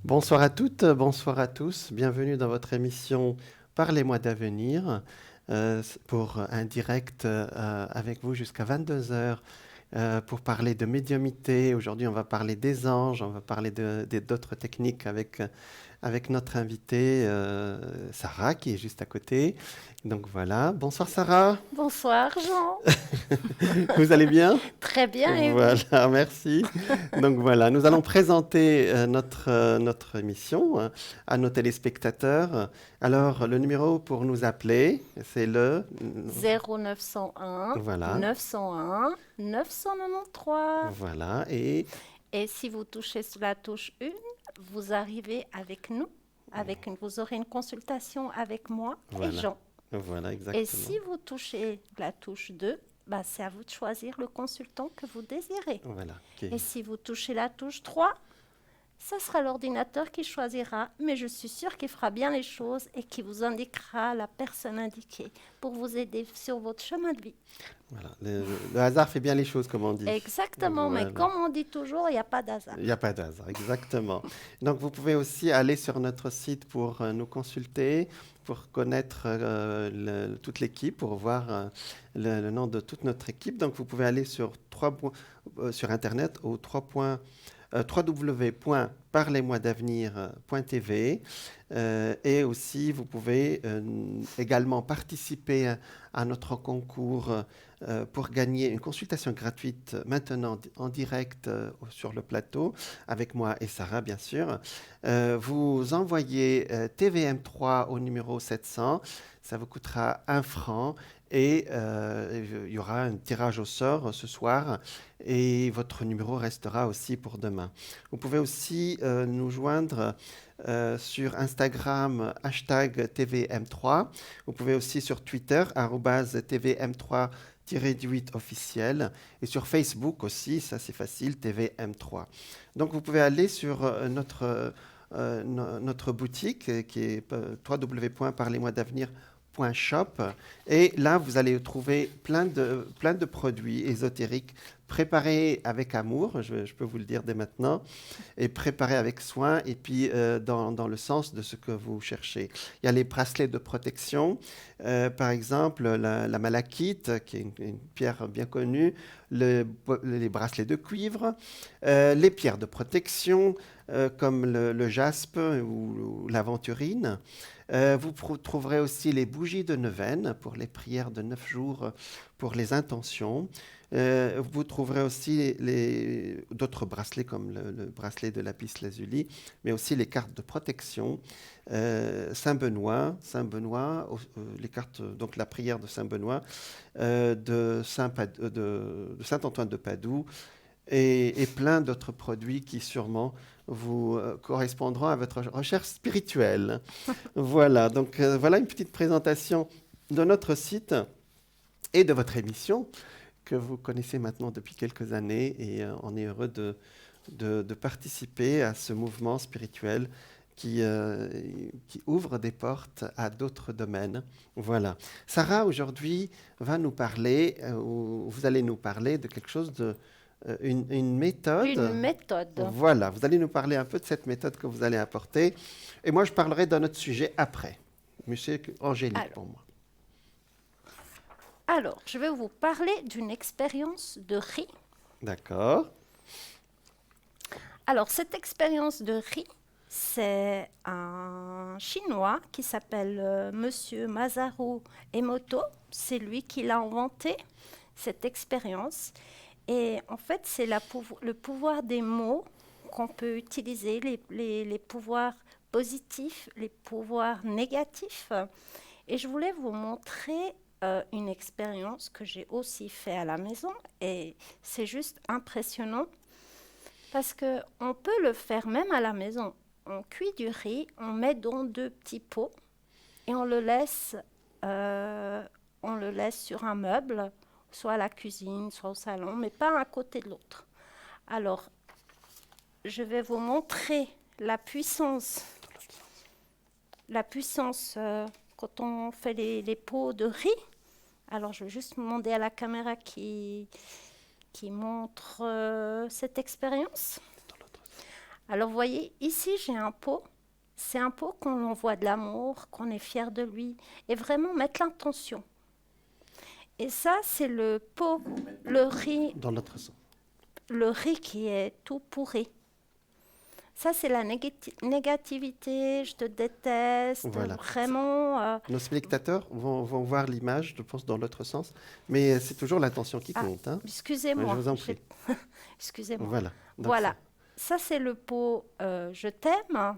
Bonsoir à toutes, bonsoir à tous. Bienvenue dans votre émission Parlez-moi d'avenir pour un direct avec vous jusqu'à 22 heures pour parler de médiumité. Aujourd'hui, on va parler des anges, on va parler d'autres techniques avec notre invitée Sarah qui est juste à côté. Donc voilà. Bonsoir Sarah. Bonsoir Jean. Vous allez bien? Très bien et vous? Voilà, merci. Donc voilà, nous allons présenter notre émission à nos téléspectateurs. Alors, le numéro pour nous appeler, c'est le... 0901 Voilà, 901 993. voilà, et Et si vous touchez sur la touche 1, vous arrivez avec nous. Vous aurez une consultation avec moi et voilà, Jean. voilà, Et exactement. si vous touchez la touche 2, bah, c'est à vous de choisir le consultant que vous désirez. Voilà, ok. Et si vous touchez la touche 3, ça sera l'ordinateur qui choisira, mais je suis sûre qu'il fera bien les choses et qu'il vous indiquera la personne indiquée pour vous aider sur votre chemin de vie. Voilà. Le hasard fait bien les choses, comme on dit. Exactement, mais Voilà. comme on dit toujours, il n'y a pas d'hasard. Il n'y a pas de hasard, exactement. Donc, vous pouvez aussi aller sur notre site pour nous consulter, pour connaître toute l'équipe, pour voir le nom de toute notre équipe. Donc, vous pouvez aller sur Internet au www.parlez-moi-d'avenir.tv et aussi vous pouvez également participer à notre concours pour gagner une consultation gratuite maintenant en direct sur le plateau avec moi et Sarah bien sûr. Vous envoyez TVM3 au numéro 700, ça vous coûtera 1 franc et il y aura un tirage au sort ce soir et votre numéro restera aussi pour demain. Vous pouvez aussi nous joindre sur Instagram, hashtag TVM3. Vous pouvez aussi sur Twitter, TVM3-8 officiel. Et sur Facebook aussi, ça c'est facile, TVM3. Donc vous pouvez aller sur notre boutique qui est www.parlez-moi-d'avenir.shop et là vous allez trouver plein de produits ésotériques préparés avec amour, je peux vous le dire dès maintenant, et préparés avec soin et puis dans le sens de ce que vous cherchez. Il y a les bracelets de protection, par exemple la malachite, qui est une pierre bien connue, les bracelets de cuivre, les pierres de protection, comme le jaspe ou l'aventurine. Vous trouverez aussi les bougies de neuvaine pour les prières de 9 jours, pour les intentions. Vous trouverez aussi d'autres bracelets comme le bracelet de lapis lazuli, mais aussi les cartes de protection. Saint Benoît, les cartes, donc la prière de Saint-Benoît, de Saint-Antoine de Padoue, et plein d'autres produits qui sûrement vous correspondront à votre recherche spirituelle. Voilà, donc voilà une petite présentation de notre site et de votre émission que vous connaissez maintenant depuis quelques années et on est heureux de participer à ce mouvement spirituel qui ouvre des portes à d'autres domaines. Voilà. Sarah, aujourd'hui, va nous parler, ou vous allez nous parler de quelque chose une Une méthode. méthode. Voilà, vous allez nous parler un peu de cette méthode que vous allez apporter. Et moi, je parlerai d'un autre sujet après. Monsieur Angélique Alors, pour moi. alors, je vais vous parler d'une expérience de riz. D'accord. Alors, cette expérience de riz, c'est un Chinois qui s'appelle Monsieur Masaru Emoto. C'est lui qui l'a inventé, cette expérience. Et en fait, c'est le pouvoir des mots qu'on peut utiliser, les pouvoirs positifs, les pouvoirs négatifs. Et je voulais vous montrer une expérience que j'ai aussi fait à la maison. Et c'est juste impressionnant parce qu'on peut le faire même à la maison. On cuit du riz, on met dans deux petits pots et euh, on le laisse sur un meuble, soit à la cuisine, soit au salon, mais pas un à côté de l'autre. Alors, je vais vous montrer la puissance, la puissance quand on fait les pots de riz. Alors, je vais juste demander à la caméra qui montre cette expérience. Alors, vous voyez, ici, j'ai un pot. C'est un pot qu'on envoie de l'amour, qu'on est fier de lui, et vraiment mettre l'intention. Et ça, c'est le pot, Dans l'autre sens. le riz qui est tout pourri. Ça, c'est la négativité, je te déteste, Voilà. vraiment. Nos spectateurs vont voir l'image, je pense, dans l'autre sens. Mais c'est toujours l'intention qui Ah, compte. Hein. excusez-moi. Je vous en prie. Excusez-moi. Voilà. Donc, Voilà. Ça, c'est le pot je t'aime.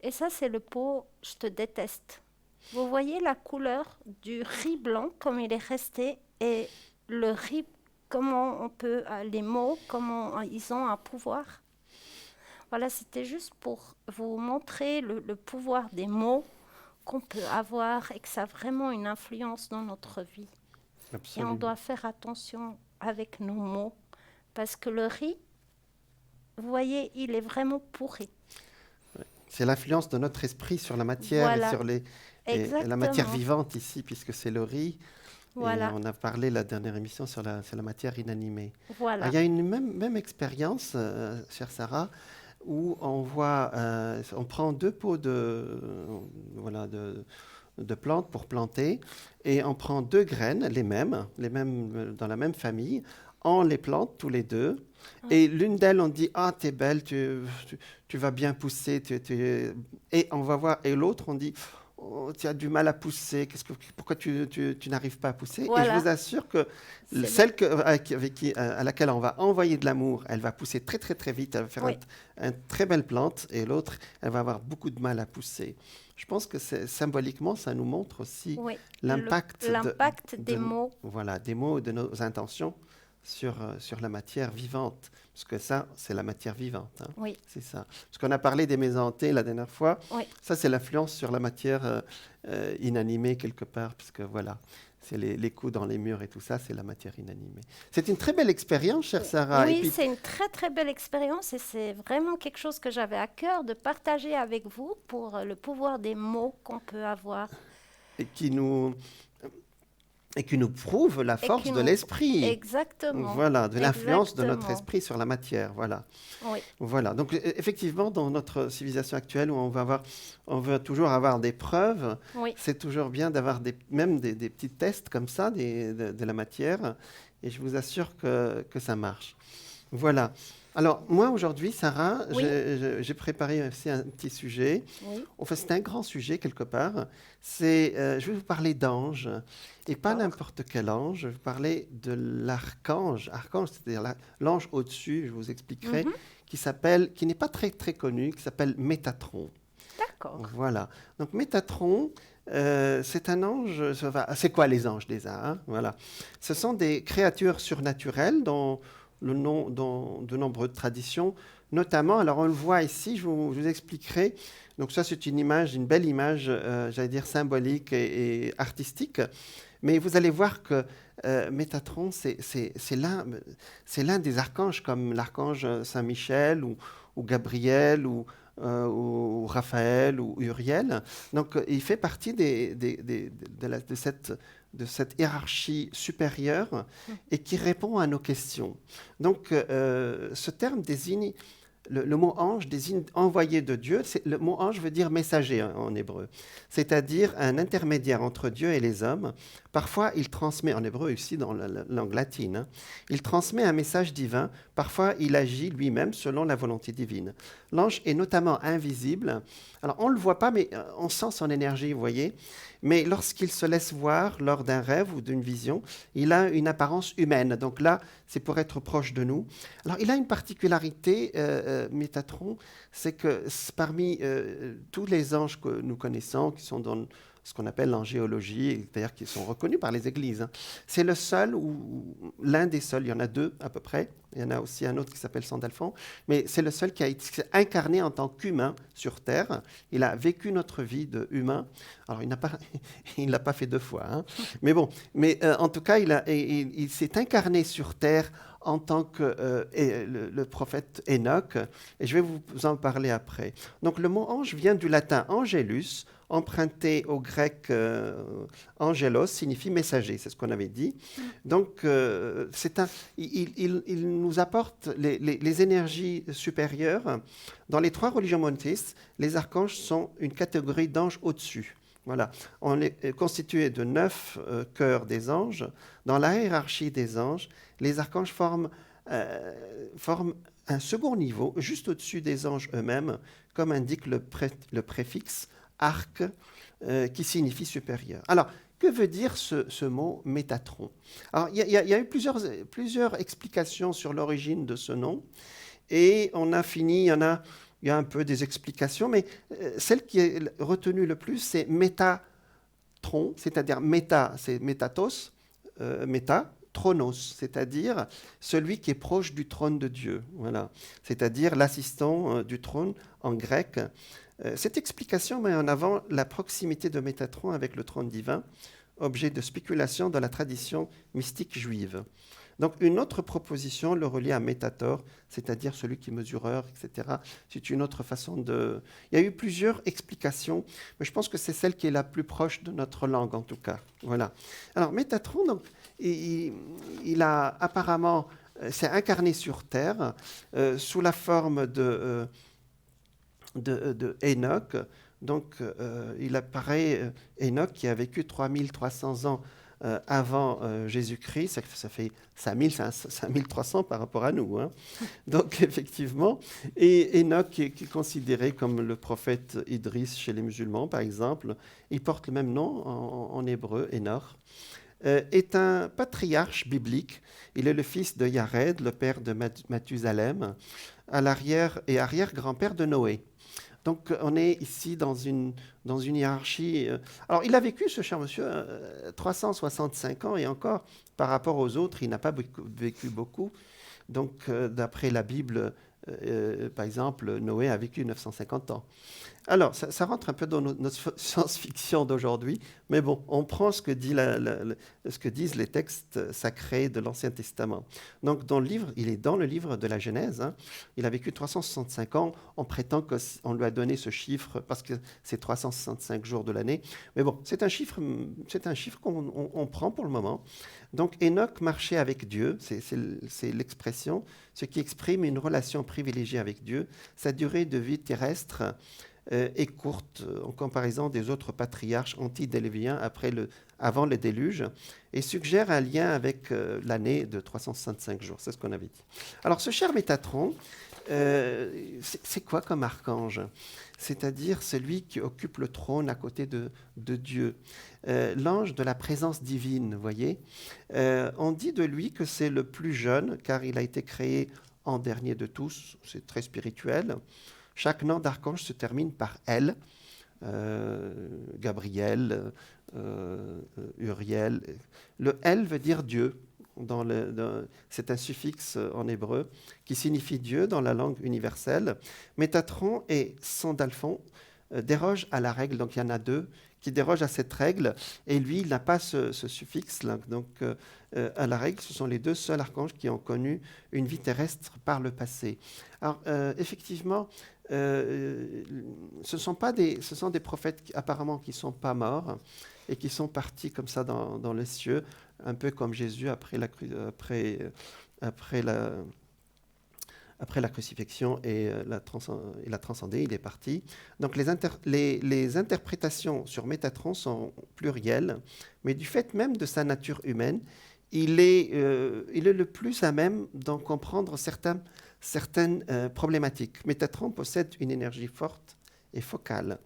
Et ça, c'est le pot je te déteste. Vous voyez la couleur du riz blanc, comme il est resté, et le riz, comment on peut, les mots, comment ils ont un pouvoir. Voilà, c'était juste pour vous montrer le pouvoir des mots qu'on peut avoir et que ça a vraiment une influence dans notre vie. Et on absolument. doit faire attention avec nos mots parce que le riz, vous voyez, il est vraiment pourri. C'est l'influence de notre esprit sur la matière Voilà, et sur et la matière exactement. vivante ici, puisque c'est le riz. Et Voilà, on a parlé la dernière émission sur la matière inanimée. Ah, il voilà. y a une même expérience, chère Sarah, où on prend 2 pots voilà, de plantes pour planter, et on prend 2 graines, les mêmes dans la même famille, on les plante tous les deux, Ah, et l'une d'elles, on dit, ah, t'es belle, tu vas bien pousser, et on va voir, et l'autre, on dit, oh, tu as du mal à pousser, pourquoi tu n'arrives pas à pousser? Et je vous voilà, assure que c'est le... celle à laquelle on va envoyer de l'amour, elle va pousser très très très vite, elle va faire Oui, une très belle plante, et l'autre, elle va avoir beaucoup de mal à pousser. Je pense que symboliquement, ça nous montre aussi oui. l'impact L'impact des mots, voilà, des mots, de nos intentions sur la matière vivante. Parce que ça, c'est la matière vivante. Hein. oui, C'est ça. Parce qu'on a parlé des mésantées la dernière fois. oui. Ça, c'est l'influence sur la matière inanimée quelque part. Parce que voilà, c'est les coups dans les murs et tout ça, c'est la matière inanimée. C'est une très belle expérience, chère Sarah. Et Oui, puis, c'est une très très belle expérience et c'est vraiment quelque chose que j'avais à cœur de partager avec vous pour le pouvoir des mots qu'on peut avoir et qui nous prouve la et qui force de nous... l'esprit. Exactement, Voilà, de l'influence de notre exactement. esprit sur la matière. Voilà. Oui, Voilà. Donc, effectivement, dans notre civilisation actuelle où on veut toujours avoir des preuves, oui, c'est toujours bien d'avoir même des petits tests comme ça de la matière. Et je vous assure que ça marche. Voilà. Alors, moi, aujourd'hui, Sarah, oui, j'ai préparé aussi un petit sujet. oui, Enfin, c'est un grand sujet quelque part. Je vais vous parler d'anges, et pas d'accord. n'importe quel ange. Je vais vous parler de l'archange. Archange, c'est-à-dire l'ange au-dessus, je vous expliquerai, Mhm, qui n'est pas très très connu, qui s'appelle Métatron. d'accord. Voilà. Donc Métatron, c'est un ange. C'est quoi les anges déjà, hein? Voilà. Ce sont des créatures surnaturelles dont le nom dans de nombreuses traditions, notamment. Alors on le voit ici. Je vous expliquerai. Donc ça, c'est une image, une belle image, j'allais dire symbolique et artistique. Mais vous allez voir que Métatron, c'est l'un des archanges, comme l'archange Saint-Michel ou Gabriel ou Raphaël ou Uriel. Donc, il fait partie de cette hiérarchie supérieure et qui répond à nos questions. Donc, ce terme désigne, le mot ange désigne envoyé de Dieu. Le mot ange veut dire messager en hébreu, c'est-à-dire un intermédiaire entre Dieu et les hommes. Parfois, il transmet, en hébreu ici dans la langue latine, hein, il transmet un message divin. Parfois, il agit lui-même selon la volonté divine. L'ange est notamment invisible. Alors, on ne le voit pas, mais on sent son énergie, vous voyez. Mais lorsqu'il se laisse voir lors d'un rêve ou d'une vision, il a une apparence humaine. Donc là, c'est pour être proche de nous. Alors, il a une particularité, Métatron, c'est que parmi tous les anges que nous connaissons, qui sont dans ce qu'on appelle l'angéologie, c'est-à-dire qui sont reconnus par les églises, hein, c'est le seul, ou l'un des seuls, il y en a 2 à peu près, il y en a aussi un autre qui s'appelle Sandalphon, mais c'est le seul qui a été incarné en tant qu'humain sur Terre. Il a vécu notre vie d'humain. Alors, il l'a pas fait 2 fois, hein. Mais bon, en tout cas, il s'est incarné sur Terre en tant que le prophète Enoch, et je vais vous en parler après. Donc le mot ange vient du latin angelus, emprunté au grec angelos, signifie messager, c'est ce qu'on avait dit. Donc il nous apporte les énergies supérieures. Dans les 3 religions monothéistes, les archanges sont une catégorie d'anges au-dessus. Voilà. On est constitué de 9 cœurs des anges. Dans la hiérarchie des anges, les archanges forment un second niveau, juste au-dessus des anges eux-mêmes, comme indique le préfixe arc, qui signifie supérieur. Alors, que veut dire ce mot Métatron? Alors, il y a eu plusieurs explications sur l'origine de ce nom, et on a fini, il y a un peu des explications, mais celle qui est retenue le plus, c'est Métatron, c'est-à-dire méta, c'est métatos, méta, tronos, c'est-à-dire celui qui est proche du trône de Dieu, voilà, c'est-à-dire l'assistant du trône en grec. Cette explication met en avant la proximité de Métatron avec le trône divin, objet de spéculation dans la tradition mystique juive. Donc une autre proposition le relie à Métator, c'est-à-dire celui qui est mesureur, etc. C'est une autre façon de... Il y a eu plusieurs explications, mais je pense que c'est celle qui est la plus proche de notre langue en tout cas. Voilà. Alors Métatron, donc, il a apparemment s'est incarné sur Terre sous la forme de Enoch. Donc il apparaît Enoch qui a vécu 3300 ans avant Jésus-Christ, ça fait 5300 par rapport à nous. Hein. Donc, effectivement, et Enoch, qui est considéré comme le prophète Idriss chez les musulmans, par exemple, il porte le même nom en hébreu, Enoch, est un patriarche biblique. Il est le fils de Yared, le père de Mathusalem, à l'arrière et arrière-grand-père de Noé. Donc, on est ici dans une hiérarchie. Alors, il a vécu, ce cher monsieur, 365 ans, et encore, par rapport aux autres, il n'a pas vécu beaucoup. Donc, d'après la Bible, par exemple, Noé a vécu 950 ans. Alors, ça rentre un peu dans notre science-fiction d'aujourd'hui, mais bon, on prend ce que disent les textes sacrés de l'Ancien Testament. Donc, il est dans le livre de la Genèse. Hein. Il a vécu 365 ans. On prétend qu'on lui a donné ce chiffre parce que c'est 365 jours de l'année. Mais bon, c'est un chiffre qu'on prend pour le moment. Donc, Enoch marchait avec Dieu, c'est l'expression, ce qui exprime une relation privilégiée avec Dieu. Sa durée de vie terrestre est courte en comparaison des autres patriarches antédiluviens avant le déluge et suggère un lien avec l'année de 365 jours. C'est ce qu'on avait dit. Alors, ce cher Métatron, c'est quoi comme archange? C'est-à-dire celui qui occupe le trône à côté de Dieu. L'ange de la présence divine, vous voyez. On dit de lui que c'est le plus jeune, car il a été créé en dernier de tous. C'est très spirituel. Chaque nom d'archange se termine par L. Gabriel, Uriel. Le L veut dire Dieu. C'est un suffixe en hébreu qui signifie Dieu dans la langue universelle. Métatron et Sandalphon dérogent à la règle, donc il y en a 2 qui dérogent à cette règle, et lui, il n'a pas ce suffixe-là. Donc, à la règle, ce sont les 2 seuls archanges qui ont connu une vie terrestre par le passé. Alors, effectivement, ce sont des prophètes apparemment qui ne sont pas morts et qui sont partis comme ça dans les cieux, un peu comme Jésus après la crucifixion et la transcendé, il est parti. Donc les interprétations sur Métatron sont plurielles, mais du fait même de sa nature humaine, il est le plus à même d'en comprendre certaines problématiques. Métatron possède une énergie forte et focale,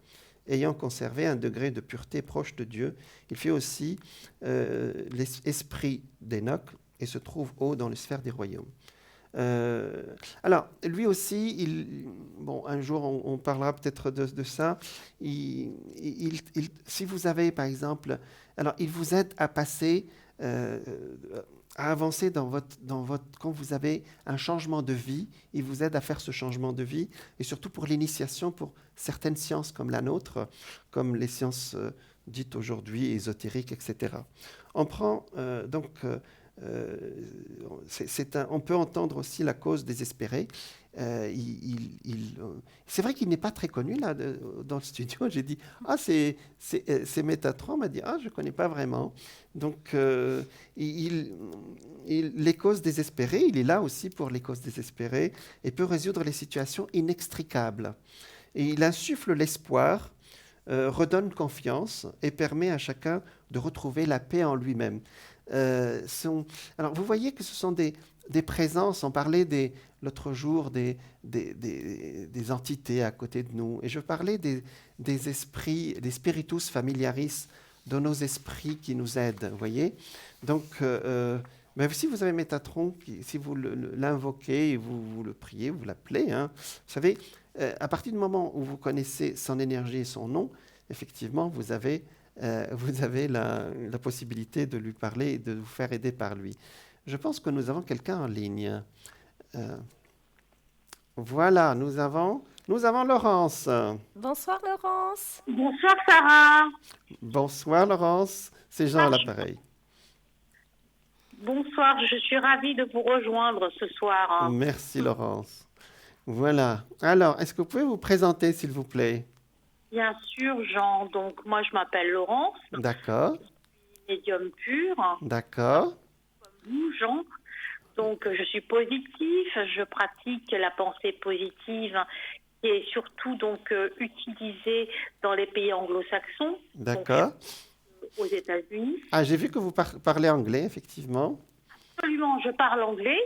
ayant conservé un degré de pureté proche de Dieu. Il fait aussi l'esprit d'Enoch et se trouve haut dans les sphères des royaumes. Alors, lui aussi, un jour on parlera peut-être de ça. Si vous avez, par exemple, alors il vous aide à passer, à avancer quand vous avez un changement de vie, il vous aide à faire ce changement de vie, et surtout pour l'initiation, pour certaines sciences comme la nôtre, comme les sciences dites aujourd'hui ésotériques, etc. On prend on peut entendre aussi la cause désespérée. C'est vrai qu'il n'est pas très connu là dans le studio. J'ai dit ah c'est Métatron. On m'a dit ah je connais pas vraiment. Donc les causes désespérées, il est là aussi pour les causes désespérées et peut résoudre les situations inextricables. Et il insuffle l'espoir, redonne confiance et permet à chacun de retrouver la paix en lui-même. Alors vous voyez que ce sont des présences, on parlait l'autre jour des entités à côté de nous, et je parlais des esprits, des spiritus familiaris, de nos esprits qui nous aident, vous voyez. Donc, mais si vous avez Métatron, si vous l'invoquez, vous le priez, vous l'appelez, hein, vous savez, à partir du moment où vous connaissez son énergie et son nom, effectivement, vous avez la possibilité de lui parler et de vous faire aider par lui. Je pense que nous avons quelqu'un en ligne. Voilà, nous avons Laurence. Bonsoir Laurence. Bonsoir Sarah. Bonsoir Laurence, c'est Jean à l'appareil. Bonsoir, je suis ravie de vous rejoindre ce soir. Merci Laurence. Voilà. Alors, est-ce que vous pouvez vous présenter s'il vous plaît? Bien sûr Jean, donc moi je m'appelle Laurence. D'accord. Médium pur. D'accord. Vous Jean. Donc je suis positive, je pratique la pensée positive qui est surtout donc utilisée dans les pays anglo-saxons. D'accord. Aux États-Unis. Ah, j'ai vu que vous parlez anglais, effectivement. Absolument, je parle anglais,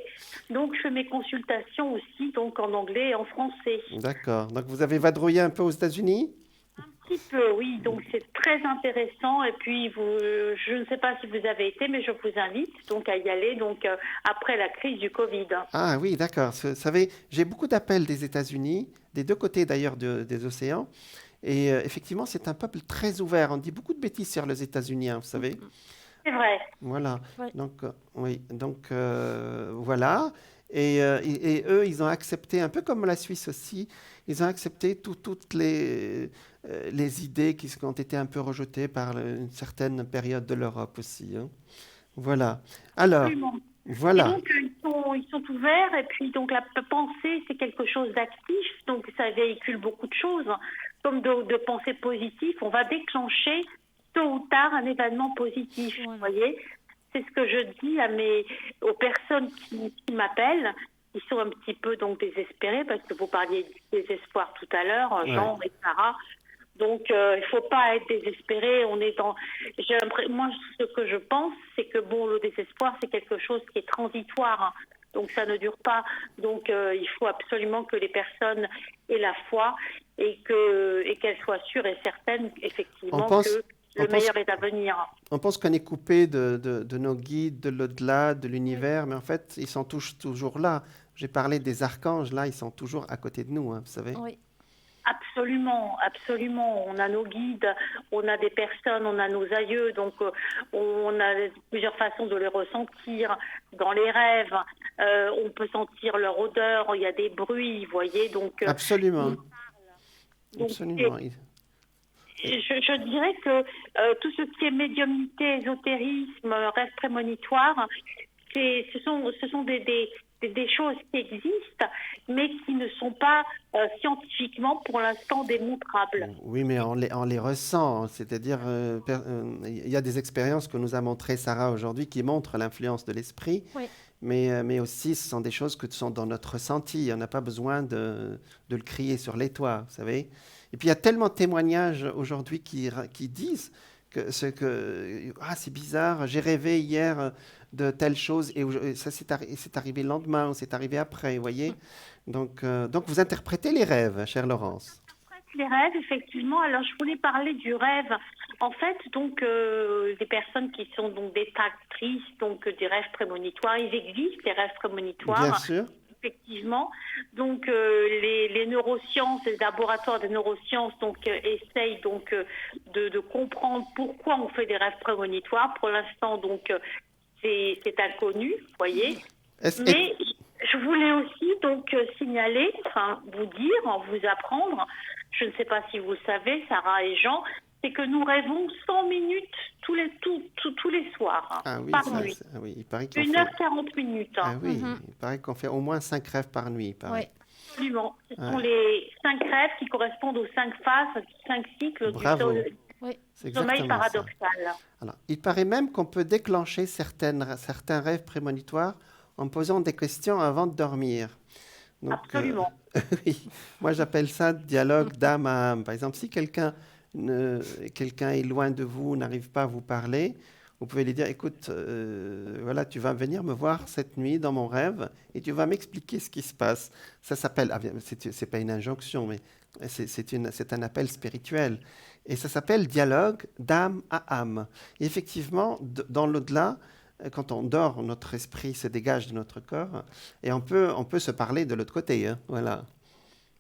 donc je fais mes consultations aussi donc en anglais et en français. D'accord. Donc vous avez vadrouillé un peu aux États-Unis? Un petit peu, oui. Donc c'est très intéressant. Et puis je ne sais pas si vous avez été, mais je vous invite donc à y aller. Donc après la crise du Covid. Ah oui, d'accord. Vous savez, j'ai beaucoup d'appels des États-Unis, des deux côtés d'ailleurs des océans. Et effectivement, c'est un peuple très ouvert. On dit beaucoup de bêtises sur les États-Unis, hein, vous savez. C'est vrai. Voilà. Oui. Donc, oui. Donc, voilà. Et eux, ils ont accepté, un peu comme la Suisse aussi, ils ont accepté toutes les idées qui ont été un peu rejetées par une certaine période de l'Europe aussi, hein. Voilà. Alors, Absolument. voilà. Et donc ils sont ouverts. Et puis donc la pensée, c'est quelque chose d'actif. Donc ça véhicule beaucoup de choses. Comme de pensée positive, on va déclencher tôt ou tard un événement positif. Voilà. Vous voyez, c'est ce que je dis aux personnes qui m'appellent, qui sont un petit peu donc désespérées, parce que vous parliez du désespoir tout à l'heure, Jean et Sarah. Donc il faut pas être désespéré. On est moi, ce que je pense, c'est que bon, le désespoir, c'est quelque chose qui est transitoire. Hein. Donc ça ne dure pas. Donc il faut absolument que les personnes aient la foi et qu'elles soient sûres et certaines effectivement que le meilleur est à venir. On pense qu'on est coupé de nos guides, de l'au-delà, de l'univers, mais en fait, ils sont toujours là. J'ai parlé des archanges, là, ils sont toujours à côté de nous, hein, vous savez. Oui. Absolument, absolument. On a nos guides, on a des personnes, on a nos aïeux, donc on a plusieurs façons de les ressentir. Dans les rêves, on peut sentir leur odeur, il y a des bruits, vous voyez. Donc, absolument. Donc, absolument. Je dirais que tout ce qui est médiumnité, ésotérisme, rêve prémonitoire, ce sont des choses qui existent, mais qui ne sont pas scientifiquement, pour l'instant, démontrables. Oui, mais on les ressent. C'est-à-dire, il y a des expériences que nous a montrées Sarah aujourd'hui qui montrent l'influence de l'esprit, Oui. mais aussi ce sont des choses que sont dans notre ressenti. On n'a pas besoin de le crier sur les toits, vous savez. Et puis, il y a tellement de témoignages aujourd'hui qui disent que c'est bizarre, j'ai rêvé hier de telle chose et ça c'est arrivé le lendemain ou c'est arrivé après, vous voyez. Donc vous interprétez les rêves, chère Laurence. Les rêves, effectivement. Alors, je voulais parler du rêve. En fait, donc, des personnes qui sont donc des actrices, donc des rêves prémonitoires, ils existent, les rêves prémonitoires. Bien sûr. Effectivement. Donc, les neurosciences, les laboratoires des neurosciences, donc, essayent donc de comprendre pourquoi on fait des rêves prémonitoires. Pour l'instant, donc, c'est inconnu, vous voyez. Mais je voulais aussi donc signaler, vous dire, vous apprendre, je ne sais pas si vous le savez, Sarah et Jean, c'est que nous rêvons 100 minutes tous les soirs, Ah oui, par ça, nuit. oui, il paraît qu'on 1h40 minutes. Ah oui, il paraît qu'on fait au moins 5 rêves par nuit, il paraît. Absolument. Ce sont les 5 rêves qui correspondent aux 5 phases, 5 cycles Bravo. du C'est sommeil exactement ça. paradoxal. Alors, il paraît même qu'on peut déclencher certains rêves prémonitoires en posant des questions avant de dormir. Donc, Absolument. oui, moi j'appelle ça dialogue d'âme à âme. Par exemple, si quelqu'un est loin de vous, n'arrive pas à vous parler, vous pouvez lui dire, écoute, voilà, tu vas venir me voir cette nuit dans mon rêve et tu vas m'expliquer ce qui se passe. Ça s'appelle, c'est pas une injonction, mais c'est un appel spirituel. Et ça s'appelle dialogue d'âme à âme. Et effectivement, dans l'au-delà, quand on dort, notre esprit se dégage de notre corps et on peut se parler de l'autre côté. Hein, voilà.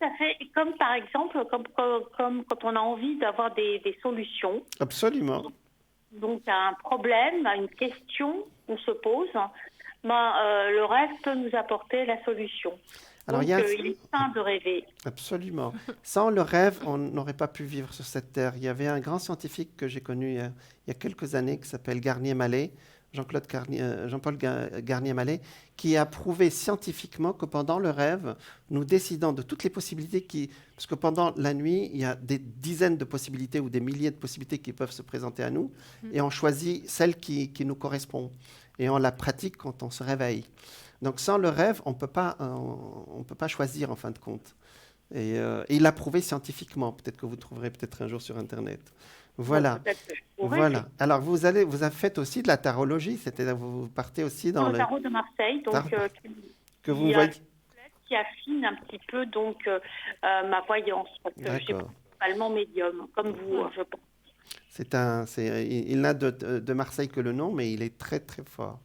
Tout à fait. Et comme par exemple, comme quand on a envie d'avoir des solutions. Absolument. Donc, à un problème, à une question qu'on se pose, le rêve peut nous apporter la solution. Alors, donc, il est sain de rêver. Absolument. Sans le rêve, on n'aurait pas pu vivre sur cette terre. Il y avait un grand scientifique que j'ai connu il y a quelques années qui s'appelle Garnier-Mallet, Jean-Paul Garnier-Mallet, qui a prouvé scientifiquement que pendant le rêve, nous décidons de toutes les possibilités parce que pendant la nuit, il y a des dizaines de possibilités ou des milliers de possibilités qui peuvent se présenter à nous, et on choisit celle qui nous correspond. Et on la pratique quand on se réveille. Donc sans le rêve, on ne peut pas choisir en fin de compte. Et il l'a prouvé scientifiquement. Peut-être que vous trouverez peut-être un jour sur Internet. Voilà. Voilà. Alors vous faites aussi de la tarologie, c'est-à-dire vous partez aussi dans le tarot de Marseille, donc que vous voyez, qui affine un petit peu donc ma voyance, parce que je suis principalement médium, comme vous, je pense. Il n'a de Marseille que le nom, mais il est très très fort.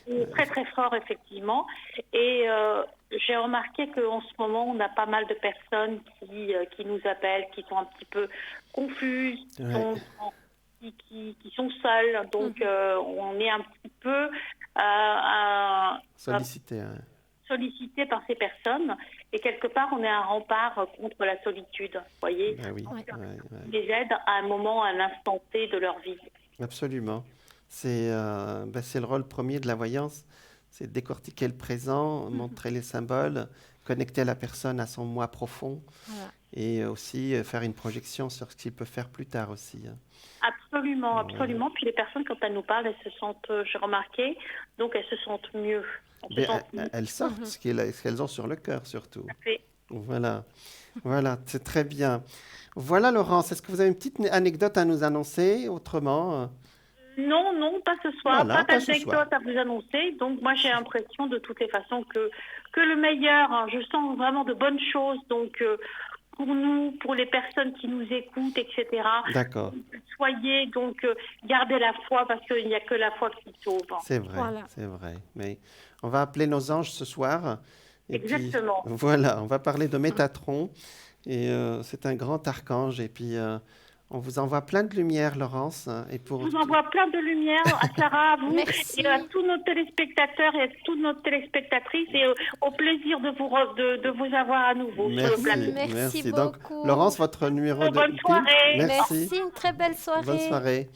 Il est très très fort effectivement, et j'ai remarqué qu'en ce moment on a pas mal de personnes qui nous appellent, qui sont un petit peu confuses, qui sont seules, donc on est un petit peu sollicité par ces personnes, et quelque part on est un rempart contre la solitude, vous voyez. Les aide à un moment, à un instant T de leur vie. Absolument. C'est le rôle premier de la voyance, c'est décortiquer le présent, montrer les symboles, connecter la personne à son moi profond, et aussi faire une projection sur ce qu'il peut faire plus tard aussi. Hein. Absolument, absolument. Puis les personnes, quand elles nous parlent, elles se sentent, j'ai remarqué, donc elles se sentent mieux. Elles sortent ce qu'elles ont sur le cœur surtout. Voilà, c'est très bien. Voilà Laurence, est-ce que vous avez une petite anecdote à nous annoncer autrement? Non, pas ce soir. Pas d'anecdote à vous annoncer. Donc, moi, j'ai l'impression, de toutes les façons, que le meilleur, hein, je sens vraiment de bonnes choses. Donc, pour nous, pour les personnes qui nous écoutent, etc. D'accord. Soyez, donc, gardez la foi, parce qu'il n'y a que la foi qui sauve. C'est vrai, c'est vrai. Mais on va appeler nos anges ce soir. Exactement. Puis, voilà, on va parler de Métatron. Et c'est un grand archange. Et puis... on vous envoie plein de lumière, Laurence. Je vous envoie plein de lumière, à Sarah, à vous, et à tous nos téléspectateurs et à toutes nos téléspectatrices, et au plaisir de vous avoir à nouveau sur le plateau. Merci beaucoup. Donc, Laurence, votre numéro de... Bonne soirée. Merci, une très belle soirée. Bonne soirée.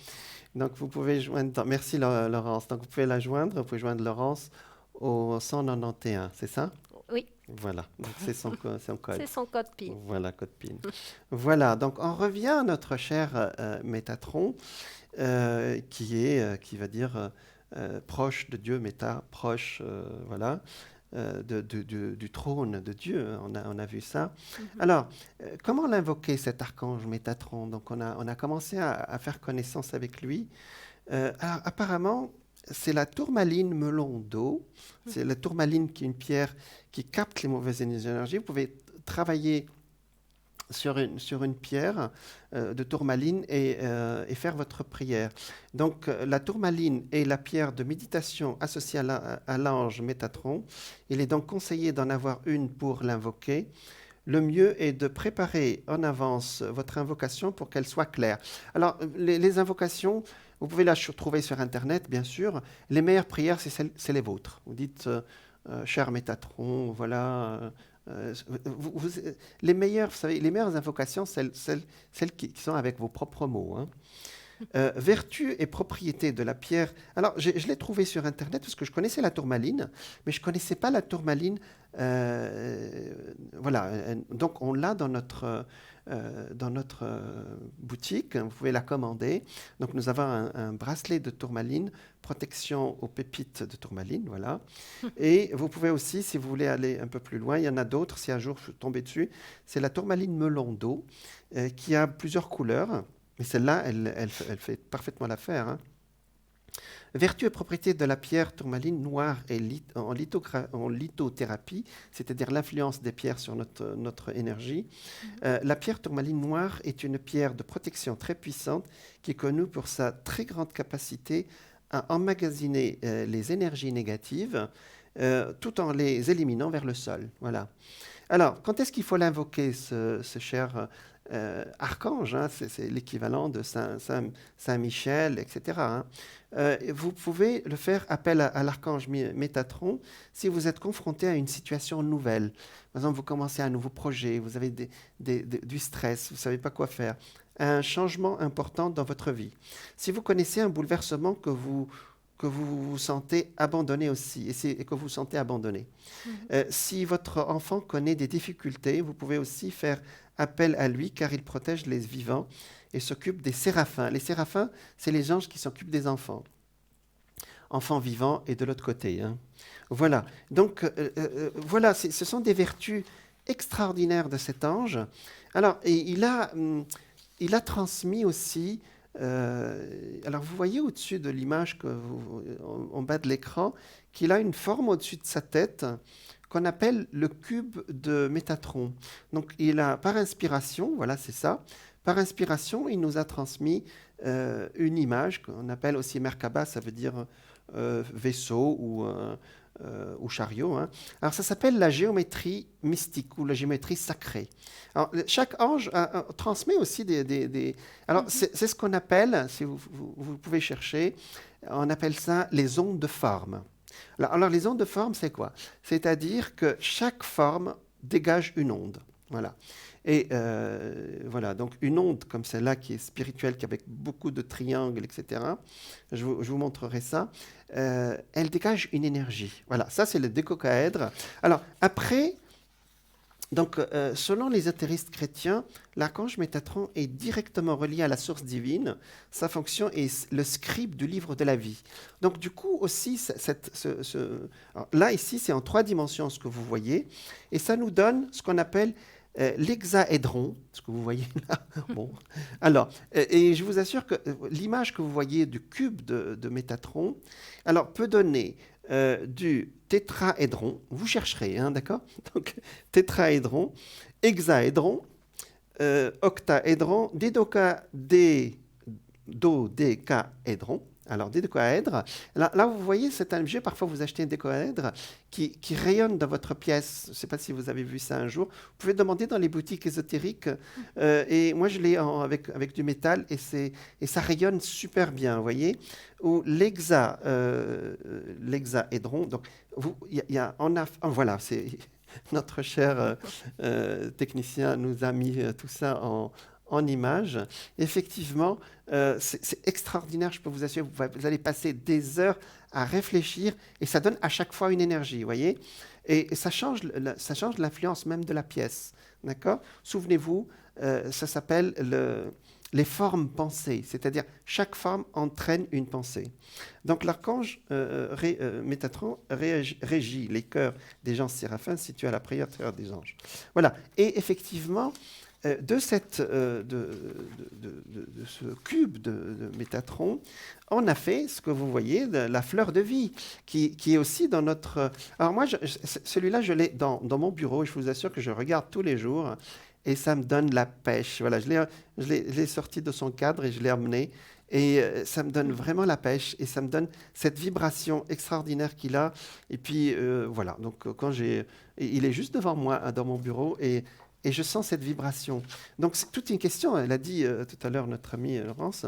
Donc, vous pouvez joindre... Merci, Laurence. Donc, vous pouvez la joindre. Vous pouvez joindre Laurence au 191, c'est ça? Oui. Voilà, donc c'est son code. C'est son code PIN. Voilà, code PIN. Voilà, donc on revient à notre cher Métatron, qui va dire proche de Dieu, Méta, proche, voilà, du trône de Dieu. On a vu ça. Alors, comment l'invoquer, cet archange Métatron? Donc, on a commencé à faire connaissance avec lui. Alors, apparemment, c'est la tourmaline melon d'eau. C'est la tourmaline qui est une pierre qui capte les mauvaises énergies. Vous pouvez travailler sur une pierre de tourmaline et faire votre prière. Donc, la tourmaline est la pierre de méditation associée à l'ange Métatron. Il est donc conseillé d'en avoir une pour l'invoquer. Le mieux est de préparer en avance votre invocation pour qu'elle soit claire. Alors, les invocations... Vous pouvez la trouver sur Internet, bien sûr. Les meilleures prières, c'est les vôtres. Vous dites, cher Métatron, voilà. Les meilleures, vous savez, les meilleures invocations, celles qui sont avec vos propres mots. Hein. Vertu et propriété de la pierre. Alors, je l'ai trouvé sur Internet parce que je connaissais la tourmaline, mais je ne connaissais pas la tourmaline. Voilà, donc on l'a dans notre boutique. Vous pouvez la commander. Donc, nous avons un bracelet de tourmaline, protection aux pépites de tourmaline. Voilà. Et vous pouvez aussi, si vous voulez aller un peu plus loin, il y en a d'autres, si un jour je suis tombé dessus, c'est la tourmaline melon d'eau qui a plusieurs couleurs. Mais celle-là, elle fait parfaitement l'affaire. Hein. Vertu et propriété de la pierre tourmaline noire en lithothérapie, c'est-à-dire l'influence des pierres sur notre énergie. La pierre tourmaline noire est une pierre de protection très puissante qui est connue pour sa très grande capacité à emmagasiner les énergies négatives tout en les éliminant vers le sol. Voilà. Alors, quand est-ce qu'il faut l'invoquer, ce cher archange, hein, c'est l'équivalent de Saint Michel, etc. Hein. Vous pouvez le faire appel à l'archange Métatron si vous êtes confronté à une situation nouvelle. Par exemple, vous commencez un nouveau projet, vous avez du stress, vous ne savez pas quoi faire, un changement important dans votre vie. Si vous connaissez un bouleversement que vous vous sentez abandonné aussi, et que vous vous sentez abandonné. Si votre enfant connaît des difficultés, vous pouvez aussi faire appel à lui, car il protège les vivants et s'occupe des séraphins. Les séraphins, c'est les anges qui s'occupent des enfants. Enfants vivants et de l'autre côté. Hein. Voilà. Donc, voilà, ce sont des vertus extraordinaires de cet ange. Alors, et il a transmis aussi... alors, vous voyez au-dessus de l'image en bas de l'écran qu'il a une forme au-dessus de sa tête qu'on appelle le cube de Métatron. Donc, par inspiration, voilà, c'est ça, par inspiration, il nous a transmis une image qu'on appelle aussi Merkaba, ça veut dire vaisseau ou chariot. Hein. Alors, ça s'appelle la géométrie mystique ou la géométrie sacrée. Alors, chaque ange transmet aussi Alors, c'est ce qu'on appelle, si vous pouvez chercher, on appelle ça les ondes de forme. Alors, les ondes de forme, c'est quoi? C'est-à-dire que chaque forme dégage une onde. Voilà. Et voilà, donc une onde comme celle-là qui est spirituelle, qui avec beaucoup de triangles, etc. Je vous montrerai ça. Elle dégage une énergie. Voilà, ça c'est le décocaèdre. Alors après, donc selon les ésotéristes chrétiens, l'archange Métatron est directement relié à la source divine. Sa fonction est le scribe du livre de la vie. Donc du coup aussi, alors, là ici c'est en 3 dimensions ce que vous voyez, et ça nous donne ce qu'on appelle l'hexaédron, ce que vous voyez là. Bon. Alors, et je vous assure que l'image que vous voyez du cube de Métatron, alors peut donner du tétraédron, vous chercherez, hein, d'accord? Donc, tétraédron, hexaédron, octaédron, dodécaédron. Alors, des décoèdres. Là, vous voyez, c'est un objet, parfois vous achetez un décoèdre qui rayonne dans votre pièce. Je ne sais pas si vous avez vu ça un jour. Vous pouvez demander dans les boutiques ésotériques. Et moi, je l'ai avec du métal et ça rayonne super bien, vous voyez. Ou l'hexaédron. Donc, voilà, c'est notre cher technicien nous a mis tout ça en image. Effectivement, c'est extraordinaire, je peux vous assurer, vous allez passer des heures à réfléchir et ça donne à chaque fois une énergie, vous voyez. Et ça change l'influence même de la pièce, d'accord? Souvenez-vous, ça s'appelle les formes pensées, c'est-à-dire chaque forme entraîne une pensée. Donc l'archange Métatron régit les cœurs des gens séraphins situés à la prière des anges. Voilà, et effectivement, de ce cube de Métatron, on a fait ce que vous voyez, la fleur de vie, qui est aussi dans notre... Alors moi, celui-là, je l'ai dans mon bureau, je vous assure que je regarde tous les jours, et ça me donne la pêche. Voilà, je l'ai sorti de son cadre et je l'ai emmené, et ça me donne vraiment la pêche, et ça me donne cette vibration extraordinaire qu'il a. Et puis, voilà, donc il est juste devant moi, dans mon bureau, et je sens cette vibration. Donc, c'est toute une question. Elle a dit tout à l'heure, notre amie Laurence,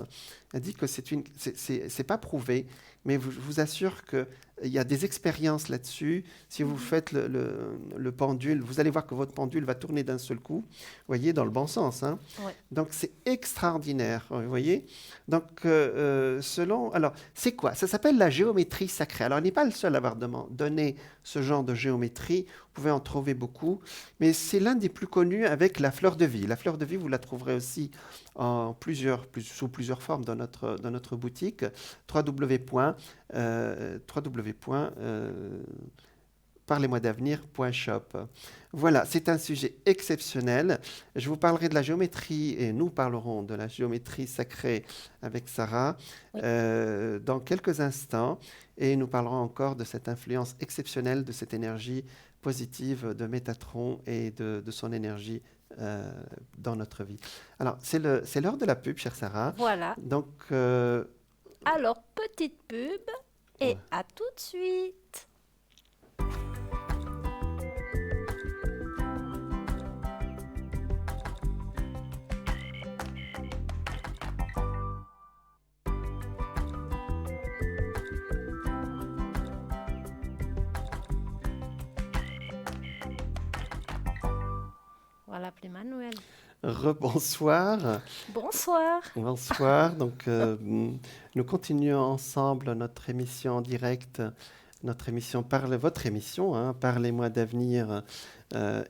Elle dit que c'est pas prouvé, mais je vous assure qu'il y a des expériences là-dessus. Si vous faites le pendule, vous allez voir que votre pendule va tourner d'un seul coup, vous voyez, dans le bon sens. Hein. Ouais. Donc, c'est extraordinaire, vous voyez. Donc, alors, c'est quoi? Ça s'appelle la géométrie sacrée. Alors, il n'est pas le seul à avoir donné ce genre de géométrie. Vous pouvez en trouver beaucoup, mais c'est l'un des plus connus avec la fleur de vie. La fleur de vie, vous la trouverez aussi sous plusieurs formes dans notre boutique. www.parlez-moi-d'avenir.shop. Voilà, c'est un sujet exceptionnel. Je vous parlerai de la géométrie et nous parlerons de la géométrie sacrée avec Sarah dans quelques instants et nous parlerons encore de cette influence exceptionnelle de cette énergie positive de Métatron et de son énergie dans notre vie. Alors, c'est l'heure de la pub, chère Sarah. Voilà. Donc, alors, petite pub et à tout de suite. On va l'appeler Manuel. rebonsoir. Bonsoir. Bonsoir. Donc, nous continuons ensemble notre émission en direct, votre émission, hein, Parlez-moi d'avenir.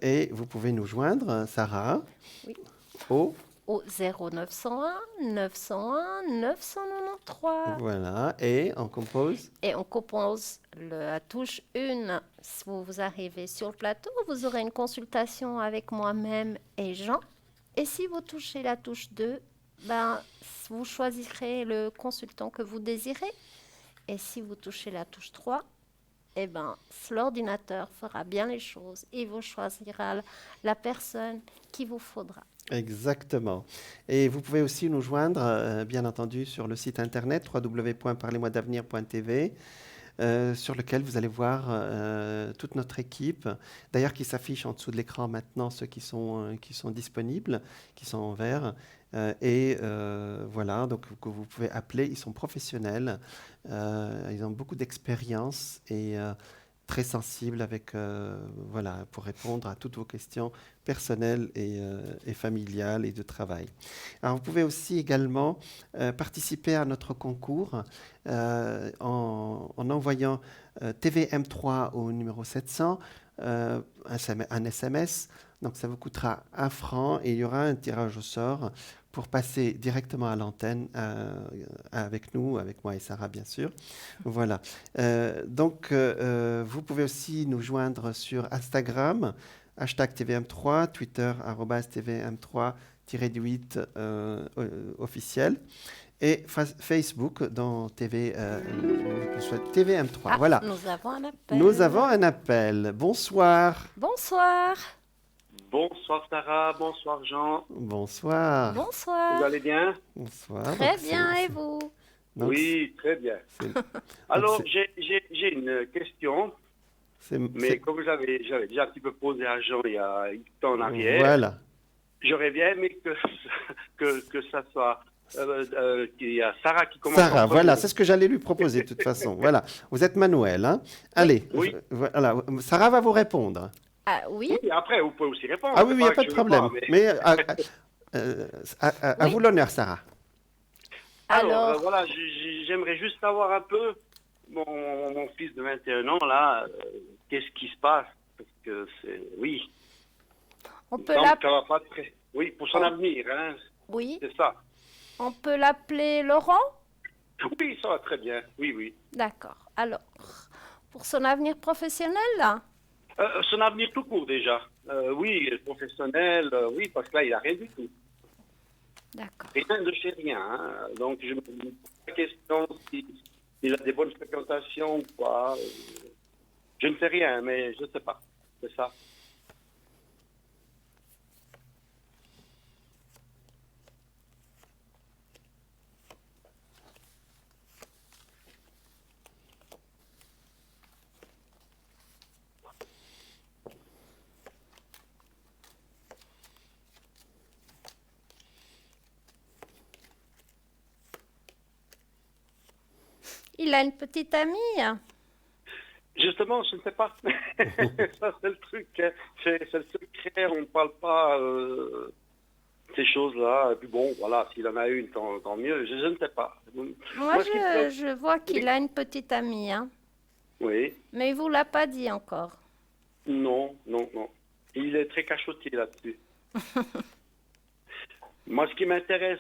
Et vous pouvez nous joindre, Sarah, Oui. au 0901 901 993. Voilà, et on compose. Et on compose la touche 1. Si vous arrivez sur le plateau, vous aurez une consultation avec moi-même et Jean. Et si vous touchez la touche 2, vous choisirez le consultant que vous désirez. Et si vous touchez la touche 3, l'ordinateur fera bien les choses. Il vous choisira la personne qu'il vous faudra. Exactement. Et vous pouvez aussi nous joindre, bien entendu, sur le site internet www.parlez-moi-d'avenir.tv, sur lequel vous allez voir toute notre équipe, d'ailleurs qui s'affiche en dessous de l'écran maintenant, ceux qui sont disponibles, qui sont en vert. Voilà, donc que vous pouvez appeler, ils sont professionnels, ils ont beaucoup d'expérience et très sensibles pour répondre à toutes vos questions personnelles et familiales et de travail. Alors, vous pouvez aussi également participer à notre concours en envoyant TVM3 au numéro 700, un SMS. Donc, ça vous coûtera 1 franc et il y aura un tirage au sort pour passer directement à l'antenne avec nous, avec moi et Sarah, bien sûr. Voilà. Vous pouvez aussi nous joindre sur Instagram, hashtag TVM3, Twitter, @TVM3-8 officiel. Et Facebook dans TVM3. Voilà. Nous avons un appel. Nous avons un appel. Bonsoir. Bonsoir. Bonsoir Sarah, bonsoir Jean. Bonsoir. Bonsoir. Vous allez bien? Bonsoir. Très bien, et vous? Donc, oui, très bien. Alors, j'ai une question, mais comme j'avais déjà un petit peu posé à Jean il y a un temps en arrière, voilà. J'aurais bien aimé que ça soit... qu'il y a Sarah qui commence. Sarah, voilà, c'est ce que j'allais lui proposer de toute façon. Voilà, vous êtes Manuel, hein? Allez, oui. Voilà, Sarah va vous répondre. Ah oui? Oui, après, vous pouvez aussi répondre. Ah oui, il n'y a pas de problème. Mais à vous l'honneur, Sarah. Alors voilà, j'aimerais juste savoir un peu, mon fils de 21 ans, là, qu'est-ce qui se passe? Parce que c'est... Oui. On peut ça va pas très... Oui, pour son avenir, hein. Oui. C'est ça. On peut l'appeler Laurent? Oui, ça va très bien. Oui, oui. D'accord. Alors, pour son avenir professionnel, là? Son avenir tout court, déjà. Oui, professionnel, oui, parce que là, il n'a rien du tout. D'accord. Rien de chez rien. Hein. Donc, je me pose la question s'il a des bonnes fréquentations ou pas. Je ne sais rien, mais je ne sais pas. C'est ça. il a une petite amie. Justement, je ne sais pas. Ça, c'est le truc. Hein. C'est le secret. On ne parle pas ces choses-là. Et puis bon, voilà, s'il en a une, tant mieux. Je ne sais pas. Moi, je vois qu'il a une petite amie. Hein. Oui. Mais il vous l'a pas dit encore. Non. Il est très cachotier là-dessus. Moi, ce qui m'intéresse,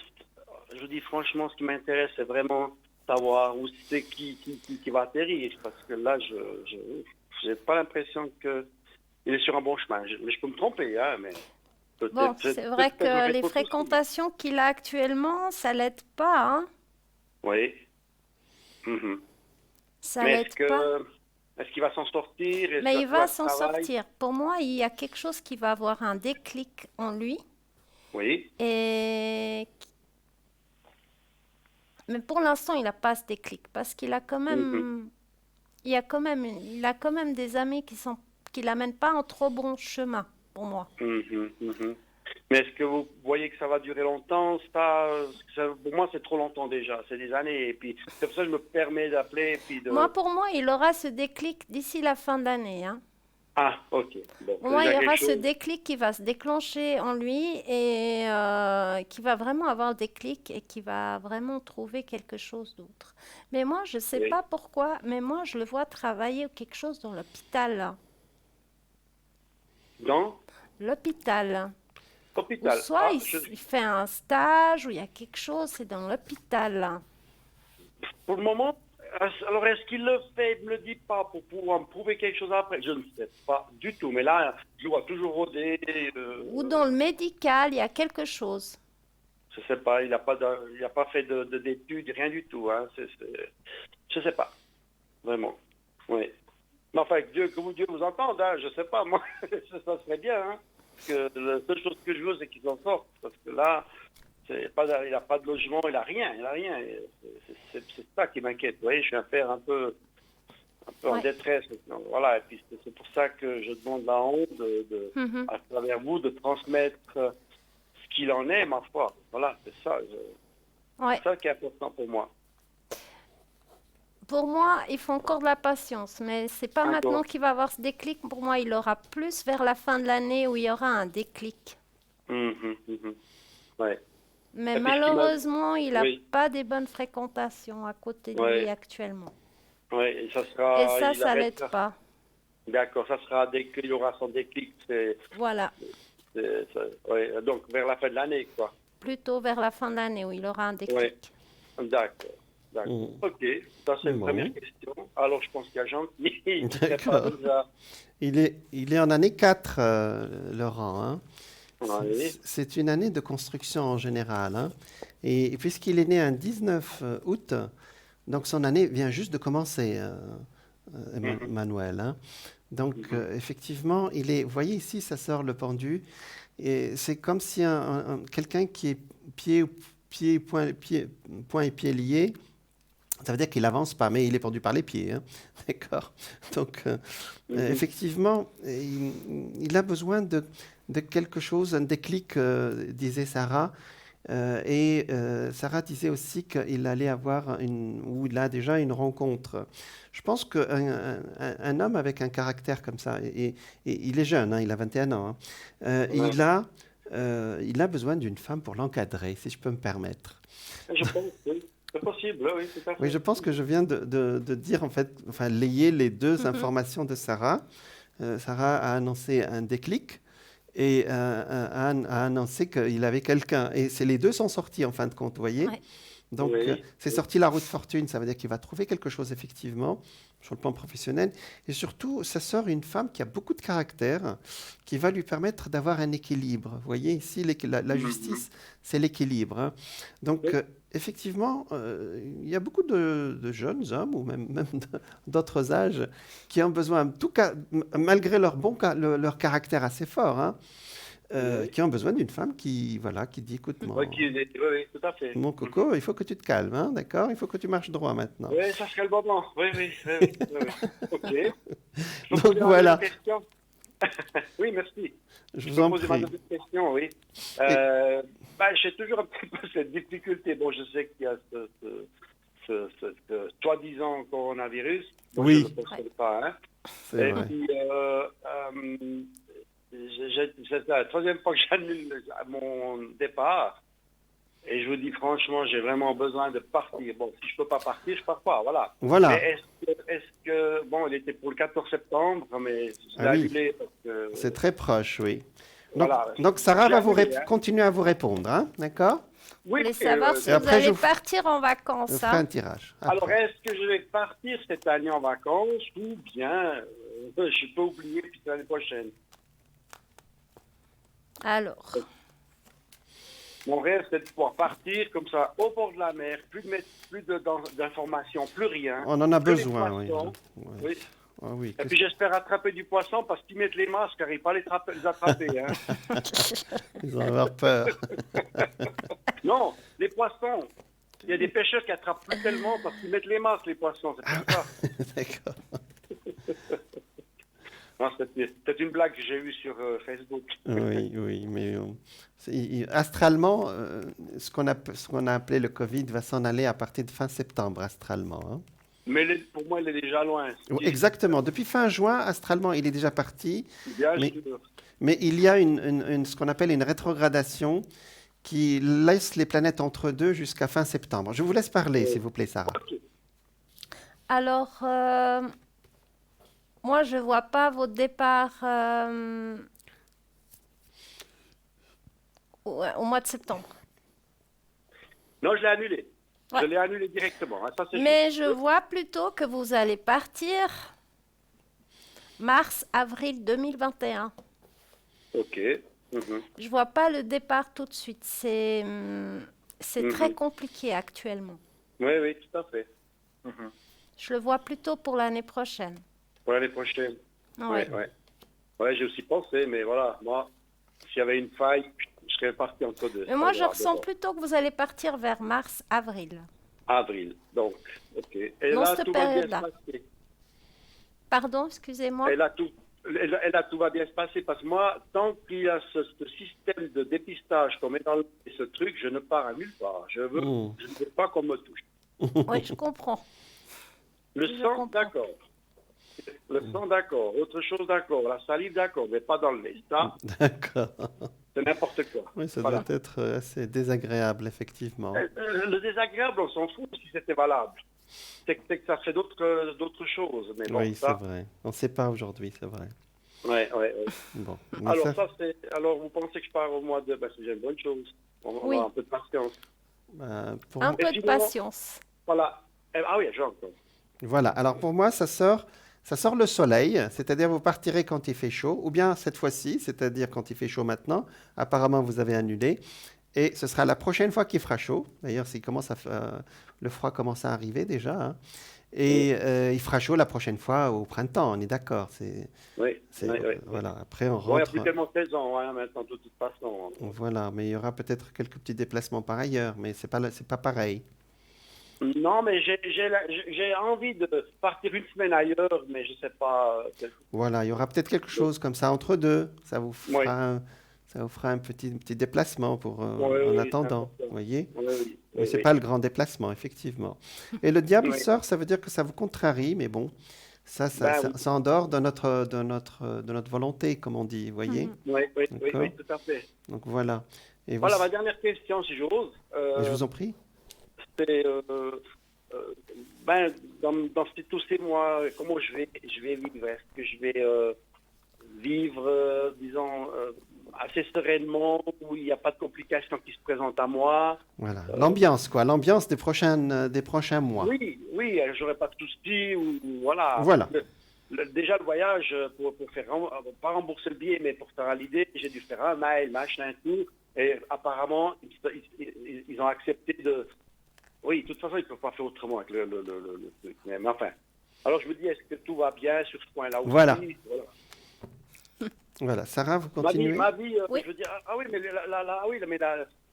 je vous dis franchement, ce qui m'intéresse, c'est vraiment savoir où c'est qui va atterrir. Parce que là, je n'ai pas l'impression qu'il est sur un bon chemin. Mais je peux me tromper, hein, mais bon, c'est vrai que les fréquentations qu'il a actuellement, ça l'aide pas. Hein. Oui. Ça l'aide pas. Est-ce qu'il va s'en sortir? Mais il va s'en sortir. Pour moi, il y a quelque chose qui va avoir un déclic en lui. Oui. Mais pour l'instant, il n'a pas ce déclic parce qu'il a quand même, il a quand même des amis qui l'amènent pas en trop bon chemin pour moi. Mais est-ce que vous voyez que ça va durer longtemps? Pour moi, c'est trop longtemps déjà. C'est des années. Et puis, c'est pour ça que je me permets d'appeler. Pour moi, il aura ce déclic d'ici la fin de l'année. Hein. Ah, ok. Bon, pour moi, il y aura ce déclic qui va se déclencher en lui et qui va vraiment avoir le déclic et qui va vraiment trouver quelque chose d'autre. Mais moi, je ne sais pas pourquoi, mais moi, je le vois travailler quelque chose dans l'hôpital. Dans l'hôpital. Hôpital. Ou soit il fait un stage ou il y a quelque chose, c'est dans l'hôpital. Pour le moment, alors est-ce qu'il le fait, il ne me le dit pas pour pouvoir me prouver quelque chose après? Je ne sais pas du tout, mais là, je le vois toujours rôder. Ou dans le médical, il y a quelque chose. Je ne sais pas, il n'a pas fait d'études, rien du tout. Hein. Je ne sais pas, vraiment. Oui. Mais enfin, que Dieu vous entende, hein, je ne sais pas, moi, ça serait bien. Hein. Parce que la seule chose que je veux, c'est qu'il s'en sorte. Parce que là, il n'a pas de logement, il n'a rien. C'est ça qui m'inquiète. Vous voyez, je suis un père un peu en détresse. Donc, voilà, et puis c'est pour ça que je demande la honte à travers vous de transmettre ce qu'il en est, ma foi. Voilà, c'est ça. C'est ça qui est important pour moi. Pour moi, il faut encore de la patience, mais c'est pas maintenant qu'il va avoir ce déclic. Pour moi, il aura plus vers la fin de l'année où il y aura un déclic. Ouais. Mais malheureusement, il n'a pas des bonnes fréquentations à côté de lui actuellement. Oui, et ça sera. Et ça l'aide pas. D'accord, ça sera dès qu'il aura son déclic. Voilà. Donc vers la fin de l'année, quoi. Plutôt vers la fin de l'année où il aura un déclic. D'accord. Ok, ça c'est une première question. Alors je pense qu'il y a Jean qui D'accord. Il est en année 4, Laurent. Hein. C'est une année de construction en général. Hein. Et puisqu'il est né un 19 août, donc son année vient juste de commencer, Manuel. Hein. Donc effectivement, vous voyez ici, ça sort le pendu. Et c'est comme si quelqu'un qui est point et pied liés, ça veut dire qu'il n'avance pas, mais il est pendu par les pieds. Hein. D'accord. Donc, effectivement, il a besoin de quelque chose, un déclic, disait Sarah. Et Sarah disait aussi qu'il allait avoir ou il a déjà une rencontre. Je pense qu'un homme avec un caractère comme ça, et il est jeune, hein, il a 21 ans, hein, il a besoin d'une femme pour l'encadrer, si je peux me permettre. Je pense, oui. C'est possible, oui, tout à fait. Oui, je pense que je viens de dire, en fait, lier les deux informations de Sarah. Sarah a annoncé un déclic et a annoncé qu'il avait quelqu'un. Et les deux sont sortis, en fin de compte, vous voyez. Donc, c'est sorti la route fortune, ça veut dire qu'il va trouver quelque chose, effectivement, sur le plan professionnel. Et surtout, ça sort une femme qui a beaucoup de caractère, qui va lui permettre d'avoir un équilibre. Vous voyez, ici, la justice, c'est l'équilibre. Hein. Donc, effectivement, il y a beaucoup de jeunes hommes, ou même d'autres âges, qui ont besoin, en tout cas, malgré leur caractère assez fort, hein, qui ont besoin d'une femme qui dit, écoute, oui, tout à fait. Mon coco, il faut que tu te calmes, hein, d'accord? Il faut que tu marches droit maintenant. Oui, ça serait le moment. Oui. Ok. Donc voilà. Oui, merci. Je vous en prie. Poser ma deuxième question, oui. J'ai toujours un petit peu cette difficulté. Bon, je sais qu'il y a ce soi-disant coronavirus. Donc Oui. je ne le possède pas. Hein. C'est Et vrai. puis, c'est la troisième fois que j'annule mon départ. Et je vous dis franchement, j'ai vraiment besoin de partir. Bon, si je peux pas partir, je pars pas, voilà. Voilà. Mais bon, il était pour le 14 septembre, mais je l'ai Ah oui. annulé parce que... C'est très proche, oui. Donc, Voilà. donc Sarah J'ai va vous annulé, hein. continuer à vous répondre, hein, d'accord? Vous Oui, voulez savoir si et vous après, allez je- partir en Je vacances. ferai Hein? un tirage. alors, après. est-ce que je vais partir cette année en vacances ou bien je peux oublier puis l'année prochaine? Alors, Mon rêve, c'est de pouvoir partir comme ça au bord de la mer, d'informations, plus rien. On en a que les besoin, oui. poissons. Ouais. Oui. Ah oui, Et qu'est-ce- puis j'espère attraper du poisson parce qu'ils mettent les masques, car ils n'arrivent pas à les attraper. Hein. Ils vont avoir peur. Non, les poissons. Il y a des pêcheurs qui attrapent plus tellement parce qu'ils mettent les masques, les poissons. C'est pour ça. D'accord. Non, c'est une blague que j'ai eue sur Facebook. Oui, oui, mais astralement, ce qu'on a appelé le Covid va s'en aller à partir de fin septembre, astralement. Hein. Mais pour moi, il est déjà loin. Exactement. Depuis fin juin, astralement, il est déjà parti. Bien Mais- sûr. Mais il y a ce qu'on appelle une rétrogradation qui laisse les planètes entre deux jusqu'à fin septembre. Je vous laisse parler, s'il vous plaît, Sarah. alors moi, je ne vois pas votre départ au mois de septembre. Non, je l'ai annulé. Ouais. Je l'ai annulé directement. Hein. Ça, c'est Mais sûr. je vois plutôt que vous allez partir mars-avril 2021. OK. Mhm. Je vois pas le départ tout de suite. C'est très Mhm. compliqué actuellement. Oui, oui, tout à fait. Mhm. Je le vois plutôt pour l'année prochaine. Pour l'année prochaine. Ouais. Ouais, j'ai aussi pensé, mais voilà, moi, s'il y avait une faille, je serais parti entre deux. Mais moi, je C'est-à-dire, ressens d'abord plutôt que vous allez partir vers mars-avril. Avril, donc, OK. Et Dans là, cette tout va bien se période-là. passer. Pardon, excusez-moi. Et là, tout va bien se passer parce que moi, tant qu'il y a ce système de dépistage qu'on met dans ce truc, je ne pars à nulle part. Je ne veux pas qu'on me touche. Oui, je comprends. Le Je sang, comprends. d'accord. Le sang, d'accord. Autre chose, d'accord. La salive, d'accord. Mais pas dans le nez. Ça, D'accord. c'est n'importe quoi. Oui, ça Voilà. doit être assez désagréable, effectivement. Le désagréable, on s'en fout si c'était valable. C'est que ça fait d'autres choses. Mais bon, Oui, c'est ça... vrai. On ne sait pas aujourd'hui, c'est vrai. Ouais. Bon. Mais Alors, ça, alors, vous pensez que je pars au mois de... Ben, c'est déjà une bonne chose. On va Oui. avoir un peu de patience. pour Un moi- peu de sinon- patience. Voilà. Ah oui, j'ai encore. Voilà. Alors pour moi, ça sort le soleil, c'est-à-dire vous partirez quand il fait chaud, ou bien cette fois-ci, c'est-à-dire quand il fait chaud maintenant. Apparemment, vous avez annulé. Et ce sera la prochaine fois qu'il fera chaud. D'ailleurs, le froid commence à arriver déjà. Hein. Et il fera chaud la prochaine fois au printemps, on est d'accord. Oui. Voilà. Après, on Bon, il n'y a rentre. plus tellement 16 ans hein, maintenant, de toute façon. Voilà. Mais il y aura peut-être quelques petits déplacements par ailleurs, mais c'est pas pareil. Non, mais j'ai envie de partir une semaine ailleurs, mais je ne sais pas. Voilà, il y aura peut-être quelque chose comme ça entre deux. Ça vous Oui. fera un petit déplacement en Oui, attendant, c'est vous voyez. Oui. Mais c'est pas le grand déplacement, effectivement. Et le diable Oui. sort, ça veut dire que ça vous contrarie, mais bon, ça oui. en dehors de notre volonté, comme on dit, vous voyez. Oui, D'accord. tout à fait. Donc voilà. Et Voilà, vous, ma dernière question, si j'ose. mais je vous en prie. C'est dans tous ces mois, comment je vais vivre? Est-ce que je vais vivre, disons, assez sereinement, où il n'y a pas de complications qui se présentent à moi? Voilà. L'ambiance, quoi. L'ambiance des prochains mois. Oui, j'aurais pas de soucis, ou voilà. Voilà. Déjà, le voyage, pour faire, pas rembourser le billet, mais pour faire à l'idée, j'ai dû faire un mail, machin, tout. Et apparemment, ils ont accepté de... Oui, de toute façon, ils ne peuvent pas faire autrement avec le truc. Mais enfin, alors je me dis, est-ce que tout va bien sur ce point-là aussi? Voilà. Voilà. Sarah, vous continuez. Ma vie, Oui. je veux dire,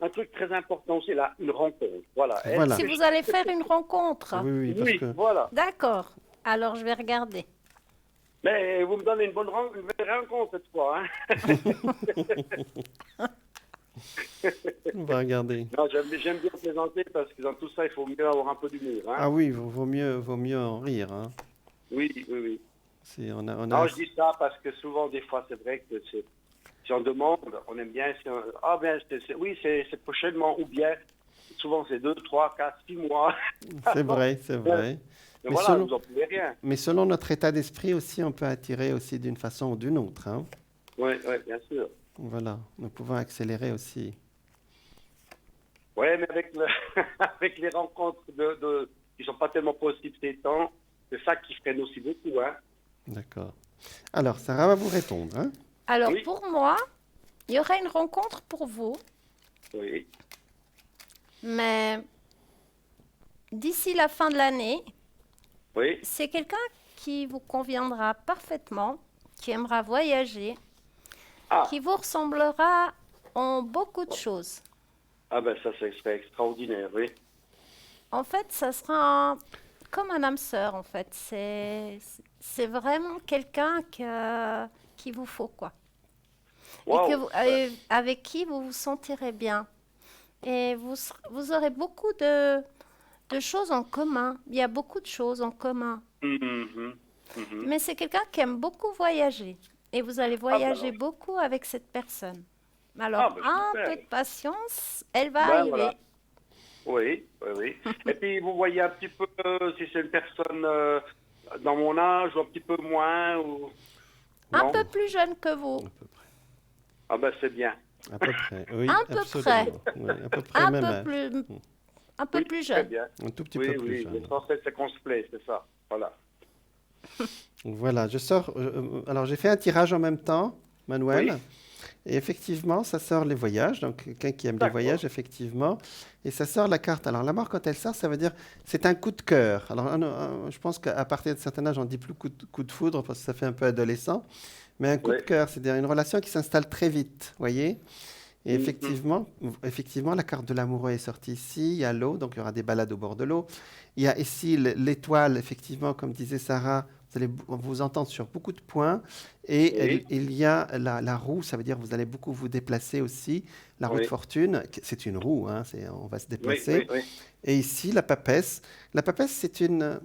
un truc très important aussi, là, une rencontre. Voilà. Est-ce Voilà. Si que vous allez faire une rencontre. Oui, parce Oui, que voilà. D'accord. Alors, je vais regarder. Mais vous me donnez une belle rencontre cette fois. Hein? On va regarder. Non, j'aime bien plaisanter parce que dans tout ça, il faut mieux avoir un peu d'humour. Hein. Ah oui, vaut mieux en rire. Hein. Oui, oui, oui. On a... Non, je dis ça parce que souvent, des fois, c'est vrai que si on demande, on aime bien. Ah bien, oui, c'est prochainement, ou bien, souvent c'est 2, 3, 4, 6 mois. C'est vrai, c'est vrai. Mais voilà, vous n'en pouvez rien. Mais selon notre état d'esprit aussi, on peut attirer aussi d'une façon ou d'une autre. Hein. Oui, bien sûr. Voilà, nous pouvons accélérer aussi. Oui, mais avec, avec les rencontres qui ne sont pas tellement possibles ces temps, c'est ça qui freine aussi beaucoup. Hein. D'accord. Alors, Sarah va vous répondre. Hein. Alors, Oui. pour moi, il y aura une rencontre pour vous, Oui, mais d'ici la fin de l'année, oui. c'est quelqu'un qui vous conviendra parfaitement, qui aimera voyager, Ah, qui vous ressemblera en beaucoup de choses. ah ben ça, c'est extraordinaire, oui. En fait, ça sera comme un âme sœur, en fait. C'est vraiment quelqu'un qu'il vous faut, quoi. Wow. Et avec qui vous vous sentirez bien. Et vous aurez beaucoup de choses en commun. Il y a beaucoup de choses en commun. Mhm, mhm. Mais c'est quelqu'un qui aime beaucoup voyager. Et vous allez voyager alors. beaucoup avec cette personne. Alors, ben, un super. peu de patience, elle va Ben, arriver. voilà. Oui, oui, oui. Et puis, vous voyez un petit peu si c'est une personne dans mon âge ou un petit peu moins ou... Un Non? peu plus jeune que vous. À peu près. Ah ben, c'est bien. À peu près, oui. Un peu absolument. Oui, à peu près Un même peu âge. plus Très jeune. bien. Un tout petit Oui, peu plus oui. jeune. L'essentiel, c'est qu'on se plaît, c'est ça. Voilà. Voilà, je sors. Alors, j'ai fait un tirage en même temps, Manuel. Oui. Et effectivement, ça sort les voyages. Donc, quelqu'un qui aime les D'accord. voyages, effectivement. Et ça sort la carte. Alors, la mort, quand elle sort, ça veut dire c'est un coup de cœur. Alors, je pense qu'à partir d'un certain âge, on ne dit plus coup de foudre parce que ça fait un peu adolescent. Mais un coup de Oui. cœur, c'est-à-dire une relation qui s'installe très vite, voyez. Et Mhm. effectivement, la carte de l'amoureux est sortie ici. Il y a l'eau, donc il y aura des balades au bord de l'eau. Il y a ici l'étoile, effectivement, comme disait Sarah, vous allez vous entendre sur beaucoup de points. Et Oui. il y a la roue, ça veut dire que vous allez beaucoup vous déplacer aussi. La roue de Oui. fortune, c'est une roue, hein, on va se Oui, déplacer. oui, oui. Et ici, la papesse. La papesse, c'est une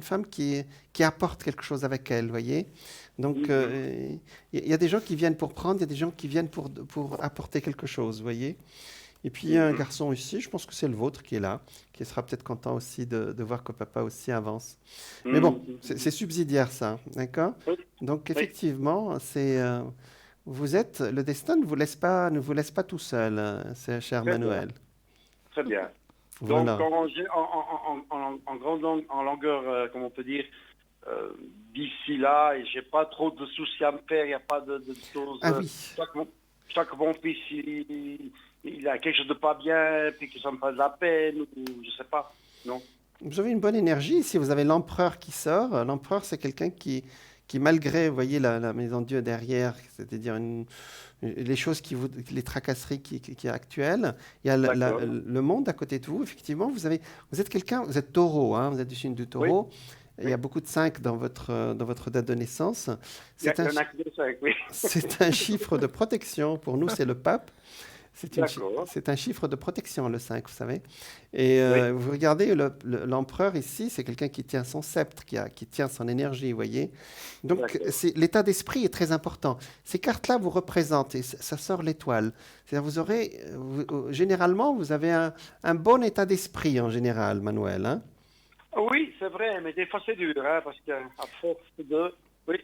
femme qui apporte quelque chose avec elle, voyez. Donc, il y a des gens qui viennent pour prendre, il y a des gens qui viennent pour apporter quelque chose, voyez. Et puis, il y a un garçon ici, je pense que c'est le vôtre qui est là, qui sera peut-être content aussi de voir que papa aussi avance. Mais bon, c'est subsidiaire ça, d'accord? Oui. Donc, effectivement, le destin ne vous laisse pas tout seul, cher Très bien. Manuel. Très bien. Voilà. Donc, en longueur, comment on peut dire, d'ici là, et j'ai pas trop de soucis à me faire, il n'y a pas de choses. Ah oui. Je crois que mon fils, il a quelque chose de pas bien, puis que ça me fasse de la peine, ou je sais pas. Non. Vous avez une bonne énergie ici. Vous avez l'empereur qui sort. L'empereur, c'est quelqu'un qui malgré, vous voyez, la maison de Dieu derrière, c'est-à-dire les choses les tracasseries qui est actuelles, il y a le monde à côté de vous, effectivement. Vous êtes quelqu'un, vous êtes taureau, hein, vous êtes du signe du taureau. Oui. Il y a beaucoup de 5 dans votre date de naissance. C'est un chiffre de protection. Pour nous, c'est le pape. C'est un chiffre de protection, le 5, vous savez. Et vous regardez, l'empereur ici, c'est quelqu'un qui tient son sceptre, qui tient son énergie, vous voyez. Donc, l'état d'esprit est très important. Ces cartes-là vous représentent, et ça sort l'étoile. C'est-à-dire, généralement, vous avez un bon état d'esprit, en général, Manuel. Hein? Oui, c'est vrai, mais des fois, c'est dur, hein, parce qu'à force de... Oui.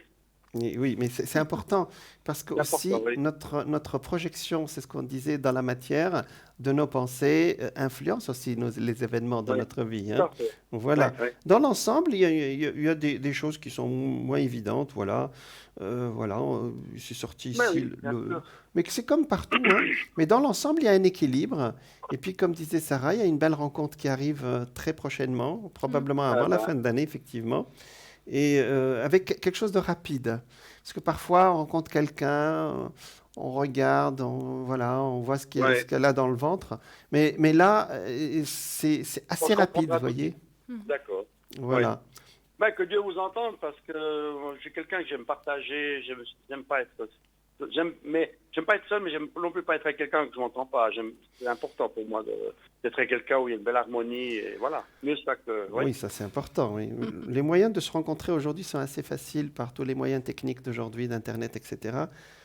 Oui, mais c'est important parce que aussi oui. notre projection, c'est ce qu'on disait dans la matière, de nos pensées influence aussi les événements de notre vie. Hein. Voilà. Dans l'ensemble, il y a des choses qui sont moins évidentes. Voilà, c'est sorti ici. Mais c'est comme partout. Hein. Mais dans l'ensemble, il y a un équilibre. Et puis, comme disait Sarah, il y a une belle rencontre qui arrive très prochainement, probablement avant la fin de l'année, effectivement. Et avec quelque chose de rapide. Parce que parfois, on rencontre quelqu'un, on regarde, on voit ce qu'elle a dans le ventre. Mais là, c'est assez rapide, vous voyez. D'accord. Voilà. Que Dieu vous entende, parce que je suis quelqu'un que j'aime partager, j'aime pas être Mais j'aime pas être seul, mais j'aime non plus pas être avec quelqu'un que je m'entends pas. C'est important pour moi d'être avec quelqu'un où il y a une belle harmonie. Et voilà. Mieux ça que. Oui, ça c'est important. Oui. Les moyens de se rencontrer aujourd'hui sont assez faciles par tous les moyens techniques d'aujourd'hui, d'Internet, etc.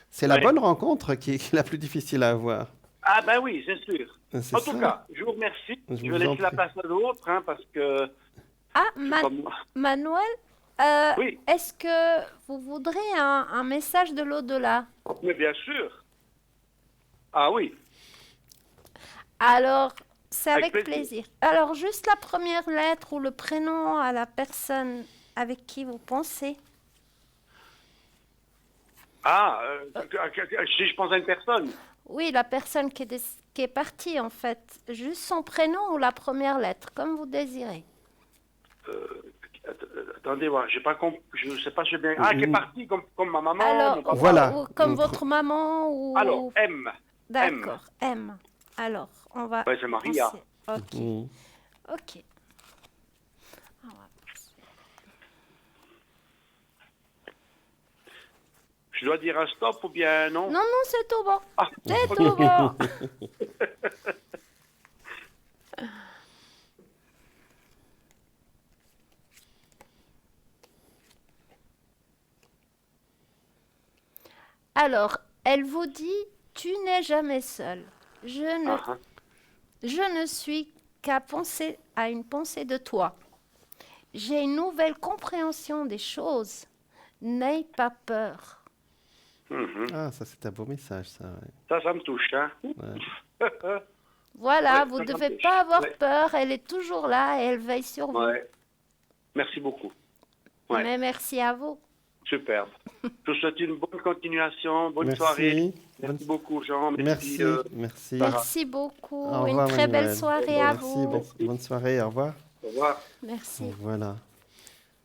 C'est la bonne rencontre qui est la plus difficile à avoir. Ah ben oui, c'est sûr. C'est En ça. tout cas, je vous remercie. Je Je vous vais en laisser la prie. place à d'autres, hein, parce que. Ah, comme- Manuel, Oui, est-ce que vous voudrez un message de l'au-delà? mais bien sûr. Ah oui, Alors, c'est avec avec plaisir. Alors, juste la première lettre ou le prénom à la personne avec qui vous pensez. Ah, si je pense à une personne. Oui, la personne qui est partie, en fait. Juste son prénom ou la première lettre, comme vous désirez. Attendez, moi, j'ai pas compris. Je sais pas si j'ai bien. Ah, qui est parti comme ma maman, Alors, mon papa. Voilà. ou comme votre maman ou... Alors, M. D'accord, M. Alors, on va... Ouais, c'est Maria. Ok, Mm. ok. Je dois dire un stop ou bien non? Non, non, c'est tout bon. Ah, C'est ok. tout bon. Alors, elle vous dit, tu n'es jamais seul. Ah, Je ne suis qu'à penser à une pensée de toi. J'ai une nouvelle compréhension des choses. N'aie pas peur. mhm. Ah, ça c'est un beau message, ça. Ouais. Ça me touche, hein? Ouais. Voilà, Ouais, vous ça ne devez m'empêche. pas avoir Ouais. peur. Elle est toujours là et elle veille sur vous. Ouais. Merci beaucoup. Ouais. Mais merci à vous. Superbe. Je vous souhaite une bonne continuation, bonne Merci. soirée. Merci Bonne- beaucoup, Jean. Merci. Merci. Sarah. Merci beaucoup. Au Une revoir, très belle Manuel. soirée à Merci. vous. Bonne soirée. Au revoir. Au revoir. Merci. Voilà.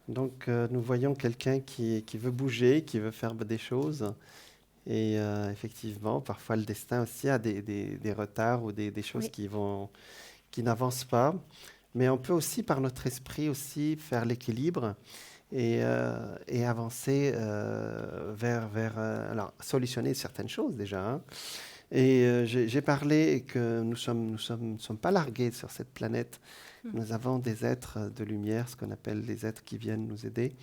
Donc, nous voyons quelqu'un qui veut bouger, qui veut faire des choses. Et effectivement, parfois le destin aussi a des retards ou des choses Oui. qui n'avancent pas. Mais on peut aussi, par notre esprit, aussi faire l'équilibre et avancer alors, solutionner certaines choses déjà. Hein. Et j'ai parlé que nous sommes pas largués sur cette planète. Nous avons des êtres de lumière, ce qu'on appelle les êtres qui viennent nous aider.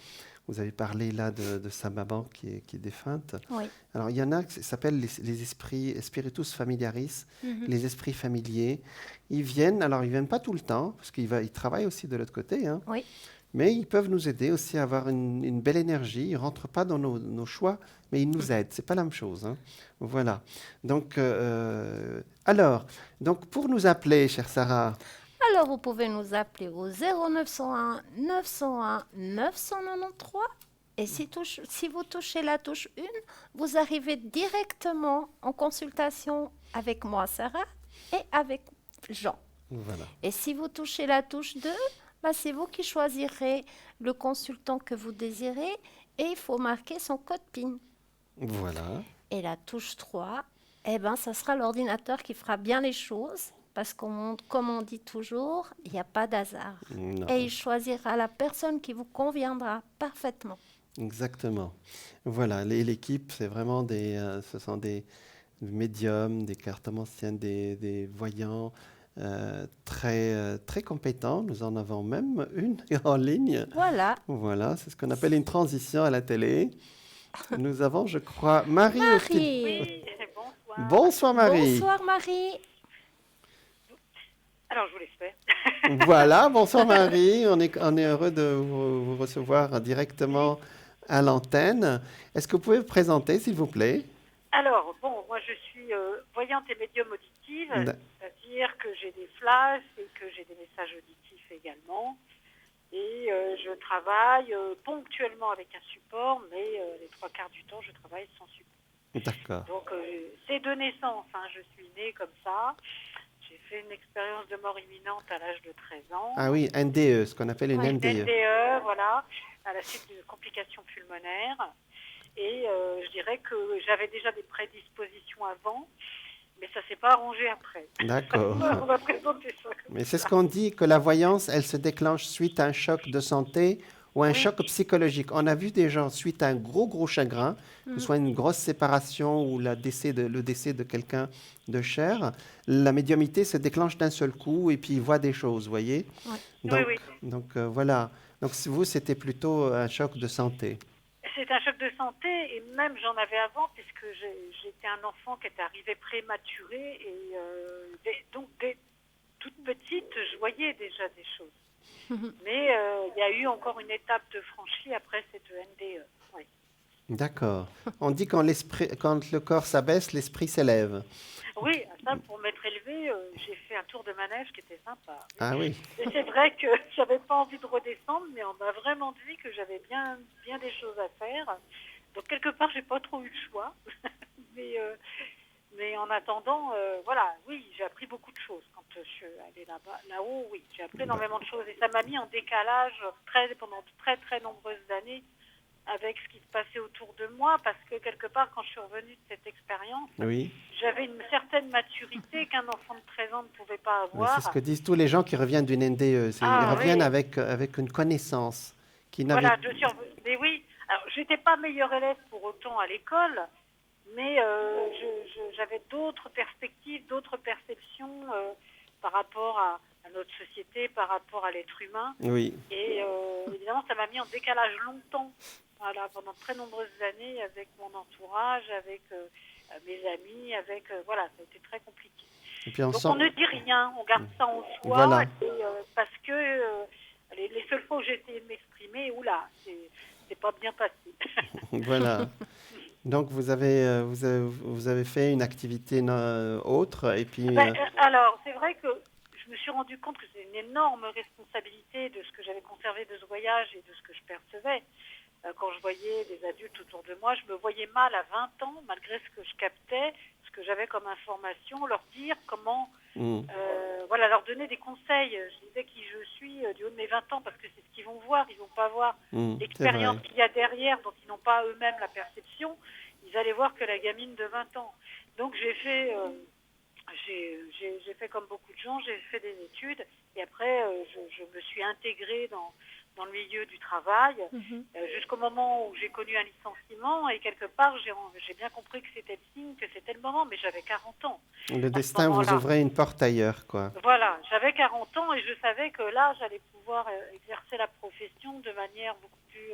Vous avez parlé là de sa maman qui est défunte. Oui. Alors, il y en a qui s'appellent les esprits spiritus familiaris, les esprits familiers. Ils viennent pas tout le temps, parce qu'ils travaillent aussi de l'autre côté, hein, Oui. mais ils peuvent nous aider aussi à avoir une belle énergie. Ils ne rentrent pas dans nos choix, mais ils nous aident. Ce n'est pas la même chose. Hein. Voilà. Donc, pour nous appeler, chère Sarah, Alors, vous pouvez nous appeler au 0901 901 993. Et si vous touchez la touche 1, vous arrivez directement en consultation avec moi, Sarah, et avec Jean. voilà. Et si vous touchez la touche 2, c'est vous qui choisirez le consultant que vous désirez et il faut marquer son code PIN. Voilà. Et la touche 3, ça sera l'ordinateur qui fera bien les choses parce comme on dit toujours, il n'y a pas d'hasard. Non. Et il choisira la personne qui vous conviendra parfaitement. Exactement. Voilà, l'équipe, c'est vraiment ce sont des médiums, des cartomanciens, des voyants très compétents. Nous en avons même une en ligne. Voilà. Voilà, c'est ce qu'on appelle une transition à la télé. Nous avons, je crois, Marie. Marie. Oui, bonsoir. Bonsoir Marie. Bonsoir Marie. Alors, je vous laisse faire. Voilà, bonsoir Marie. On est heureux de vous recevoir directement à l'antenne. Est-ce que vous pouvez vous présenter, s'il vous plaît? Alors, bon, moi je suis voyante et médium auditive, c'est-à-dire que j'ai des flashs et que j'ai des messages auditifs également. Et je travaille ponctuellement avec un support, mais les 3/4 du temps, je travaille sans support. D'accord. Donc, c'est de naissance, hein, je suis née comme ça. J'ai fait une expérience de mort imminente à l'âge de 13 ans. Ah oui, NDE, ce qu'on appelle une Ouais, NDE. NDE, voilà, à la suite de complications pulmonaires. Et je dirais que j'avais déjà des prédispositions avant, mais ça ne s'est pas arrangé après. D'accord. On va présenter ça. Mais c'est ce qu'on dit, que la voyance, elle se déclenche suite à un choc de santé ou un Oui. choc psychologique. On a vu des gens, suite à un gros chagrin, que ce soit une grosse séparation ou le décès de quelqu'un de cher, la médiumnité se déclenche d'un seul coup et puis il voit des choses, vous voyez. Ouais. Donc, Oui. voilà. Donc vous, c'était plutôt un choc de santé. C'est un choc de santé et même j'en avais avant puisque j'étais un enfant qui était arrivé prématuré et donc dès toute petite, je voyais déjà des choses. Mais il y a eu encore une étape de franchie après cette NDE. Oui. D'accord. On dit quand le corps s'abaisse, l'esprit s'élève. Oui, ça, pour m'être élevée, j'ai fait un tour de manège qui était sympa. Ah oui. Et c'est vrai que j'avais pas envie de redescendre, mais on m'a vraiment dit que j'avais bien des choses à faire. Donc quelque part, j'ai pas trop eu le choix. mais en attendant, voilà, oui, j'ai appris beaucoup de choses quand je suis allée là-haut. Oui, j'ai appris énormément de choses et ça m'a mis en décalage pendant de très nombreuses années avec ce qui se passait autour de moi, parce que quelque part, quand je suis revenue de cette expérience, Oui. j'avais une certaine maturité qu'un enfant de 13 ans ne pouvait pas Oui, avoir. c'est ce que disent tous les gens qui reviennent d'une NDE. Ils reviennent avec une connaissance qui n'avaient Voilà, mais oui, alors j'étais pas meilleure élève pour autant à l'école, mais j'avais d'autres perspectives, d'autres perceptions par rapport à notre société, par rapport à l'être humain. Oui. Et évidemment, ça m'a mis en décalage longtemps, voilà, pendant de très nombreuses années avec mon entourage, avec mes amis, voilà, ça a été très compliqué. Et puis Donc on ne dit rien, on garde ça en soi, Voilà. et, parce que les seules fois où j'ai essayé de m'exprimer, oula, c'est pas bien passé. Voilà. Donc vous avez fait une activité autre et puis Alors, c'est vrai que je me suis rendu compte que c'est une énorme responsabilité de ce que j'avais conservé de ce voyage et de ce que je percevais. Quand je voyais des adultes autour de moi, je me voyais mal à 20 ans, malgré ce que je captais, ce que j'avais comme information, leur dire comment, voilà, leur donner des conseils. Je disais qui je suis du haut de mes 20 ans, parce que c'est ce qu'ils vont voir, ils vont pas voir l'expérience qu'il y a derrière, donc ils n'ont pas eux-mêmes la perception. Ils allaient voir que la gamine de 20 ans. Donc j'ai fait comme beaucoup de gens, j'ai fait des études et après je me suis intégrée dans le milieu du travail jusqu'au moment où j'ai connu un licenciement et quelque part j'ai bien compris que c'était le signe, que c'était le moment, mais j'avais 40 ans. Le destin vous ouvrait une porte ailleurs, quoi. Voilà, j'avais 40 ans et je savais que là j'allais pouvoir exercer la profession de manière beaucoup plus...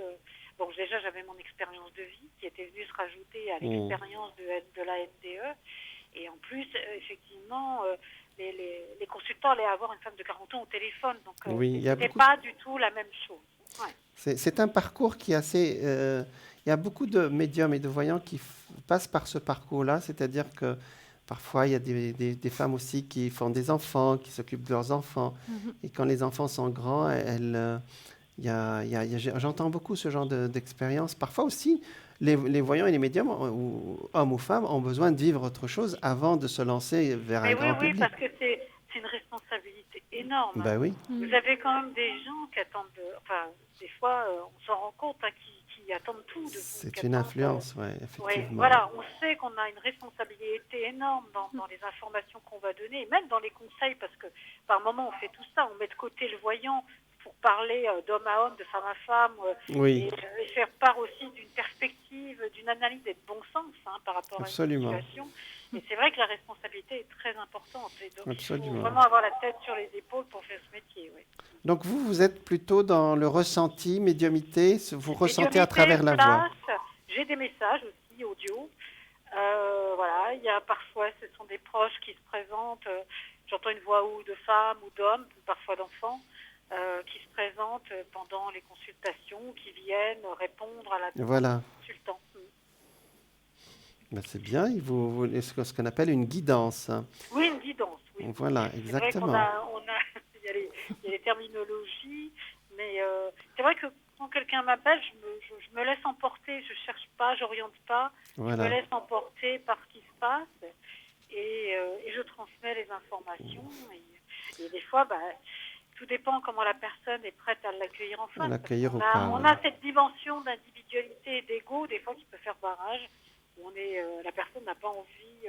Bon, déjà j'avais mon expérience de vie qui était venue se rajouter à l'expérience de la NDE. Et en plus, effectivement, les consultants allaient avoir une femme de 40 ans au téléphone. Donc, c'était pas du tout la même chose. Ouais. C'est un parcours qui est assez... il y a beaucoup de médiums et de voyants qui passent par ce parcours-là. C'est-à-dire que parfois, il y a des femmes aussi qui font des enfants, qui s'occupent de leurs enfants. Et quand les enfants sont grands, j'entends beaucoup ce genre d'expérience. Parfois aussi... Les voyants et les médiums, hommes ou femmes, ont besoin de vivre autre chose avant de se lancer vers un grand public. Oui, parce que c'est une responsabilité énorme. Ben oui. Vous avez quand même des gens qui attendent, enfin, des fois, on s'en rend compte, qui attendent tout de vous. C'est une influence, oui, effectivement. Ouais, voilà, on sait qu'on a une responsabilité énorme dans les informations qu'on va donner, et même dans les conseils, parce que par moment, on fait tout ça, on met de côté le voyant pour parler d'homme à homme, de femme à femme, et faire part aussi d'une perspective, d'une analyse et de bon sens par rapport à une situation. Et c'est vrai que la responsabilité est très importante. Et donc, il faut vraiment avoir la tête sur les épaules pour faire ce métier. Oui. Donc vous êtes plutôt dans le ressenti, médiumité, vous ressentez à travers la voix. J'ai des messages aussi audio. Voilà, il y a parfois, ce sont des proches qui se présentent. J'entends une voix ou de femme ou d'homme, parfois d'enfant. Qui se présentent pendant les consultations, qui viennent répondre à la demande du consultant. Ben c'est bien, ce qu'on appelle une guidance. Oui, une guidance, oui. Voilà, exactement. Il y a les terminologies, mais c'est vrai que quand quelqu'un m'appelle, je me laisse emporter, je ne cherche pas, je n'oriente pas, je me laisse emporter par ce qui se passe et je transmets les informations. Et des fois, tout dépend comment la personne est prête à l'accueillir en face. On a cette dimension d'individualité et d'ego, des fois, qui peut faire barrage, où la personne n'a pas envie,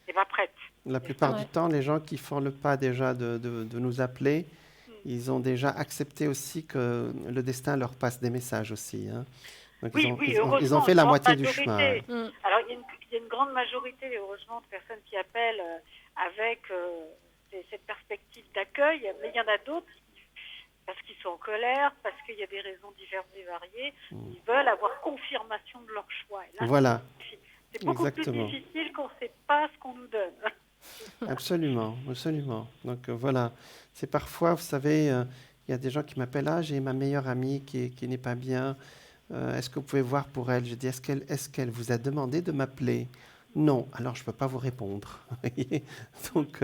n'est pas prête. La plupart du temps, les gens qui font le pas déjà de nous appeler, ils ont déjà accepté aussi que le destin leur passe des messages aussi. Hein. Donc Oui, ils ont heureusement, fait une la grande moitié du majorité. chemin. Alors, il y a une grande majorité, heureusement, de personnes qui appellent avec cette perspective d'accueil, mais il y en a d'autres, parce qu'ils sont en colère, parce qu'il y a des raisons diverses et variées, ils veulent avoir confirmation de leur choix. Et là, Voilà, c'est beaucoup exactement. plus difficile qu'on ne sait pas ce qu'on nous donne. Absolument, absolument. Donc voilà, c'est parfois, vous savez, il y a des gens qui m'appellent, ah, j'ai ma meilleure amie qui n'est pas bien. Est-ce que vous pouvez voir pour elle? Je dis, est-ce qu'elle vous a demandé de m'appeler? Non, alors je ne peux pas vous répondre. Donc,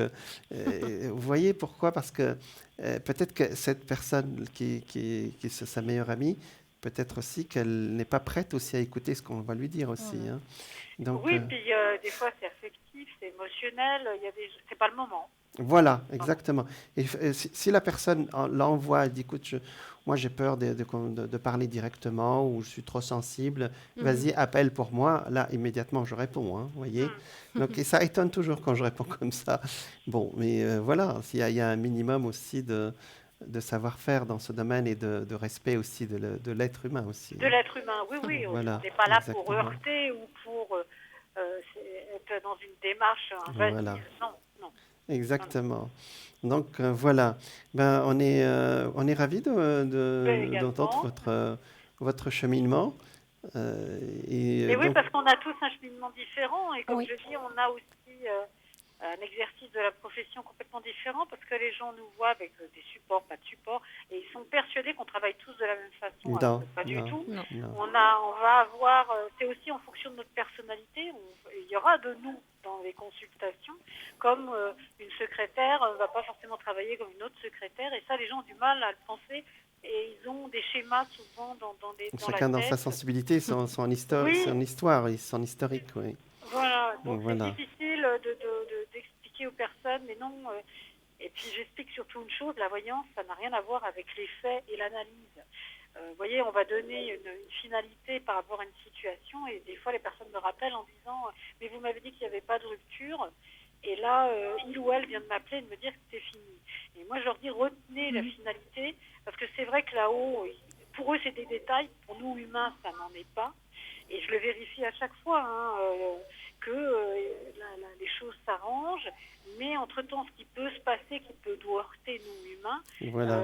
vous voyez pourquoi? Parce que peut-être que cette personne qui est sa meilleure amie, peut-être aussi qu'elle n'est pas prête aussi à écouter ce qu'on va lui dire aussi. Hein. Donc, Oui, puis des fois c'est affectif, c'est émotionnel, c'est pas le moment. voilà, exactement. Et si la personne l'envoie, elle dit, écoute, moi j'ai peur de parler directement ou je suis trop sensible, vas-y, appelle pour moi. Là, immédiatement, je réponds, hein, vous voyez. Donc, et ça étonne toujours quand je réponds comme ça. Bon, mais voilà, il y a un minimum aussi de savoir-faire dans ce domaine et de respect aussi de l'être humain aussi. De l'être humain, oui, Voilà, on n'est pas là exactement. pour heurter ou pour être dans une démarche invasive, Voilà. non. Exactement. Donc voilà, ben, on est ravis d'entendre votre cheminement. Et oui, donc, parce qu'on a tous un cheminement différent et comme Oui. je dis, on a aussi un exercice de la profession complètement différent parce que les gens nous voient avec des supports, pas de supports, et ils sont persuadés qu'on travaille tous de la même façon. non, Alors que pas du non, tout. Non. non. On va avoir, c'est aussi en fonction de notre personnalité. Il y aura de nous dans les consultations, comme une secrétaire ne va pas forcément travailler comme une autre secrétaire, et ça, les gens ont du mal à le penser. Et ils ont des schémas souvent dans Chacun la dans tête. sa sensibilité, son histoire, Oui. son histoire, son historique, oui. Voilà, donc Voilà. c'est difficile d'expliquer aux personnes, mais non. Et puis j'explique surtout une chose, la voyance, ça n'a rien à voir avec les faits et l'analyse. Vous voyez, on va donner une finalité par rapport à une situation, et des fois les personnes me rappellent en disant « mais vous m'avez dit qu'il n'y avait pas de rupture ». Et là, il ou elle vient de m'appeler et de me dire que c'était fini. Et moi, je leur dis, retenez la finalité, parce que c'est vrai que là-haut, pour eux, c'est des détails. Pour nous, humains, ça n'en est pas. Et je le vérifie à chaque fois, que les choses s'arrangent. Mais entre-temps, ce qui peut se passer, qui peut nous heurter, nous, humains, Voilà.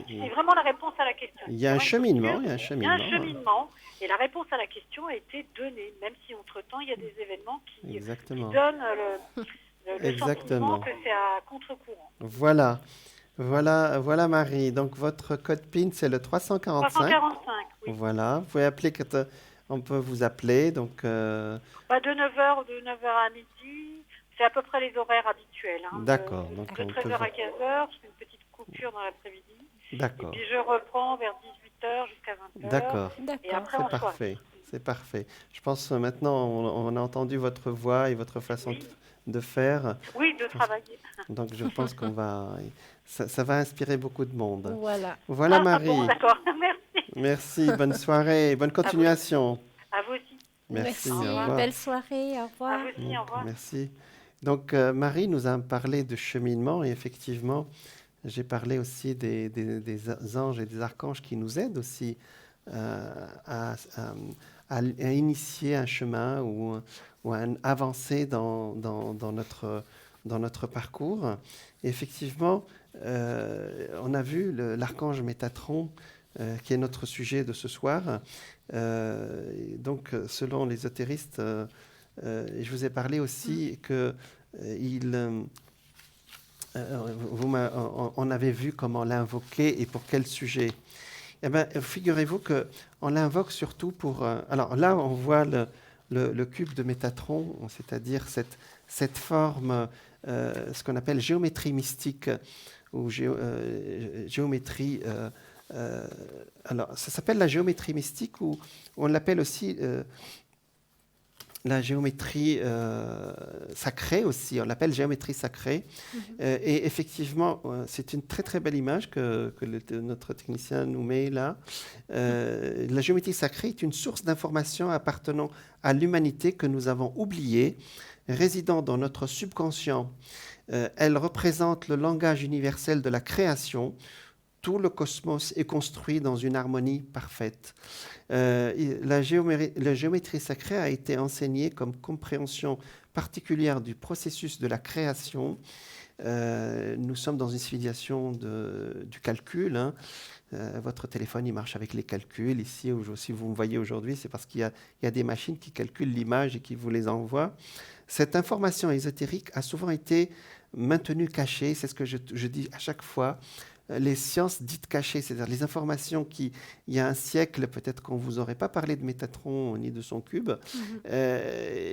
c'est vraiment la réponse à la question. Il y a un cheminement, Il y a un cheminement. Et la réponse à la question a été donnée, même si entre-temps, il y a des événements qui donnent le sentiment que c'est à contre-courant. Voilà Marie. Donc votre code PIN c'est le 345. 345, oui. Voilà, vous pouvez appeler quand on peut vous appeler. Donc de 9h à midi, c'est à peu près les horaires habituels. Hein, d'accord. De Donc 13h à 15h, je fais une petite coupure dans l'après-midi. D'accord. Et puis je reprends vers 18h jusqu'à 20h. D'accord. Et après c'est parfait. C'est parfait. Je pense maintenant on a entendu votre voix et votre façon de faire. Oui, de travailler. Donc je pense ça va inspirer beaucoup de monde. Voilà Marie. Bon, d'accord. Merci. Merci, bonne soirée, bonne continuation. À vous aussi. Merci. Au Merci. revoir. Belle soirée, au revoir. À vous aussi, au revoir. Merci. Donc Marie nous a parlé de cheminement et effectivement, j'ai parlé aussi des anges et des archanges qui nous aident aussi à initier un chemin ou à avancer dans notre parcours. Et effectivement, on a vu l'archange Métatron, qui est notre sujet de ce soir. Donc, selon les ésotéristes, je vous ai parlé aussi que on avait vu comment l'invoquer et pour quel sujet. Eh bien, figurez-vous qu'on l'invoque surtout pour... alors là, on voit le cube de Métatron, c'est-à-dire cette forme, ce qu'on appelle géométrie mystique, ou géométrie... alors, ça s'appelle la géométrie mystique, ou on l'appelle aussi la géométrie sacrée aussi, on l'appelle géométrie sacrée. Et effectivement, c'est une très très belle image que notre technicien nous met là. La géométrie sacrée est une source d'informations appartenant à l'humanité que nous avons oubliée, résidant dans notre subconscient. Elle représente le langage universel de la création. Tout le cosmos est construit dans une harmonie parfaite. La géométrie sacrée a été enseignée comme compréhension particulière du processus de la création. Nous sommes dans une civilisation du calcul. Hein. Votre téléphone, il marche avec les calculs. Ici, si vous me voyez aujourd'hui, c'est parce qu'il y a des machines qui calculent l'image et qui vous les envoient. Cette information ésotérique a souvent été maintenue cachée. C'est ce que je dis à chaque fois. Les sciences dites cachées, c'est-à-dire les informations qui, il y a un siècle, peut-être qu'on ne vous aurait pas parlé de Métatron ni de son cube,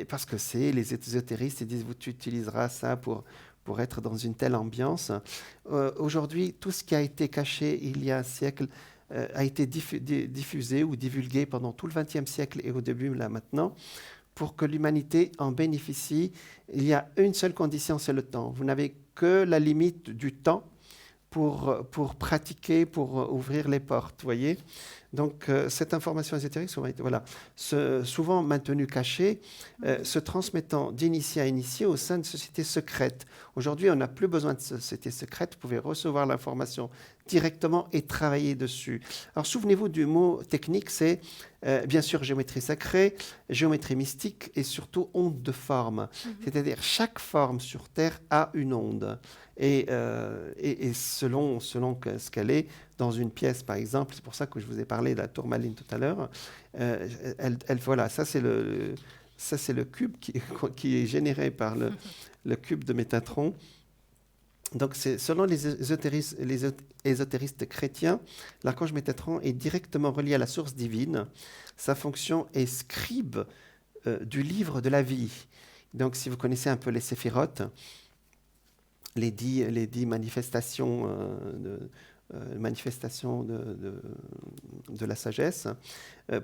parce que c'est les ésotéristes, ils disent tu utiliseras ça pour être dans une telle ambiance. Aujourd'hui, tout ce qui a été caché il y a un siècle a été diffusé ou divulgué pendant tout le XXe siècle et au début, là maintenant, pour que l'humanité en bénéficie. Il y a une seule condition, c'est le temps. Vous n'avez que la limite du temps pour pratiquer, pour ouvrir les portes, voyez. Donc, cette information ésotérique, souvent maintenue cachée, se transmettant d'initié à initié au sein de sociétés secrètes. Aujourd'hui, on n'a plus besoin de sociétés secrètes. Vous pouvez recevoir l'information directement et travailler dessus. Alors, souvenez-vous du mot technique, c'est bien sûr géométrie sacrée, géométrie mystique et surtout onde de forme. C'est-à-dire, chaque forme sur Terre a une onde. Et selon ce qu'elle est, dans une pièce, par exemple, c'est pour ça que je vous ai parlé de la tourmaline tout à l'heure, voilà, ça c'est le cube qui est généré par le cube de Métatron. Donc, selon les ésotéristes chrétiens, l'archange Métatron est directement relié à la source divine. Sa fonction est scribe du livre de la vie. Donc, si vous connaissez un peu les séphirotes, les dix manifestations de la sagesse,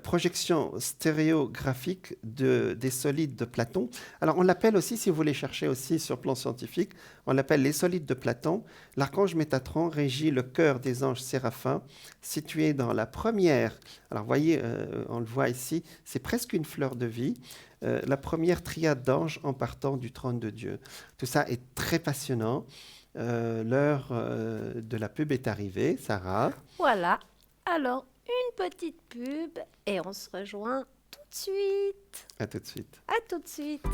projection stéréographique des solides de Platon. Alors on l'appelle aussi, si vous voulez chercher aussi sur plan scientifique, on l'appelle les solides de Platon. L'archange Métatron régit le cœur des anges séraphins, situé dans la première, alors vous voyez, on le voit ici, c'est presque une fleur de vie, la première triade d'anges en partant du trône de Dieu. Tout ça est très passionnant. L'heure de la pub est arrivée, Sarah. Voilà. Alors, une petite pub et on se rejoint tout de suite. À tout de suite. À tout de suite.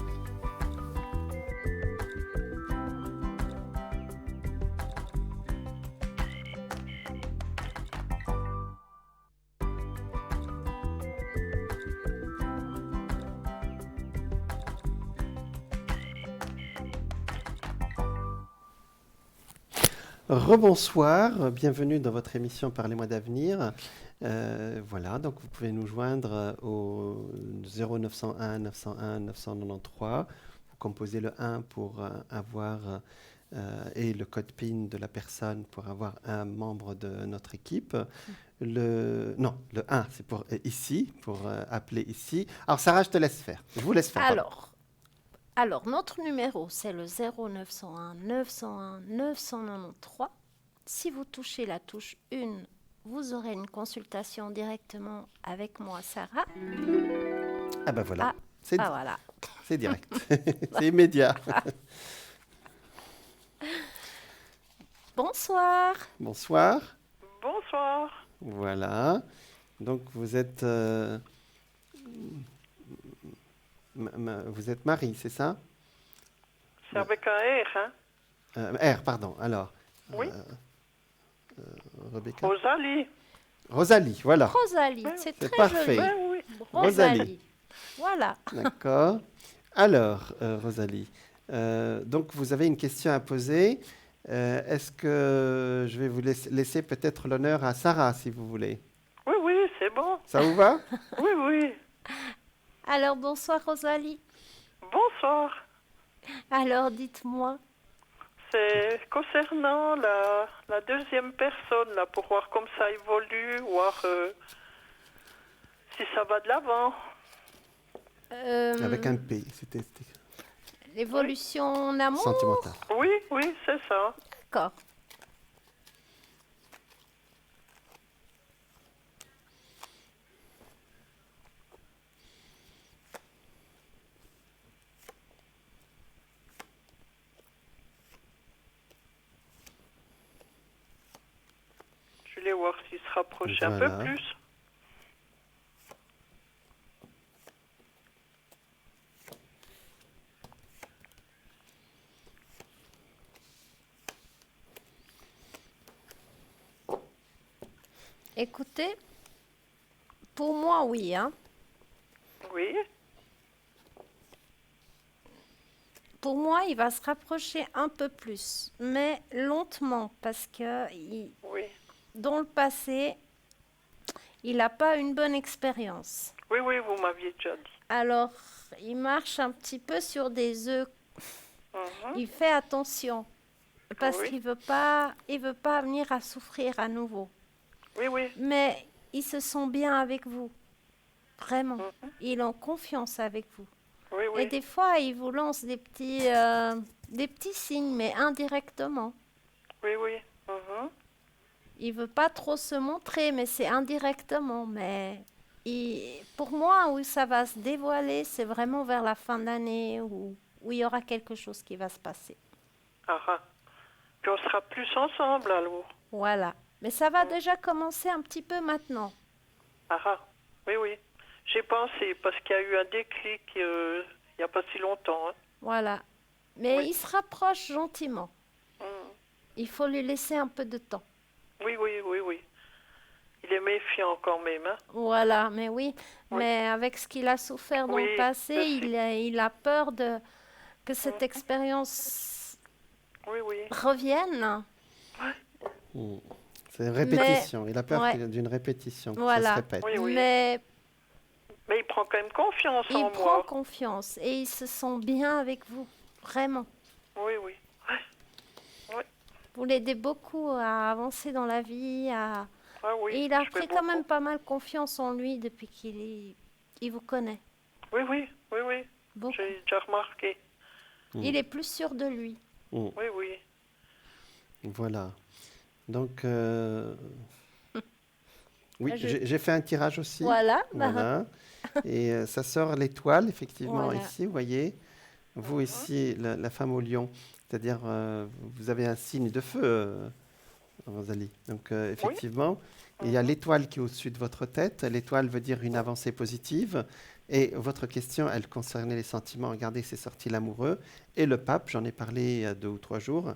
Rebonsoir, bienvenue dans votre émission Parlez-moi d'avenir. Voilà, donc vous pouvez nous joindre au 0901 901 993. Vous composez le 1 pour avoir et le code PIN de la personne pour avoir un membre de notre équipe. Le 1, c'est pour ici, pour appeler ici. Alors Sarah, je te laisse faire. Je vous laisse faire. Alors, notre numéro, c'est le 0901 901 993. Si vous touchez la touche 1, vous aurez une consultation directement avec moi, Sarah. Ah ben voilà, voilà. C'est direct, c'est immédiat. Bonsoir. Bonsoir. Bonsoir. Voilà, donc vous êtes... vous êtes Marie, c'est ça? C'est avec un R, hein? R, pardon. Alors. Oui. Rebecca. Rosalie. Rosalie, voilà. Rosalie, c'est très parfait. joli. Oui. Rosalie. Voilà. D'accord. Alors, Rosalie, donc vous avez une question à poser. Est-ce que je vais vous laisser peut-être l'honneur à Sarah, si vous voulez? Oui, c'est bon. Ça vous va? Oui. Alors, bonsoir Rosalie. Bonsoir. Alors, dites-moi. C'est concernant la deuxième personne, là, pour voir comme ça évolue, voir si ça va de l'avant. Avec un P, c'était L'évolution en amour. sentimental. Oui, oui, c'est ça. D'accord. Je vais voir s'il se rapproche un peu Voilà. plus. Écoutez, pour moi, oui. Hein. Oui, Pour moi, il va se rapprocher un peu plus, mais lentement, parce que oui. dans le passé, il n'a pas une bonne expérience. Oui, oui, vous m'aviez déjà dit. Alors, il marche un petit peu sur des œufs. Mhm. Il fait attention, parce Oui. qu'il veut pas venir à souffrir à nouveau. Oui, oui. Mais il se sent bien avec vous, vraiment. Mhm. Il est en confiance avec vous. Oui, Et oui. des fois, il vous lance des petits signes, mais indirectement. Oui, oui. Mhm. Il veut pas trop se montrer, mais c'est indirectement. Mais pour moi, où ça va se dévoiler, c'est vraiment vers la fin d'année où il y aura quelque chose qui va se passer. Ah, ah. Puis on sera plus ensemble alors. Voilà. Mais ça va déjà commencer un petit peu maintenant. Ah, ah. Oui, oui. J'ai pensé parce qu'il y a eu un déclic il n'y a pas si longtemps. Hein. Voilà. Mais Oui. il se rapproche gentiment. Mhm. Il faut lui laisser un peu de temps. Oui, oui, oui, oui. Il est méfiant quand même. Hein. Voilà, mais oui. Oui. Mais avec ce qu'il a souffert dans Oui, le passé, je sais. il a peur que cette expérience Oui, oui. revienne. Mm. C'est une répétition. Il a peur ouais. d'une répétition, que ça Voilà. se répète. Oui, oui. Mais Mais il prend quand même confiance il en prend moi. confiance et il se sent bien avec vous. Vraiment. Oui, oui. Vous l'aidez beaucoup à avancer dans la vie. Ah oui. Et il a je fais pris quand beaucoup. même pas mal confiance en lui depuis il vous connaît. Oui, oui, oui, oui. Beaucoup. J'ai déjà remarqué. Il est plus sûr de lui. Mm. Oui, oui. Voilà. Donc, oui, Je- j'ai fait un tirage aussi. Voilà. Voilà. Et ça sort l'étoile, effectivement, Voilà. ici, vous voyez. Vous ici, la femme au lion, c'est-à-dire vous avez un signe de feu, Rosalie. Donc, effectivement, il y a l'étoile qui est au-dessus de votre tête. L'étoile veut dire une avancée positive. Et votre question, elle concernait les sentiments. Regardez, c'est sorti l'amoureux. Et le pape, j'en ai parlé il y a 2 ou 3 jours,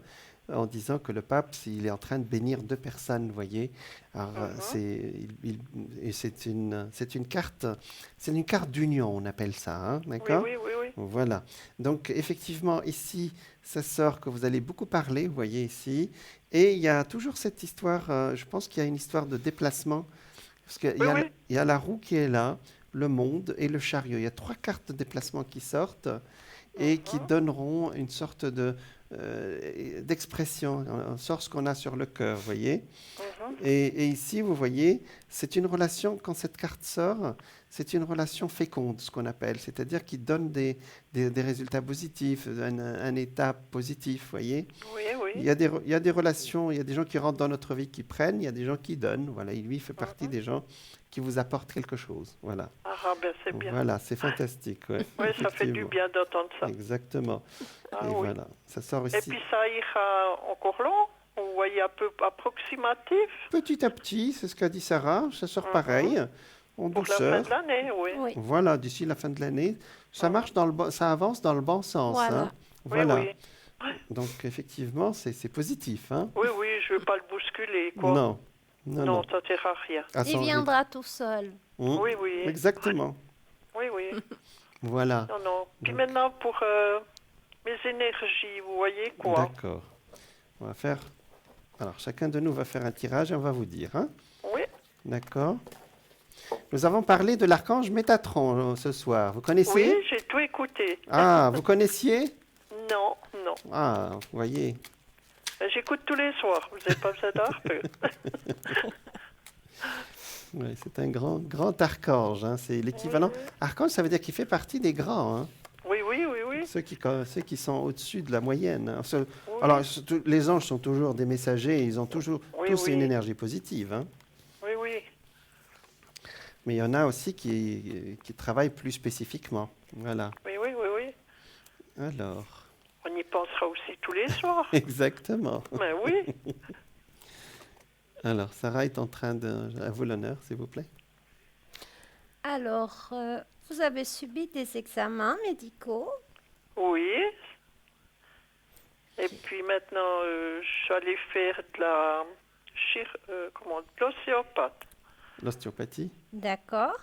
en disant que le pape, il est en train de bénir 2 personnes, vous voyez. Alors, c'est une carte d'union, on appelle ça, hein, Oui, d'accord? oui, oui, oui. Voilà. Donc, effectivement, ici, ça sort que vous allez beaucoup parler, vous voyez ici. Et il y a toujours cette histoire, je pense qu'il y a une histoire de déplacement. Parce qu'il Oui, y a, oui. il y a la roue qui est là, le monde et le chariot. Il y a 3 cartes de déplacement qui sortent et qui donneront une sorte d'expression, en sorte ce qu'on a sur le cœur, vous voyez. Et ici, vous voyez, c'est une relation, quand cette carte sort, c'est une relation féconde, ce qu'on appelle, c'est-à-dire qui donne des résultats positifs, un état positif, vous voyez. Oui, oui. Il y a des relations, il y a des gens qui rentrent dans notre vie qui prennent, il y a des gens qui donnent, voilà, et lui fait partie des gens qui vous apportent quelque chose, voilà. Ah, ben c'est bien. Voilà, c'est fantastique, ouais, Oui, ça fait du effectivement. bien d'entendre ça. Exactement. Ah, Et oui. voilà, ça sort Et ici. puis ça ira encore long. Vous voyez un peu approximatif Petit à petit, c'est ce qu'a dit Sarah, ça sort pareil, en pour la fin douceur. de l'année, oui. Oui. Voilà, d'ici la fin de l'année, ça marche ça avance dans le bon sens. Voilà. Hein. Oui, Voilà. oui. Donc effectivement, c'est positif. Hein. Oui, oui, je ne veux pas le bousculer, quoi. Non, non, Non, non. ça ne sert à rien. À Il son viendra tout seul. rythme. Oui, oui. Exactement. Oui, oui. Voilà. Non, non. Puis Donc- maintenant, pour mes énergies, vous voyez quoi? D'accord. On va faire. Alors, chacun de nous va faire un tirage et on va vous dire. Hein. Oui. D'accord. Nous avons parlé de l'archange Métatron ce soir. Vous connaissez? Oui, j'ai tout écouté. Ah, vous connaissiez? Non, non. Ah, vous voyez. J'écoute tous les soirs. Vous n'avez pas besoin d'un peu. Ouais, c'est un grand archange, hein. C'est l'équivalent. Oui, Archange, ça veut dire qu'il fait partie des grands, hein. oui, oui, oui, oui. Ceux qui sont au-dessus de la moyenne, hein. Oui. Alors, les anges sont toujours des messagers, ils ont toujours Oui, tous oui. une énergie positive, hein. Oui, oui. Mais il y en a aussi qui travaillent plus spécifiquement. Voilà. Oui, oui, oui, oui. Alors, On y pensera aussi tous les soirs. exactement. Mais oui. Alors, Sarah est en train de... À vous l'honneur, s'il vous plaît. Alors, vous avez subi des examens médicaux. Oui. Et puis maintenant, je suis allée faire de la de l'ostéopathe. L'ostéopathie. D'accord.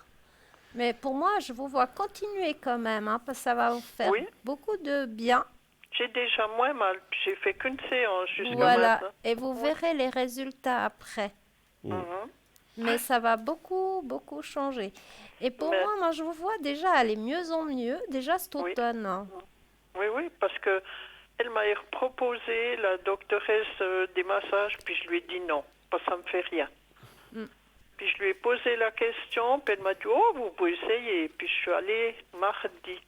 Mais pour moi, je vous vois continuer quand même, hein, parce que ça va vous faire Oui. beaucoup de bien. J'ai déjà moins mal. Puis j'ai fait qu'une séance jusqu'à Voilà. maintenant. Et vous verrez les résultats après. Mhm. Mais ça va beaucoup, beaucoup changer. Et pour Mais- moi, je vous vois déjà aller mieux en mieux, déjà cet Oui. automne, hein. Oui, oui, parce que elle m'a proposé, la doctoresse, des massages, puis je lui ai dit non, parce que ça me fait rien. Mm. Puis je lui ai posé la question, puis elle m'a dit, oh, vous pouvez essayer. Puis je suis allée mardi.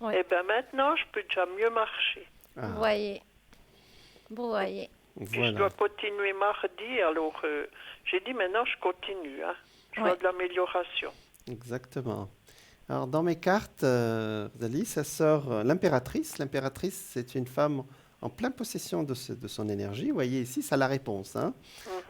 Ouais. Et bien maintenant, je peux déjà mieux marcher. Ah, Vous voyez. Vous voyez. Puis je voilà. dois continuer mardi, alors j'ai dit maintenant je continue. Hein. Je vois Ouais. de l'amélioration. Exactement. Alors, dans mes cartes, Rosalie, ça sort l'impératrice. L'impératrice, c'est une femme en pleine possession de son énergie. Vous voyez ici, ça a la réponse, hein.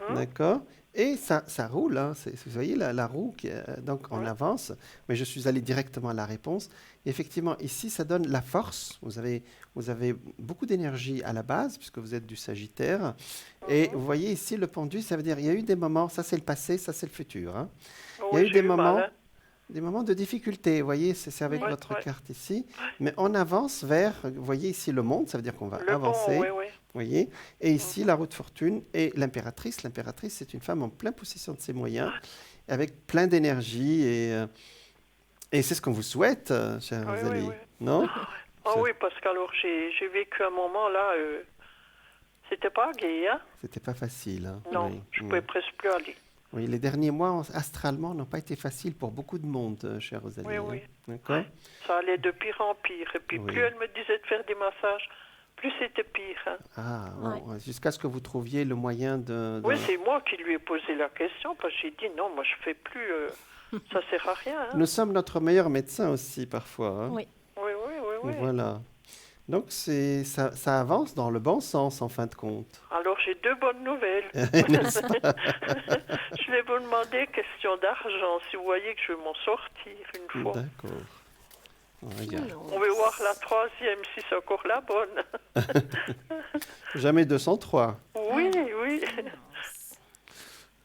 Mhm. D'accord. Et ça roule, hein. Vous voyez la roue, donc on Ouais. avance, mais je suis allé directement à la réponse. Et effectivement, ici, ça donne la force. Vous avez beaucoup d'énergie à la base, puisque vous êtes du Sagittaire. Et vous voyez ici, le pendu, ça veut dire il y a eu des moments, ça c'est le passé, ça c'est le futur, hein. Il y a Oui, eu j'ai des mal, moments, hein. des moments de difficulté, vous voyez, c'est avec Ouais, votre ouais. carte ici. Mais on avance vers, vous voyez ici le monde, ça veut dire qu'on va Le avancer. bon, oui, oui. Voyez. Et ici, la roue de fortune et l'impératrice. L'impératrice, c'est une femme en pleine possession de ses moyens, avec plein d'énergie. Et c'est ce qu'on vous souhaite, chère Oui, Rosalie. oui, oui. Non? Ah Ça- oui, parce qu'alors j'ai vécu un moment là, c'était pas gai, hein. C'était pas facile, hein. Non, Oui. je pouvais presque plus aller. Oui, les derniers mois, astralement, n'ont pas été faciles pour beaucoup de monde, chère Rosalie. Oui, hein. oui. D'accord? Ça allait de pire en pire. Et puis Oui. plus elle me disait de faire des massages, plus c'était pire. Hein. Ah, Ouais. bon, jusqu'à ce que vous trouviez le moyen de... Oui, c'est moi qui lui ai posé la question parce que j'ai dit non, moi je fais plus, ça sert à rien. Hein. Nous sommes notre meilleur médecin aussi, parfois, hein. Oui. Oui, oui, oui, oui. Voilà. Donc, ça avance dans le bon sens, en fin de compte. Alors j'ai deux bonnes nouvelles. N'est-ce pas? Je vais vous demander question d'argent, si vous voyez que je vais m'en sortir une fois. D'accord. Regarde. On va voir la troisième, si c'est encore la bonne. Jamais 203. Oui, oui.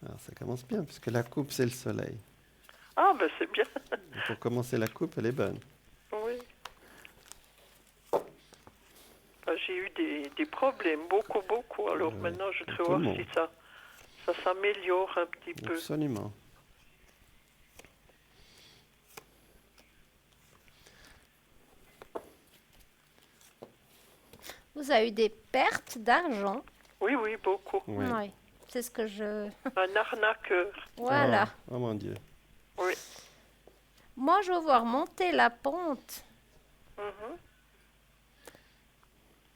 Alors, ça commence bien, puisque la coupe, c'est le soleil. Ah, ben c'est bien. Pour commencer la coupe, elle est bonne. Oui. J'ai eu des problèmes, beaucoup, beaucoup. Alors Ouais, maintenant, je comme voudrais tout voir le monde. si ça s'améliore un petit peu. Absolument. Vous avez eu des pertes d'argent. Oui, oui, beaucoup. Oui. Oui. C'est ce que je... Un arnaqueur. Voilà. Oh, mon Dieu. Oui. Moi, je veux voir monter la pente. Mhm.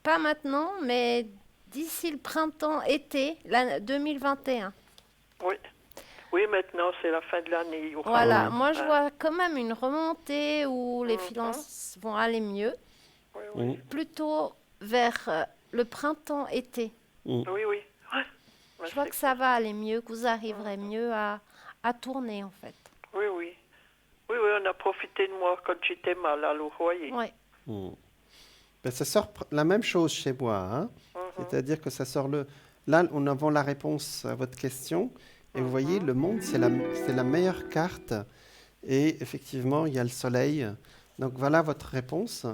Pas maintenant, mais d'ici le printemps-été 2021. Oui. Oui, maintenant, c'est la fin de l'année. Il y aura- Voilà. oui. Moi, je vois quand même une remontée où les finances vont aller mieux. Oui, oui. Mm, Plutôt vers le printemps-été. mm. Oui, oui. Ouais. Ouais, Je vois c'est- que ça va aller mieux, que vous arriverez mieux à tourner, en fait. Oui, oui. Oui, oui, on a profité de moi quand j'étais mal, alors, voyez. Ouais. Mm. Ben, ça sort la même chose chez moi, hein. Mhm. C'est-à-dire que ça sort le... Là, on avons la réponse à votre question. Et vous voyez, le monde, c'est la meilleure carte. Et effectivement, il y a le soleil. Donc voilà votre réponse.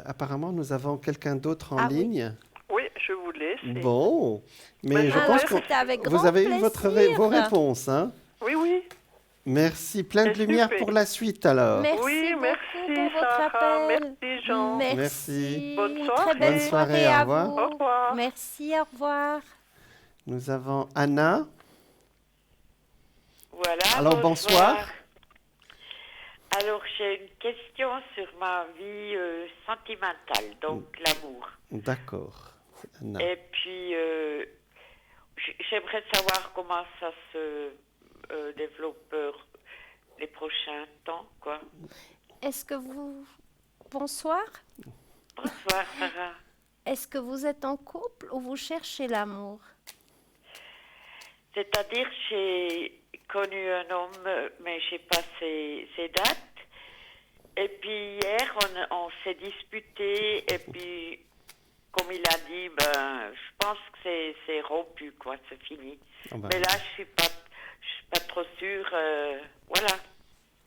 Apparemment, nous avons quelqu'un d'autre en Ah oui. ligne. Oui, je vous laisse. Bon, mais je Alors, pense que c'était avec vous grand avez eu plaisir. vos réponses, hein. Oui, oui. Merci, plein de C'est lumière super. pour la suite alors. Merci Oui, beaucoup merci, pour votre Sarah. appel. Merci, Jean. Merci. Bonne soirée. Très belle Bonne soirée, soirée au à revoir. vous. Au revoir. Merci, au revoir. Nous avons Anna. Voilà. Alors, bonsoir. Alors, j'ai une question sur ma vie sentimentale, donc l'amour. D'accord. Anna. Et puis, j'aimerais savoir comment ça se développe les prochains temps, quoi. Est-ce que vous... Bonsoir. Bonsoir, Sarah. Est-ce que vous êtes en couple ou vous cherchez l'amour? C'est-à-dire, j'ai connu un homme, mais j'ai pas ses dates. Et puis hier, on s'est disputé. Et puis, comme il a dit, je pense que c'est rompu, quoi, c'est fini. Ah ben, Mais là, je suis pas trop sûre. Voilà.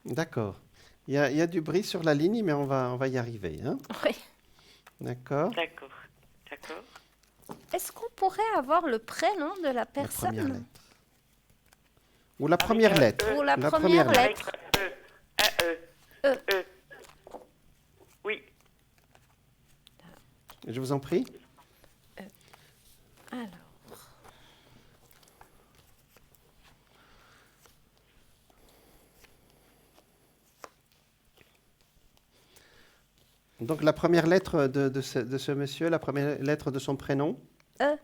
D'accord. Il y a du bruit sur la ligne, mais on va y arriver. Hein? Oui. D'accord. D'accord. Est-ce qu'on pourrait avoir le prénom de la La personne? première lettre. Ou la première lettre. Ou la première lettre. Avec Oui. Je vous en prie. Alors, Donc la première lettre de ce monsieur, la première lettre de son prénom. E.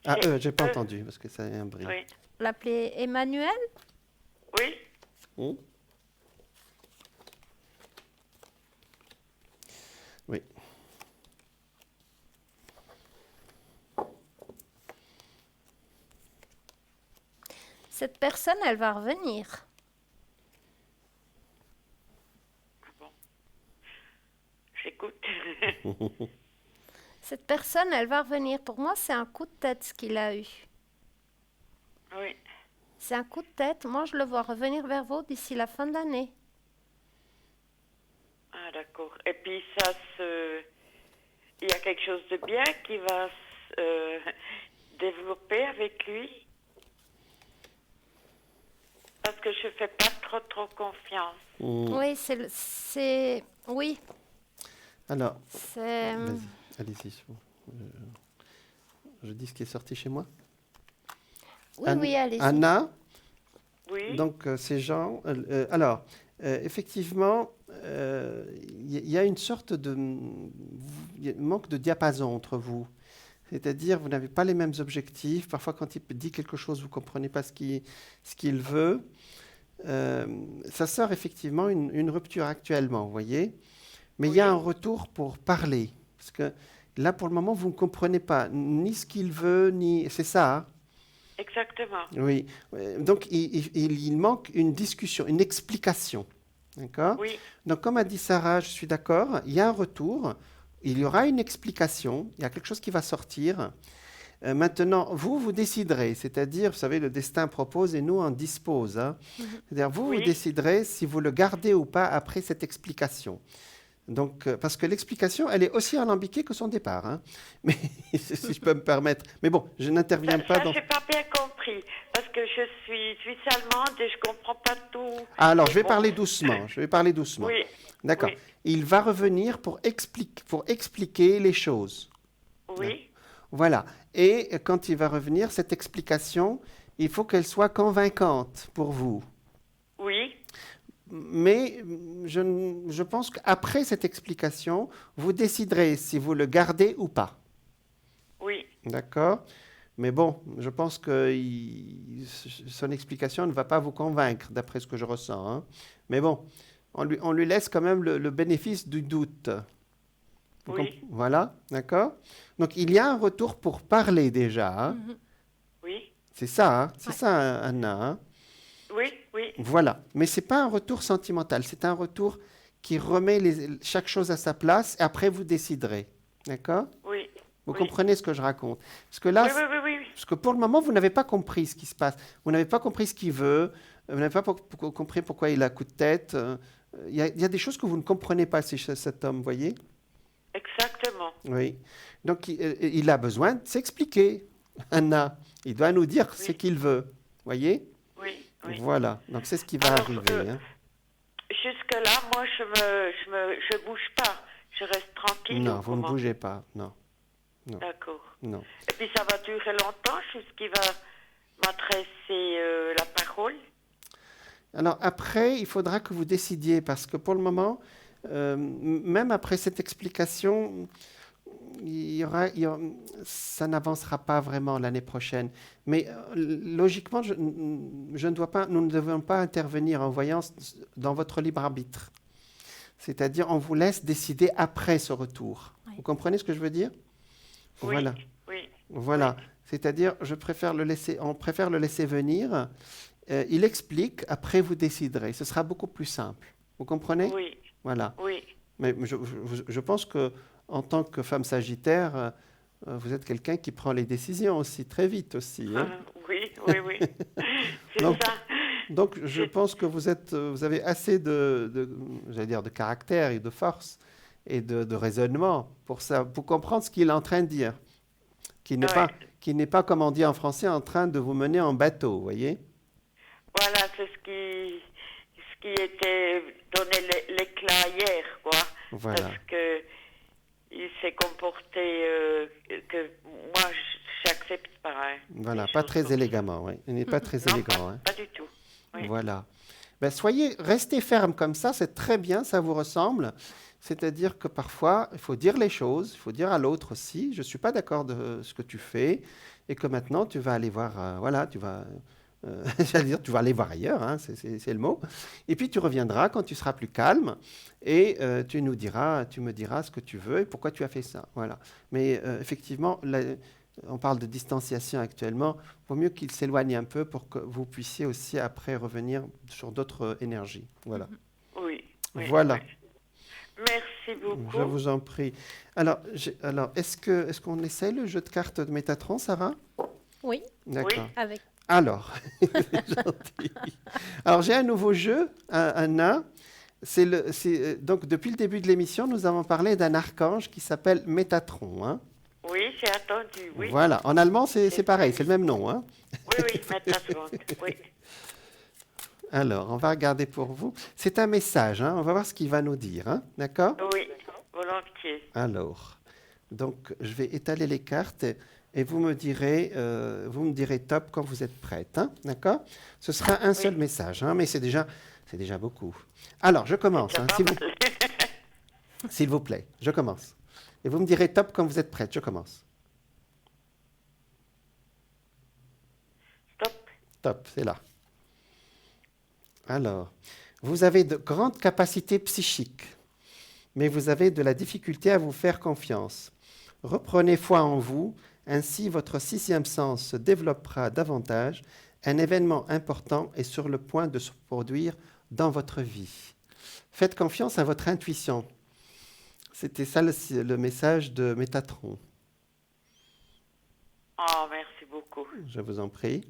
Ah, j'ai pas entendu parce que ça a un bruit. Oui. l'appeler Emmanuel? Oui. Hmm? Oui. Cette personne, elle va revenir. Bon. J'écoute. Cette personne, elle va revenir. Pour moi, c'est un coup de tête ce qu'il a eu. Oui. C'est un coup de tête. Moi, je le vois revenir vers vous d'ici la fin de l'année. Ah, d'accord. Et puis, il y a quelque chose de bien qui va se développer avec lui. Parce que je ne fais pas trop confiance. Hmm. Oui, c'est... Oui, Alors, c'est... vas-y, allez-y. Je dis ce qui est sorti chez moi. Oui, allez-y. Anna, Oui. donc ces gens. Alors, effectivement, il y a une sorte de manque de diapason entre vous. C'est-à-dire, vous n'avez pas les mêmes objectifs. Parfois, quand il dit quelque chose, vous ne comprenez pas ce qu'il veut. Ça sort effectivement une rupture actuellement, vous voyez. Mais il y a un retour pour parler. Parce que là, pour le moment, vous ne comprenez pas ni ce qu'il veut, ni... C'est ça, hein? Exactement. Oui. Donc, il manque une discussion, une explication. D'accord? Oui. Donc, comme a dit Sarah, je suis d'accord, il y a un retour, il y aura une explication, il y a quelque chose qui va sortir. Maintenant, vous déciderez, c'est-à-dire, vous savez, le destin propose et nous en dispose. Hein. C'est-à-dire, vous déciderez si vous le gardez ou pas après cette explication. Donc, parce que l'explication, elle est aussi alambiquée que son départ. Hein. Mais si je peux me permettre. Mais bon, je n'interviens pas dans... Je n'ai pas bien compris, parce que je suis suisse allemande et je ne comprends pas tout. Ah, alors, je vais parler doucement. Oui. D'accord. Oui. Il va revenir pour expliquer les choses. Oui. Voilà. Et quand il va revenir, cette explication, il faut qu'elle soit convaincante pour vous. Oui. Mais je pense qu'après cette explication, vous déciderez si vous le gardez ou pas. Oui. D'accord? Mais bon, je pense que son explication ne va pas vous convaincre, d'après ce que je ressens. Hein. Mais bon, on lui laisse quand même le bénéfice du doute. Oui. Voilà, d'accord? Donc, il y a un retour pour parler déjà. Hein. Oui. C'est ça, hein? C'est ça, Anna. Hein? Oui, oui. Voilà. Mais ce n'est pas un retour sentimental. C'est un retour qui remet chaque chose à sa place et après, vous déciderez. D'accord? Oui. Vous comprenez ce que je raconte? Parce que là, oui. Parce que pour le moment, vous n'avez pas compris ce qui se passe. Vous n'avez pas compris ce qu'il veut. Vous n'avez pas compris pourquoi il a coup de tête. Il y a des choses que vous ne comprenez pas chez cet homme, vous voyez? Exactement. Oui. Donc, il a besoin de s'expliquer, Anna. Il doit nous dire ce qu'il veut. Vous voyez? Oui. Voilà. Donc, c'est ce qui va arriver. Hein. Jusque-là, moi, je bouge pas. Je reste tranquille. Non, vous ne bougez pas. Non. D'accord. Non. Et puis, ça va durer longtemps jusqu'il va m'adresser la parole. Alors après, il faudra que vous décidiez parce que pour le moment, même après cette explication, ça n'avancera pas vraiment l'année prochaine. Mais logiquement, nous ne devons pas intervenir en voyance dans votre libre arbitre. C'est-à-dire, on vous laisse décider après ce retour. Oui. Vous comprenez ce que je veux dire? Oui, Voilà. oui. Voilà. C'est-à-dire, on préfère le laisser venir. Il explique, après vous déciderez. Ce sera beaucoup plus simple. Vous comprenez? Oui, Voilà. oui. Mais je pense que en tant que femme sagittaire, vous êtes quelqu'un qui prend les décisions aussi, très vite aussi. Hein. Oui, oui, oui. C'est Donc, ça. Donc, je pense que vous avez assez j'allais dire, de caractère et de force et de raisonnement pour comprendre ce qu'il est en train de dire. Qui n'est pas, comme on dit en français, en train de vous mener en bateau, vous voyez? Voilà, c'est ce qui était donné l'éclat hier, quoi. Voilà. Parce que il s'est comporté que moi j'accepte pareil. Voilà, pas très élégamment, oui. Il n'est pas très Non, élégant. Hein. pas du tout. Oui. Voilà. Ben, restez ferme comme ça, c'est très bien, ça vous ressemble. C'est-à-dire que parfois, il faut dire les choses, il faut dire à l'autre aussi, je ne suis pas d'accord de ce que tu fais, et que maintenant, tu vas aller voir, voilà, j'allais dire, tu vas aller voir ailleurs, hein, c'est le mot. Et puis, tu reviendras quand tu seras plus calme, et tu me diras ce que tu veux et pourquoi tu as fait ça. Voilà. Mais effectivement, on parle de distanciation actuellement. Il vaut mieux qu'il s'éloigne un peu pour que vous puissiez aussi après revenir sur d'autres énergies. Voilà. Oui. Voilà. Oui. Merci beaucoup. Je vous en prie. Alors, est-ce qu'on essaie le jeu de cartes de Métatron, Sarah? Oui, D'accord. avec. Alors, gentil. Alors, j'ai un nouveau jeu, Anna. Donc, depuis le début de l'émission, nous avons parlé d'un archange qui s'appelle Métatron. Hein? Oui, j'ai attendu, oui. Voilà. En allemand, c'est pareil, c'est le même nom. Hein? Oui, Métatron, oui. Alors, on va regarder pour vous. C'est un message, hein? On va voir ce qu'il va nous dire. Hein? D'accord? Oui, volontiers. Alors, donc, je vais étaler les cartes et vous me direz top quand vous êtes prête. Hein? D'accord? Ce sera un seul message, hein? Mais c'est déjà beaucoup. Alors, je commence. Hein? S'il vous plaît, je commence. Et vous me direz top quand vous êtes prête. Je commence. Stop. Top, c'est là. Alors, vous avez de grandes capacités psychiques, mais vous avez de la difficulté à vous faire confiance. Reprenez foi en vous, ainsi votre sixième sens se développera davantage. Un événement important est sur le point de se produire dans votre vie. Faites confiance à votre intuition. C'était ça le message de Métatron. Oh, merci beaucoup. Je vous en prie.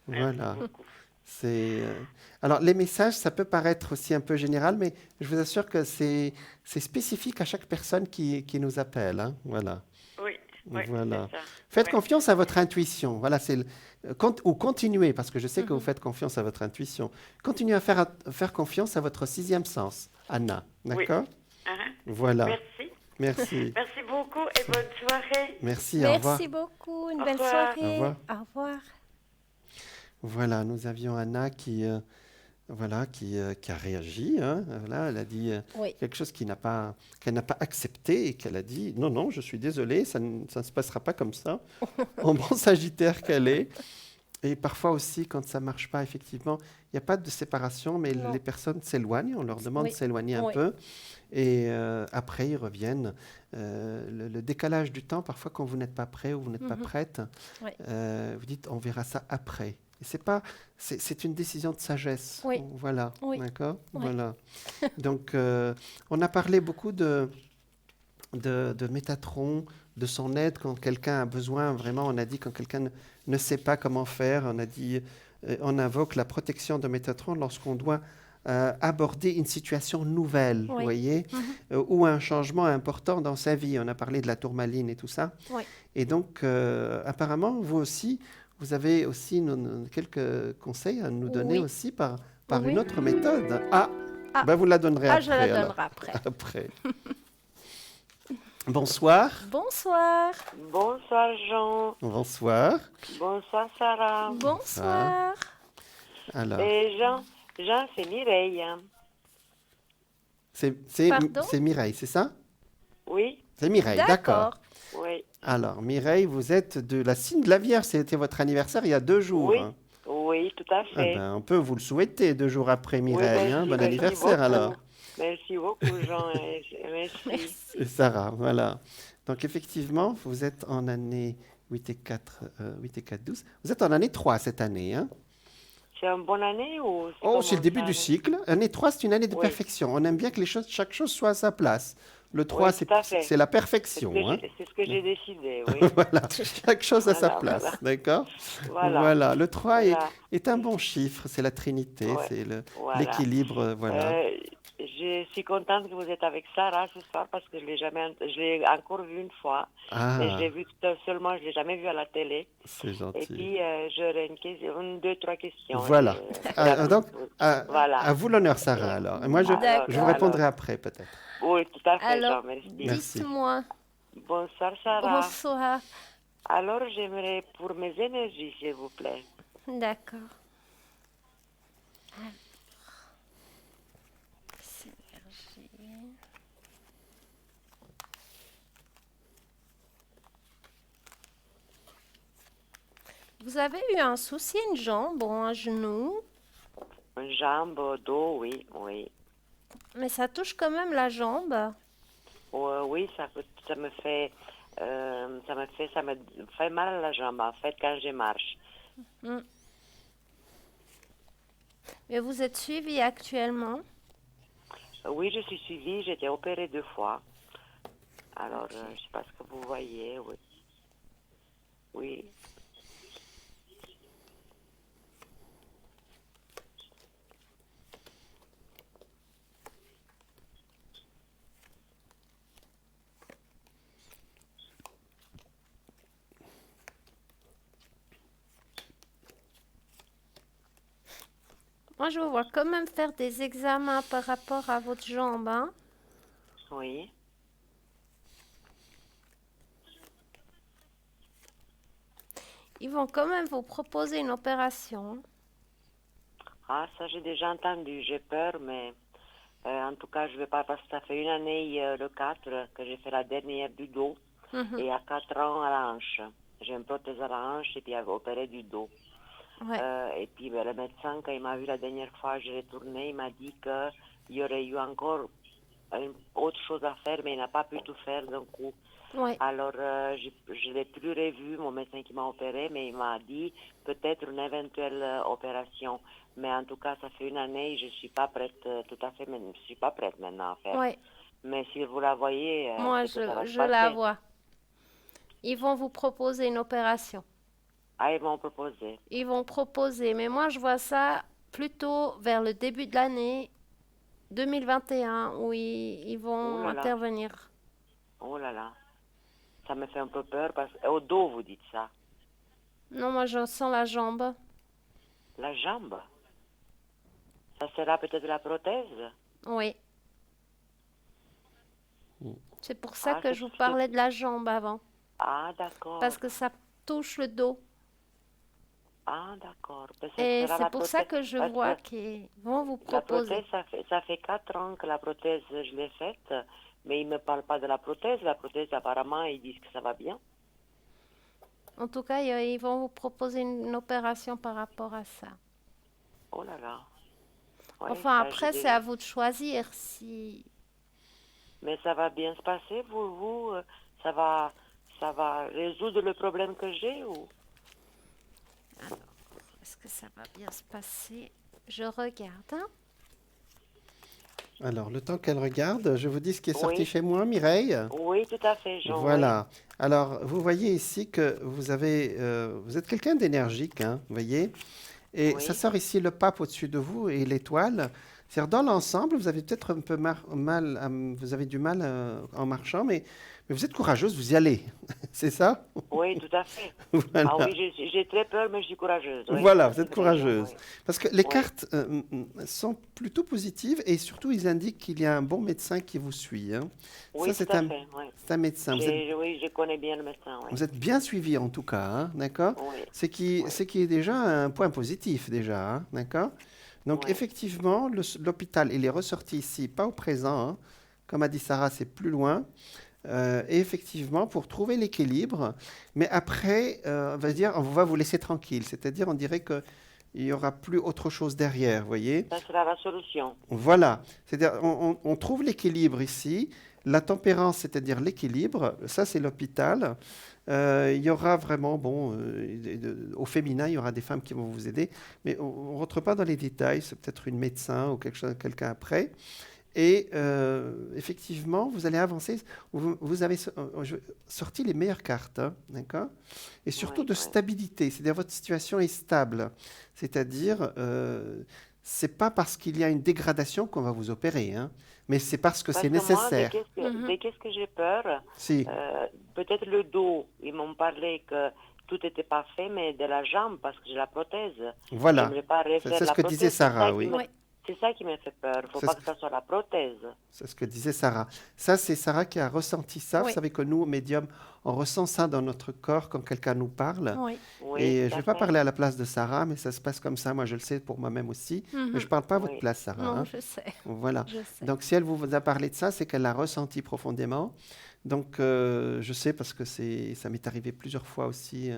Merci Voilà. beaucoup. Alors, les messages, ça peut paraître aussi un peu général, mais je vous assure que c'est spécifique à chaque personne qui nous appelle. Hein. Voilà. Oui, Voilà. c'est ça. Faites Oui. confiance à votre intuition. Voilà, ou continuez, parce que je sais que vous faites confiance à votre intuition. Continuez à faire confiance à votre sixième sens, Anna. D'accord? Hein? Voilà. Merci. Merci. Merci beaucoup et bonne soirée. Merci, au revoir. Merci beaucoup, une Au belle revoir. soirée. Au revoir. Au revoir. Voilà, nous avions Anna qui a réagi. Hein. Voilà, elle a dit Oui. quelque chose qu'elle n'a pas accepté et qu'elle a dit non, je suis désolée, ça ne se passera pas comme ça. En bon sagittaire qu'elle est. Et parfois aussi, quand ça ne marche pas, effectivement, il n'y a pas de séparation, mais les personnes s'éloignent, on leur demande de s'éloigner un peu. Et après, ils reviennent. Le décalage du temps, parfois, quand vous n'êtes pas prêt ou vous n'êtes pas prête, vous dites on verra ça après. C'est une décision de sagesse. Oui. Voilà. Oui. D'accord. Oui. Voilà. Donc, on a parlé beaucoup de Métatron, de son aide quand quelqu'un a besoin. Vraiment, on a dit quand quelqu'un ne sait pas comment faire, on a dit, on invoque la protection de Métatron lorsqu'on doit aborder une situation nouvelle, vous voyez, ou un changement important dans sa vie. On a parlé de la tourmaline et tout ça. Oui. Et donc, apparemment, vous aussi, vous avez aussi quelques conseils à nous donner aussi par une autre méthode. Ben vous la donnerez après. Je la donnerai alors. après. Bonsoir. Bonsoir. Bonsoir Jean. Bonsoir. Bonsoir Sarah. Bonsoir. Alors. Et Jean, Jean, c'est Mireille. Hein. Pardon? C'est Mireille, c'est ça? Oui, C'est Mireille, d'accord. oui. Alors, Mireille, vous êtes de la signe de la Vierge. C'était votre anniversaire il y a 2 jours. Oui, Hein. oui, tout à Ah fait. ben, on peut vous le souhaiter 2 jours après, Mireille. Hein. merci, Bon merci anniversaire beaucoup. alors. Merci beaucoup, Jean. Merci. Et Sarah, voilà. Donc, effectivement, vous êtes en année 8 et 4, 12. Vous êtes en année 3 cette année. Hein. C'est une bonne année ou Oh, c'est le comment début ça, du cycle. Année 3, c'est une année de Oui. perfection. On aime bien que chaque chose soit à sa place. Le 3, tout à fait. c'est la C'est ce perfection. que Hein. c'est ce que j'ai décidé, oui. Voilà, chaque chose à sa Voilà, place, voilà. d'accord? Voilà. Voilà, le 3 Voilà. est un bon chiffre, c'est la Trinité, Ouais, c'est voilà. l'équilibre, voilà. Je suis contente que vous êtes avec Sarah ce soir parce que je l'ai encore vu une fois, mais je Ah, l'ai vu seulement, je l'ai jamais vu à la télé. c'est Et gentil. puis j'aurais une, deux, trois questions. Voilà. Donc, voilà. à vous l'honneur, Sarah, alors. Et moi, D'accord. je vous répondrai après, peut-être. Oui, tout à fait, Alors, Jean, merci. Merci. dites-moi. Bonsoir, Sarah. Bonsoir. Alors, j'aimerais pour mes énergies, s'il vous plaît. D'accord. Alors, synergie. Vous avez eu un souci, une jambe ou un genou, Une jambe, dos, oui, oui. mais ça touche quand même la jambe. Oui, ça me fait mal à la jambe, en fait, quand je marche. Mais vous êtes suivi actuellement. Oui, je suis suivie, j'ai été opérée 2 fois. Alors, je ne sais pas ce que vous voyez, oui. Oui. Moi, je vous vois quand même faire des examens par rapport à votre jambe, hein. Oui. Ils vont quand même vous proposer une opération. Ah, ça, j'ai déjà entendu. J'ai peur, mais en tout cas, je ne vais pas parce que ça fait 1 année, le 4, que j'ai fait la dernière du dos. Mhm. Et il y a 4 ans à la hanche. J'ai une prothèse à la hanche et puis j'avais opéré du dos. Ouais. Et puis le médecin, quand il m'a vu la dernière fois, je l'ai tourné, il m'a dit qu'il y aurait eu encore autre chose à faire, mais il n'a pas pu tout faire d'un coup. Ouais. Alors, je ne l'ai plus revu, mon médecin qui m'a opéré, mais il m'a dit peut-être une éventuelle opération. Mais en tout cas, ça fait 1 année et je ne suis pas prête tout à fait, je suis pas prête maintenant à faire. Ouais. Mais si vous la voyez, Moi, c'est que ça va se je la passer. vois. Ils vont vous proposer une opération. Ah, ils vont proposer. Ils vont proposer, mais moi, je vois ça plutôt vers le début de l'année 2021 où ils vont Oh là là. intervenir. Oh là là. Ça me fait un peu peur parce au dos, vous dites ça. Non, moi, je sens la jambe. La jambe. Ça sera peut-être la prothèse. Oui. C'est pour ça Ah, que c'est- je vous parlais de la jambe avant. Ah, d'accord. Parce que ça touche le dos. Ah, d'accord. Ben, ça Et sera c'est la pour ça prothèse. que je Parce vois que qu'ils vont vous la proposer. prothèse, ça fait 4 ans que la prothèse, je l'ai faite. Mais ils ne me parlent pas de la prothèse. La prothèse, apparemment, ils disent que ça va bien. En tout cas, ils vont vous proposer une opération par rapport à ça. Oh là là. Ouais, Enfin, ça, après, j'ai c'est à vous de choisir si... Mais ça va bien se passer, ça va résoudre le problème que j'ai ou... Alors, est-ce que ça va bien se passer? Je regarde, hein. Alors, le temps qu'elle regarde, je vous dis ce qui est sorti Oui. chez moi, Mireille. Oui, tout à fait, Jean. Voilà. Alors, vous voyez ici que vous êtes quelqu'un d'énergique, hein, vous voyez. Et Oui. ça sort ici le pape au-dessus de vous et l'étoile. C'est-à-dire, dans l'ensemble, vous avez peut-être un peu vous avez du mal en marchant, mais vous êtes courageuse, vous y allez. C'est ça? Oui, tout à fait. Voilà. Ah oui, j'ai très peur, mais je suis courageuse. Oui. Voilà, vous êtes C'est courageuse. bien, Parce que les Oui. cartes sont plutôt positives et surtout, ils indiquent qu'il y a un bon médecin qui vous suit. Hein. Oui, Ça, tout à fait. Oui. c'est un médecin. Oui, je connais bien le médecin. Oui. Vous êtes bien suivi en tout cas, hein, d'accord? Oui. Ce qui est déjà un point positif déjà, hein, d'accord? Donc, Ouais. effectivement, l'hôpital, il est ressorti ici, pas au présent, hein. Comme a dit Sarah, c'est plus loin. Et effectivement, pour trouver l'équilibre, mais après, on va vous laisser tranquille. C'est-à-dire, on dirait qu'il n'y aura plus autre chose derrière, vous voyez? Ça sera la solution. Voilà. C'est-à-dire, on trouve l'équilibre ici. La tempérance, c'est-à-dire l'équilibre, ça, c'est l'hôpital. Il y aura vraiment, au féminin, il y aura des femmes qui vont vous aider, mais on ne rentre pas dans les détails. C'est peut-être une médecin ou quelqu'un après. Et effectivement, vous allez avancer. Vous avez sorti les meilleures cartes, hein, d'accord? Et surtout Ouais, de ouais. stabilité, c'est-à-dire votre situation est stable. C'est-à-dire, c'est pas parce qu'il y a une dégradation qu'on va vous opérer, hein, mais c'est parce que Parce c'est que moi, nécessaire. dès qu'est-ce que j'ai peur, Si, peut-être le dos, ils m'ont parlé que tout n'était pas fait, mais de la jambe, parce que j'ai la prothèse. voilà. J'aimerais pas refaire C'est ce la que prothèse. disait Sarah, ça qui oui. me- Oui. C'est ça qui me fait peur. Il ne faut C'est pas ce que ça soit la prothèse. C'est ce que disait Sarah. Ça, c'est Sarah qui a ressenti ça. Vous Oui. savez que nous, médiums, on ressent ça dans notre corps quand quelqu'un nous parle. Oui. Oui, Et je tout ne à vais pas fait. parler à la place de Sarah, mais ça se passe comme ça. Moi, je le sais pour moi-même aussi. Mais je ne parle pas à votre Oui. place, Sarah, Non, hein. je sais. Voilà. Je sais. Donc, si elle vous a parlé de ça, c'est qu'elle l'a ressenti profondément. Donc, je sais parce que ça m'est arrivé plusieurs fois aussi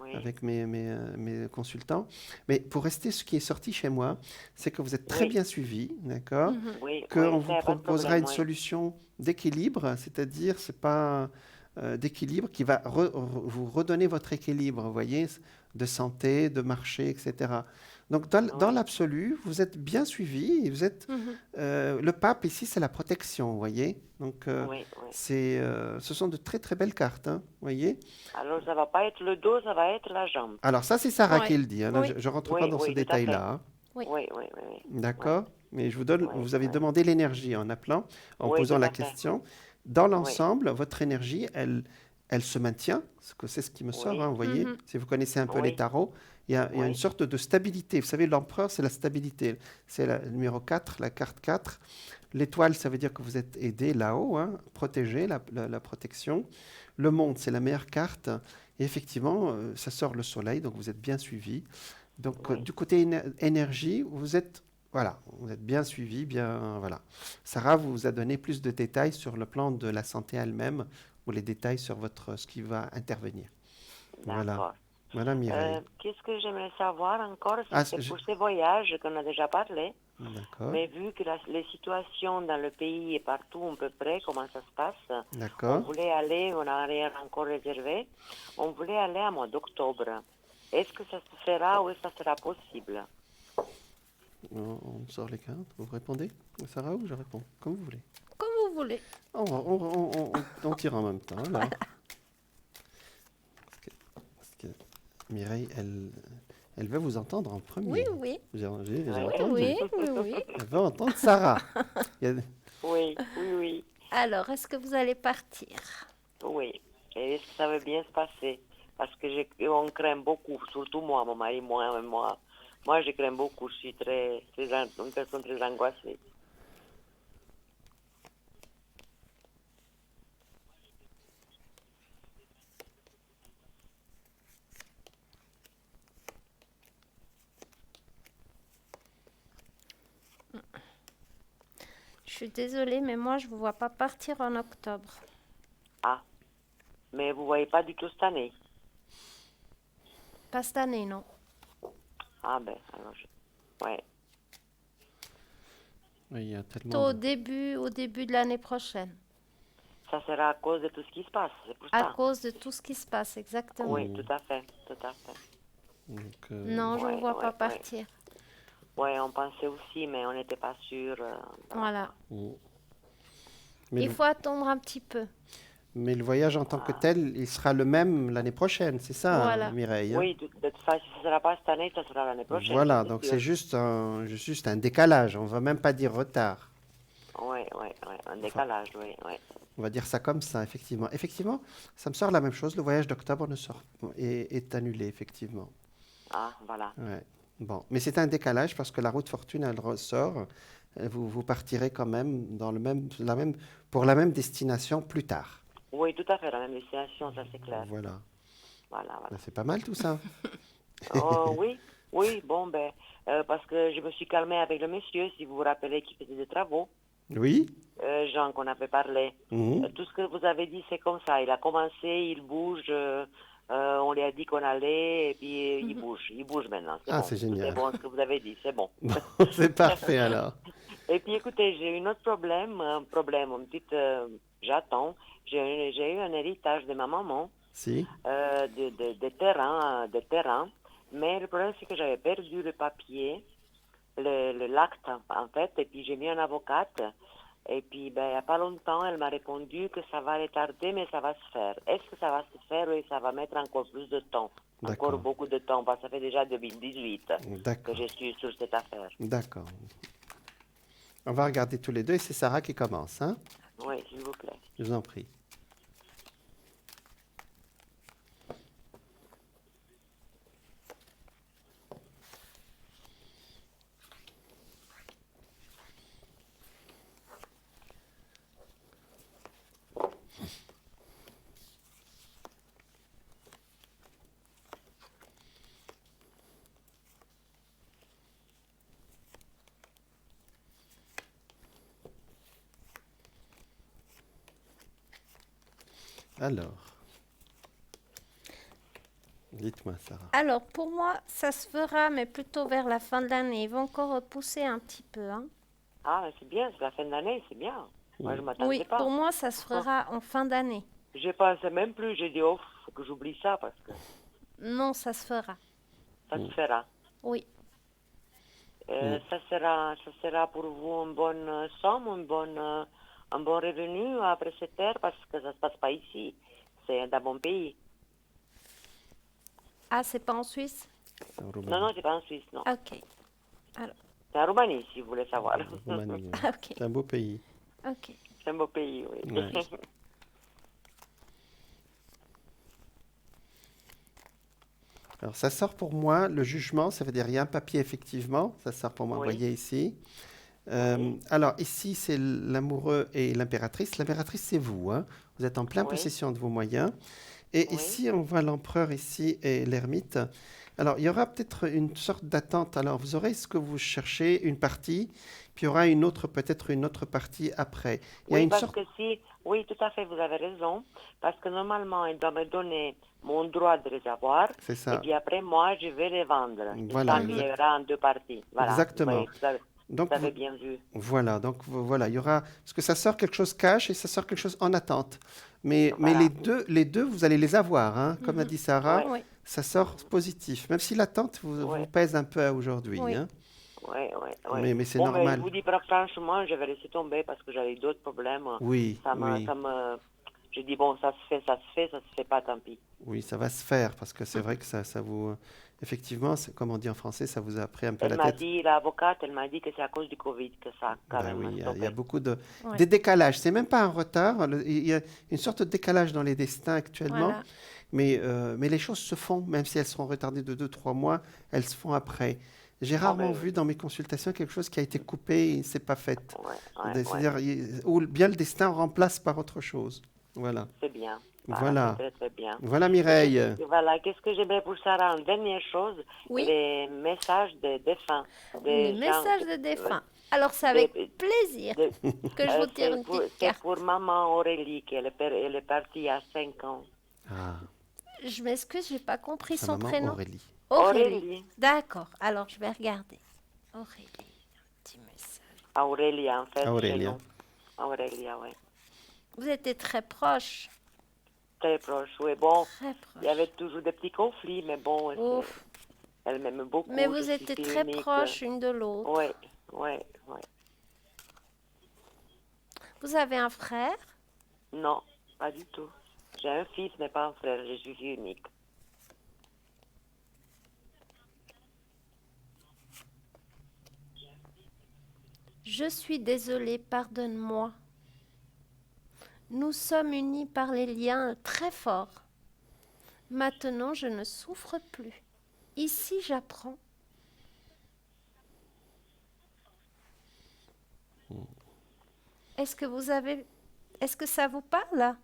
Oui. avec mes consultants. Mais pour rester, ce qui est sorti chez moi, c'est que vous êtes très Oui. bien suivi, d'accord? Oui, Qu'on oui, vous ça, y a pas de proposera problème, une oui. solution d'équilibre, c'est-à-dire c'est pas d'équilibre qui va vous redonner votre équilibre, vous voyez, de santé, de marché, etc. Donc dans Oui. l'absolu, vous êtes bien suivi et vous êtes le pape ici, c'est la protection, vous voyez. Donc Oui, oui. ce sont de très très belles cartes, hein, vous voyez. Alors, ça va pas être le dos, ça va être la jambe. Alors ça c'est Sarah Ouais. qui le dit, hein, là, Oui. je rentre Oui, pas dans ce oui, tout à détail-là, hein. Oui. Oui, oui, oui. Oui, D'accord? Mais je vous donne, Oui, vous avez oui. demandé l'énergie en appelant, en Oui, posant tout la à fait. question. Dans l'ensemble, votre énergie, elle se maintient. C'est ce qui me sort, Oui. hein, vous voyez. Si vous connaissez un peu Oui. les tarots, il y a Oui. une sorte de stabilité. Vous savez, l'empereur, c'est la stabilité. C'est le numéro 4, la carte 4. L'étoile, ça veut dire que vous êtes aidé là-haut, hein, protégé, la protection. Le monde, c'est la meilleure carte. Et effectivement, ça sort le soleil, donc vous êtes bien suivi. Donc, Oui. du côté énergie, vous êtes bien suivi, voilà. Sarah vous a donné plus de détails sur le plan de la santé elle-même ou les détails sur ce qui va intervenir. Voilà. D'accord. Voilà, Mireille. Qu'est-ce que j'aimerais savoir encore, Ah, c'est je- pour ces voyages qu'on a déjà parlé, D'accord, mais vu que les situations dans le pays et partout à peu près, comment ça se passe, on d'accord. voulait aller, on n'a rien encore réservé, on voulait aller à mois d'octobre. Est-ce que ça se fera ou est-ce que ça sera possible? On sort les cartes. Vous répondez, Sarah, ou je réponds? Comme vous voulez. Comme vous voulez. On tire en même temps, là. Parce que Mireille, elle veut vous entendre en premier. Oui, oui. J'ai Oui, entendu. Oui, oui, oui. Elle veut entendre Sarah. Il y a- Oui, oui, oui, Alors, est-ce que vous allez partir? oui. Et est-ce que ça va bien se passer? Parce que on craint beaucoup, surtout moi, mon mari, moi. Moi, je crains beaucoup, je suis une personne très angoissée. Je suis désolée, mais moi, je ne vous vois pas partir en octobre. Ah, mais vous voyez pas du tout cette année. Pas cette année, non. Ah ben, alors ouais. Oui, il y a Plutôt tellement. au début de l'année prochaine. Ça sera à cause de tout ce qui se passe, c'est pour À ça. cause de tout ce qui se passe, exactement. Oui, tout à fait, tout à fait. Donc, Non, je ne Ouais, vous vois ouais, pas ouais. partir. Ouais, on pensait aussi, mais on n'était pas sûr. Voilà. Mais Il faut attendre un petit peu. Mais le voyage en tant que tel, il sera le même l'année prochaine, c'est ça, Voilà. Mireille, hein? Oui, de toute façon, si ce ne sera pas cette année, ça sera l'année prochaine. Voilà, c'est donc sûr. c'est juste un décalage. On ne va même pas dire retard. Oui, un décalage, oui. On va dire ça comme ça, effectivement. Effectivement, ça me sort la même chose. Le voyage d'octobre est annulé, effectivement. Ah, voilà. Ouais. Bon, mais c'est un décalage parce que la route fortune, elle ressort. Vous partirez quand même pour la même destination plus tard. Oui, tout à fait, la même destination, ça c'est clair. Voilà. Voilà. Ben, c'est pas mal tout ça. Oh, oui, Oui, bon, ben, parce que je me suis calmée avec le monsieur, si vous vous rappelez, qui faisait des travaux. Oui. Jean, qu'on avait parlé. Mhm. Tout ce que vous avez dit, c'est comme ça. Il a commencé, il bouge. On lui a dit qu'on allait, et puis il bouge maintenant. C'est Ah, bon. c'est Tout est génial. bon, ce que vous avez dit, c'est bon. Bon, c'est parfait alors. Et puis écoutez, j'ai un autre problème, j'attends. J'ai eu un héritage de ma maman, Si. de terrain, mais le problème c'est que j'avais perdu le papier, l'acte en fait, et puis j'ai mis un avocate, et puis ben, il n'y a pas longtemps, elle m'a répondu que ça va retarder, mais ça va se faire. Est-ce que ça va se faire ou ça va mettre encore plus de temps? D'accord. Encore beaucoup de temps, parce que ça fait déjà 2018 que D'accord. je suis sur cette affaire. D'accord. On va regarder tous les deux et c'est Sarah qui commence. Hein? Oui, s'il vous plaît. Je vous en prie. Alors, dites-moi, Sarah. Alors, pour moi, ça se fera, mais plutôt vers la fin de l'année. Ils vont encore repousser un petit peu. Hein. Ah, mais c'est bien, c'est la fin de l'année, c'est bien. Moi, je ne m'attendais Oui, pas. pour moi, ça se fera en fin d'année. Je pensais même plus, j'ai dit, oh, faut que j'oublie ça, parce que Non, ça se fera. ça se fera. Oui. Ça sera pour vous une bonne somme, un bon revenu après cette terre, parce que ça ne se passe pas ici. C'est dans mon pays. Ah, c'est pas en Suisse? C'est en Roumanie. Non, c'est pas en Suisse, non. Ok. Alors, C'est en Roumanie, si vous voulez savoir. Roumanie, oui. ok. C'est un beau pays. Ok. C'est un beau pays, oui. Ouais. Alors, ça sort pour moi, le jugement, ça veut dire il y a un papier, effectivement. Ça sort pour moi, vous Oui. voyez ici. Alors, ici, c'est l'amoureux et l'impératrice. L'impératrice, c'est vous. Hein. Vous êtes en pleine Oui. possession de vos moyens. Et Oui. ici, on voit l'empereur ici et l'ermite. Alors, il y aura peut-être une sorte d'attente. Alors, vous aurez ce que vous cherchez, une partie, puis il y aura peut-être une autre partie après. Il y a Oui, une parce sorte... que oui, tout à fait, vous avez raison. Parce que normalement, il doit me donner mon droit de les avoir. C'est ça. Et puis après, moi, je vais les vendre. Voilà, Il y aura en deux parties. Voilà. Exactement. Oui, Donc, vous avez bien vu. voilà, donc voilà, il y aura parce que ça sort quelque chose cash et ça sort quelque chose en attente. Mais Voilà. les deux, vous allez les avoir, hein. Comme a dit Sarah, Oui. ça sort positif. Même si l'attente vous pèse un peu aujourd'hui, Oui. hein. Oui, oui, oui. Mais c'est Bon, normal. je vous dis franchement, je vais laisser tomber parce que j'avais d'autres problèmes. Oui, oui. Je dis, bon, ça se fait pas, tant pis. Oui, ça va se faire parce que c'est vrai que ça vous, effectivement, comme on dit en français, ça vous a pris un peu la tête. L'avocate, elle m'a dit que c'est à cause du Covid que ça a quand Ben même oui, il y stoppé. a beaucoup de Ouais. des décalages. C'est même pas un retard. Il y a une sorte de décalage dans les destins actuellement. Voilà. Mais les choses se font, même si elles seront retardées de 2-3 mois, elles se font après. J'ai rarement vu dans mes consultations quelque chose qui a été coupé et ne s'est pas fait. C'est-à-dire, ou bien le destin remplace par autre chose. Voilà. C'est bien. Voilà. C'est très, très bien. Voilà Mireille. Voilà, qu'est-ce que j'aimerais pour Sarah? Une dernière chose, Oui. les messages de défunts. Les messages de défunts. Alors, c'est avec plaisir que je vous tire une petite C'est carte. pour maman Aurélie, elle est partie il y a 5 ans. Ah, Je m'excuse, j'ai pas compris sa son maman prénom. Aurélie. Aurélie. D'accord. Alors, je vais regarder. Aurélie, un petit message. Aurélia, en fait. Aurélia. Aurélia, oui. Vous étiez très proche. Très proche, oui. Bon, Très proche. il y avait toujours des petits conflits, mais bon, Ouf. elle m'aime beaucoup. Mais je vous suis étiez fille très unique. proches une de l'autre. Oui, oui, oui. Vous avez un frère? Non, pas du tout. J'ai un fils, mais pas un frère. Je suis fille unique. Je suis désolée, pardonne-moi. Nous sommes unis par les liens très forts. Maintenant, je ne souffre plus. Ici, j'apprends. Est-ce que ça vous parle?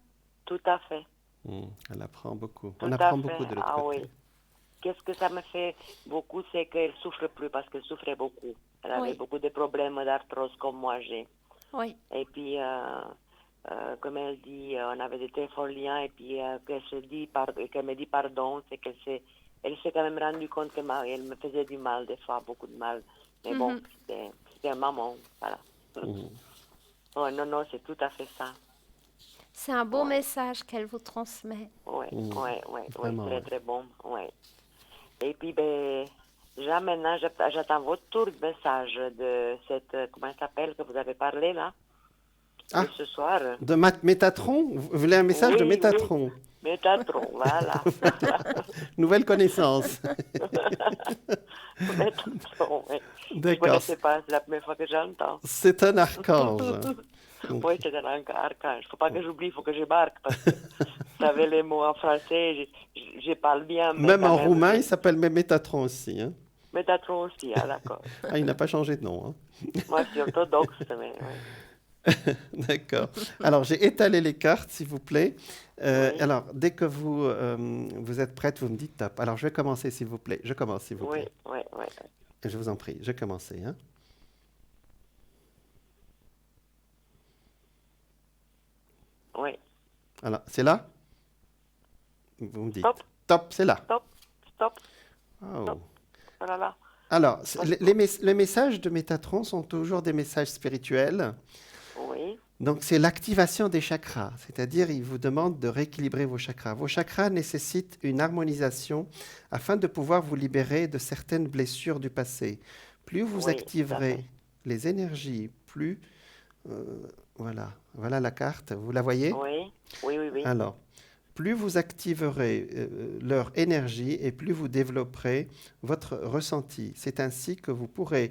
Tout à fait. Elle apprend beaucoup. Tout On à apprend fait. beaucoup de l'autre Ah côté. oui. qu'est-ce que ça me fait beaucoup, c'est qu'elle souffre plus parce qu'elle souffrait beaucoup. Elle avait beaucoup de problèmes d'arthrose comme moi j'ai. Oui. Et puis, comme elle dit, on avait de très forts liens et puis qu'elle me dit pardon, c'est elle s'est quand même rendue compte qu'elle me faisait du mal, des fois, beaucoup de mal. Mais bon, c'était un maman, voilà. Oh, non, c'est tout à fait ça. C'est un beau message qu'elle vous transmet. Oui, Vraiment, très, très bon, Et puis, maintenant, j'attends votre tour de message de cette, comment elle s'appelle, que vous avez parlé, là, de ce soir. De Métatron? Vous voulez un message de Métatron? Oui. Métatron, voilà. Nouvelle connaissance. Métatron, oui. D'accord. Je ne connaissais pas, c'est la première fois que j'entends. C'est un archange. Oui, c'est un archange. Il ne faut pas que j'oublie, il faut que je marque. Parce que vous savez les mots en français, je parle bien. Mais même en roumain, il s'appelle Métatron aussi. Hein. Métatron aussi, d'accord. Il n'a pas changé de nom. Hein. Moi, je suis orthodoxe, mais oui. D'accord. Alors, j'ai étalé les cartes, s'il vous plaît. Alors, dès que vous êtes prête, vous me dites top. Alors, je vais commencer, s'il vous plaît. Je commence, s'il vous plaît. Oui. Je vous en prie, je vais commencer. Hein. Oui. Alors, c'est là? Vous me dites. Stop. Top, c'est là. Stop. Oh. Stop. Voilà. Alors, les messages de Métatron sont toujours des messages spirituels. Oui. Donc, c'est l'activation des chakras, c'est-à-dire il vous demande de rééquilibrer vos chakras. Vos chakras nécessitent une harmonisation afin de pouvoir vous libérer de certaines blessures du passé. Plus vous activerez les énergies, plus... voilà la carte, vous la voyez? Oui. Alors, plus vous activerez leur énergie et plus vous développerez votre ressenti. C'est ainsi que vous pourrez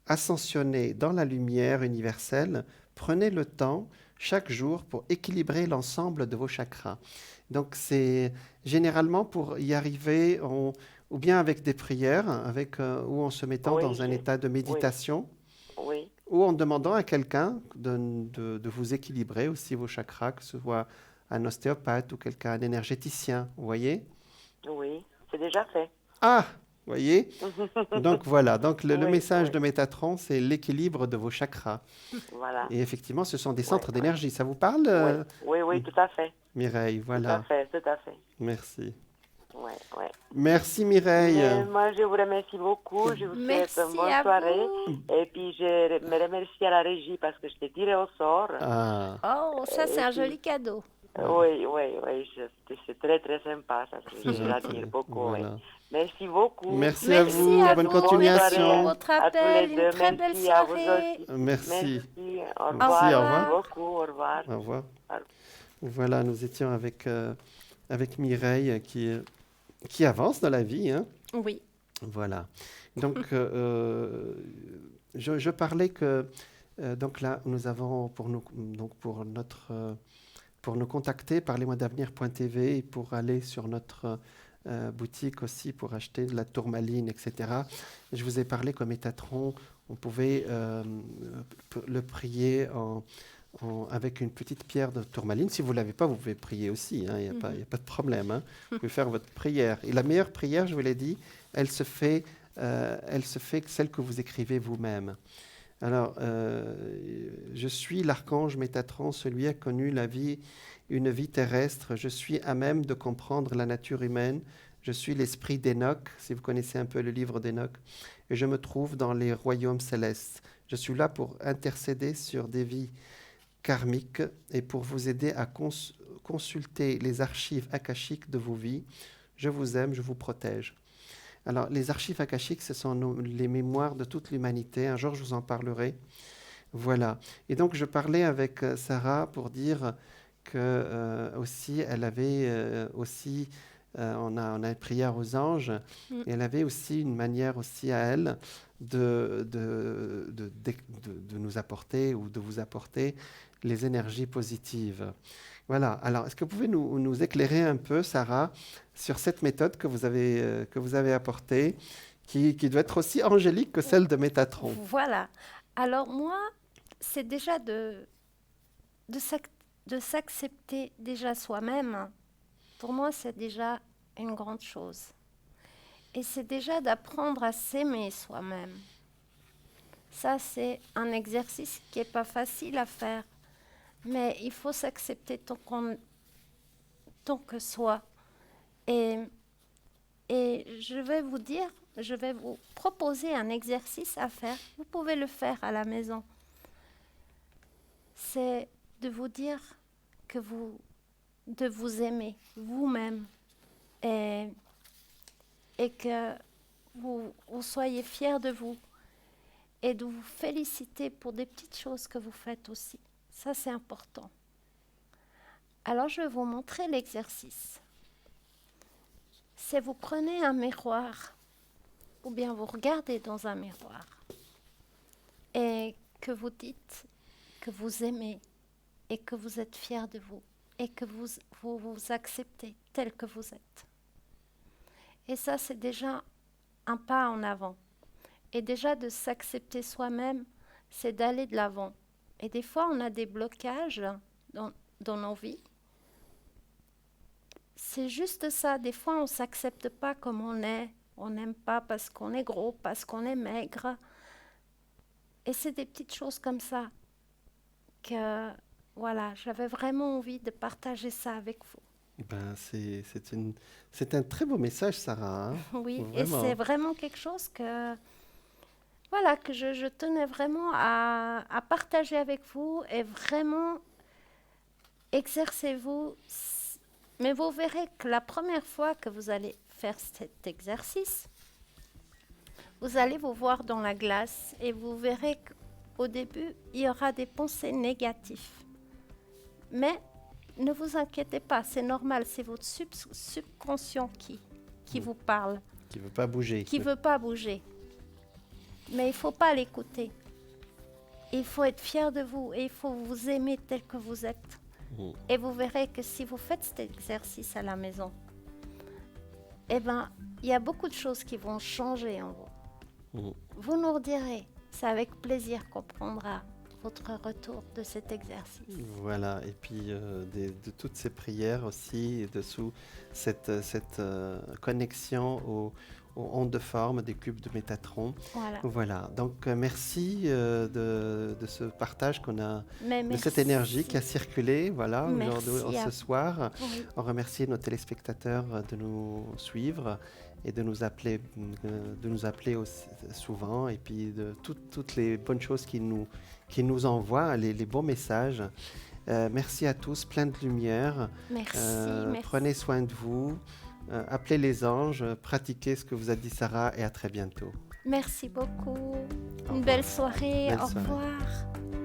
ascensionner dans la lumière universelle. Prenez le temps chaque jour pour équilibrer l'ensemble de vos chakras. Donc, c'est généralement pour y arriver, ou bien avec des prières, ou en se mettant dans un état de méditation, ou en demandant à quelqu'un de vous équilibrer aussi vos chakras, que ce soit un ostéopathe ou un énergéticien, vous voyez? Oui, c'est déjà fait. Ah, vous voyez? Donc voilà, le message de Métatron, c'est l'équilibre de vos chakras. Voilà. Et effectivement, ce sont des centres d'énergie. Ça vous parle? Oui, tout à fait. Mireille, voilà. Tout à fait. Merci. Ouais. Merci Mireille. Moi, je vous remercie beaucoup. Je vous souhaite une bonne soirée. Et puis, je me remercie à la régie parce que je t'ai tiré au sort. Ah. Oh, ça, c'est un joli cadeau. Oui, c'est très, très sympa. Ça, je l'admire beaucoup. Voilà. Merci beaucoup. Merci à vous. Bonne continuation. Votre appel, une très belle soirée. Merci. Au revoir. Merci, au revoir. Beaucoup. Au revoir. Au revoir. Voilà, nous étions avec Mireille qui avance dans la vie. Hein. Oui. Voilà. Donc, je parlais que donc là, nous avons pour nous contacter, parlez-moi-d'avenir.tv et pour aller sur notre boutique aussi pour acheter de la tourmaline, etc. Je vous ai parlé comme Métatron, on pouvait le prier avec une petite pierre de tourmaline. Si vous ne l'avez pas, vous pouvez prier aussi, il n'y a pas de problème. Hein. Vous pouvez faire votre prière. Et la meilleure prière, je vous l'ai dit, elle se fait celle que vous écrivez vous-même. Alors, je suis l'archange Métatron, celui qui a connu une vie terrestre. Je suis à même de comprendre la nature humaine. Je suis l'esprit d'Enoch, si vous connaissez un peu le livre d'Enoch, et je me trouve dans les royaumes célestes. Je suis là pour intercéder sur des vies karmiques et pour vous aider à consulter les archives akashiques de vos vies. Je vous aime, je vous protège. Alors, les archives akashiques, ce sont les mémoires de toute l'humanité. Un jour, je vous en parlerai. Voilà. Et donc, je parlais avec Sarah pour dire que aussi, elle avait on a une prière aux anges, et elle avait aussi une manière aussi à elle de nous apporter ou de vous apporter les énergies positives. Voilà. Alors, est-ce que vous pouvez nous éclairer un peu, Sarah, sur cette méthode que vous avez apportée, qui doit être aussi angélique que celle de Métatron? Voilà. Alors moi, c'est déjà de s'accepter déjà soi-même. Pour moi, c'est déjà une grande chose. Et c'est déjà d'apprendre à s'aimer soi-même. Ça, c'est un exercice qui n'est pas facile à faire. Mais il faut s'accepter tant que soi. Et je vais vous proposer un exercice à faire. Vous pouvez le faire à la maison. C'est de vous dire de vous aimer vous-même et que vous soyez fiers de vous et de vous féliciter pour des petites choses que vous faites aussi. Ça, c'est important. Alors, je vais vous montrer l'exercice. C'est vous prenez un miroir ou bien vous regardez dans un miroir et que vous dites que vous aimez et que vous êtes fiers de vous et que vous acceptez tel que vous êtes. Et ça, c'est déjà un pas en avant. Et déjà de s'accepter soi-même, c'est d'aller de l'avant. Et des fois, on a des blocages dans nos vies. C'est juste ça. Des fois, on ne s'accepte pas comme on est. On n'aime pas parce qu'on est gros, parce qu'on est maigre. Et c'est des petites choses comme ça que, voilà, j'avais vraiment envie de partager ça avec vous. Ben, c'est un très beau message, Sarah. Hein. Oui, Vraiment. et c'est vraiment quelque chose que, voilà, que je tenais vraiment à partager avec vous et vraiment exercez-vous. Mais vous verrez que la première fois que vous allez faire cet exercice, vous allez vous voir dans la glace et vous verrez qu'au début, il y aura des pensées négatives. Mais ne vous inquiétez pas, c'est normal, c'est votre subconscient qui vous parle. Qui ne veut pas bouger. Qui ne veut pas bouger. Mais il ne faut pas l'écouter. Il faut être fier de vous et il faut vous aimer tel que vous êtes. Et vous verrez que si vous faites cet exercice à la maison, eh ben, il y a beaucoup de choses qui vont changer en vous. Vous nous redirez, c'est avec plaisir qu'on prendra votre retour de cet exercice. Voilà, et puis de toutes ces prières aussi, et dessous cette connexion aux ondes de forme des clubs de Métatron. Voilà. Donc merci de ce partage qu'on a, de cette énergie qui a circulé, voilà, aujourd'hui, ce soir. Oui. On remercie nos téléspectateurs de nous suivre et de nous appeler aussi souvent, et puis de toutes les bonnes choses qui nous envoient, les bons messages. Merci à tous, plein de lumière. Merci. Prenez soin de vous. Appelez les anges, pratiquez ce que vous a dit Sarah et à très bientôt. Merci beaucoup. Une belle soirée. Au revoir.